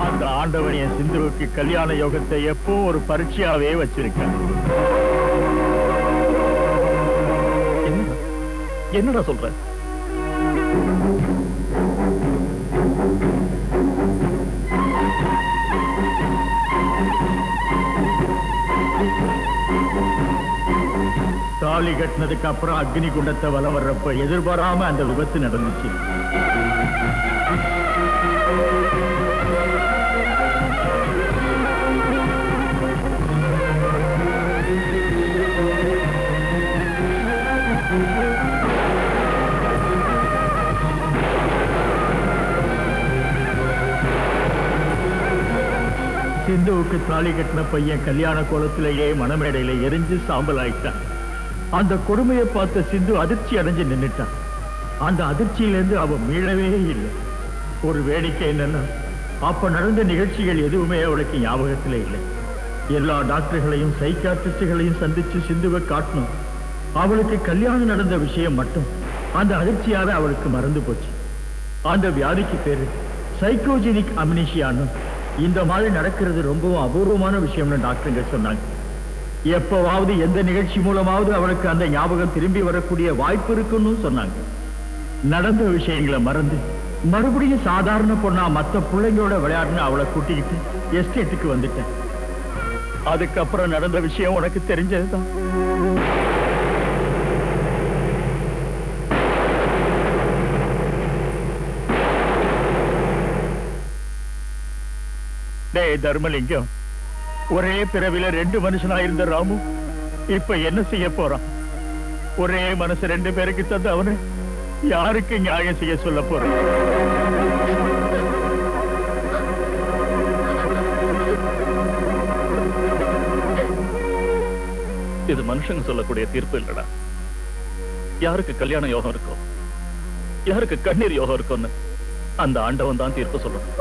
அந்த ஆண்டவன் என் சிந்துவுக்கு கல்யாண யோகத்தை எப்போ ஒரு பரீட்சையாவே வச்சிருக்கான். என்னடா சொல்ற? தாலி கட்டினதுக்கு அப்புறம் அக்னி குண்டத்தை வலம் வர்றப்ப எதிர்பாராம அந்த விபத்து நடந்துச்சு. சிந்துவுக்கு தாலி கட்டின பையன் கல்யாண கோலத்திலேயே மணமேடையில எரிஞ்சு சாம்பல் ஆயிட்டான். அந்த கொடுமையை பார்த்த சிந்து அதிர்ச்சி அடைஞ்சு நின்னுட்டான். அந்த அதிர்ச்சியிலிருந்து அவ மீளவே இல்லை. ஒரு வேடிக்கை என்னன்னா, அப்ப நடந்த நிகழ்ச்சிகள் எதுவுமே அவளுக்கு ஞாபகத்திலே இல்லை. எல்லா டாக்டர்களையும் சைக்காட்ரிஸ்டுகளையும் சந்திச்சு சிந்துவை காட்டணும். அவளுக்கு கல்யாணம் நடந்த விஷயம் மட்டும் அந்த அதிர்ச்சியால அவளுக்கு மறந்து போச்சு. அந்த வியாதிக்கு பேரு சைக்கோஜெனிக் அம்னீஷியான்னு. இந்த மாதிரி நடக்கிறது ரொம்பவும் அபூர்வமான விஷயம்னு டாக்டருங்க சொன்னாங்க. எப்பவாவது எந்த நிகழ்ச்சி மூலமாவது அவளுக்கு அந்த ஞாபகம் திரும்பி வரக்கூடிய வாய்ப்பு இருக்குன்னு சொன்னாங்க. நடந்த விஷயங்களை மறந்து மறுபடியும் சாதாரண பொண்ணா மத்த பிள்ளைங்களோட விளையாடுன்னு அவளை கூட்டிக்கிட்டு எஸ்டேட்டுக்கு வந்துட்டேன். அதுக்கப்புறம் நடந்த விஷயம் உனக்கு தெரிஞ்சதுதான். டேய் தர்மலிங்கம், ஒரே பிறவில 2 மனுஷனா இருந்த ராமு இப்ப என்ன செய்ய போறான்? ஒரே மனசு 2 பேருக்கு தந்து அவனை யாருக்கு நியாயம் செய்ய சொல்ல போறான்? இது மனுஷங்க சொல்லக்கூடிய தீர்ப்பு இல்லடா. யாருக்கு கல்யாண யோகம் இருக்கோ, யாருக்கு கண்ணீர் யோகம் இருக்கும்னு அந்த ஆண்டவன் தான் தீர்ப்பு சொல்லணும்.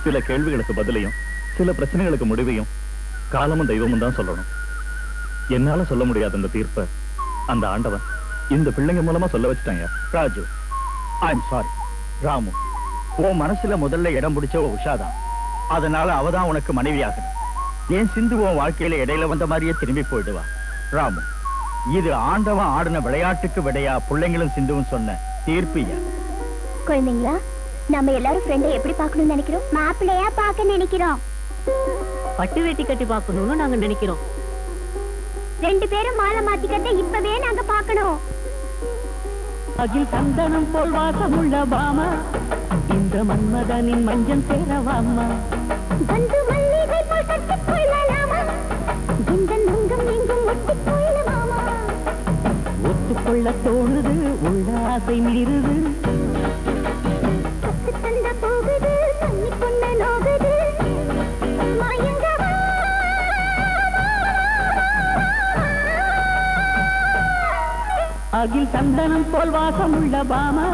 சில கேள்விகளுக்கு பதிலையும் சில பிரச்சனைகளுக்கு முடிவையும் காலமும் தெய்வமும் தான் சொல்லணும். என்னால சொல்ல முடியாத அந்த தீர்ப்பை அந்த ஆண்டவன் இந்த பிள்ளைங்க மூலமா சொல்ல வச்சுட்டாங்க. Raju, I'm sorry. ராமு, உன் மனசுல முதல்ல இடம் பிடிச்ச உஷாதான். அதனால அவதான் உனக்கு மனைவியாகணும். என் சிந்து உன் வாழ்க்கையில இடையில வந்த மாதிரியே திரும்பி போயிடுவா. ராமு, இது ஆண்டவன் ஆடின விளையாட்டுக்கு விடையா பிள்ளைங்களும் சிந்துவும் சொன்ன தீர்ப்பியா? குழந்தைங்களா, நம்ம எல்லாரும் ஃப்ரெண்டை எப்படி பார்க்கணும்னு நினைக்கிறோம்? மாப்பிள்ளையா பார்க்க நினைக்கிறோம். பட்டு வேட்டி கட்டி பார்க்கணும்னு நாங்க நினைக்கிறோம். 2 பேரும் மாலை மாத்திக்கிறத இப்பவே நாங்க பார்க்கணும். அகில் சந்தனம் போல் வாசமுள்ள பாமா, இந்த மன்மதனின் மஞ்சள் சேரவாமா. வந்து மல்லிகை போல் கட்டிக் கொள்ளலாமா, இந்த நுங்கம் எங்கும் ஒட்டிக் கொள்ளலாமா. ஒத்துக்கொள்ள தோணுது, உள்ள ஆசை மீறுது. பத்து தந்த போகுது, தண்ணி கொண்ட நோகுது, மயங்கவா. அகில் சந்தனம் போல் வாசமுள்ள பாமா,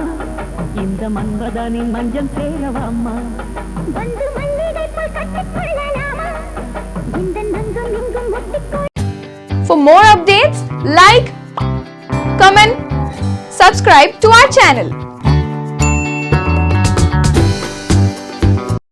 இந்த மன்மதனின் மஞ்சள் சேரவாமா. வந்து மல்லிகை போல் கட்டிக் கொள்ளலாமா, இந்த நுங்கம் எங்கும் ஒட்டிக் கொள்ள. For more updates, like, comment, subscribe to our channel.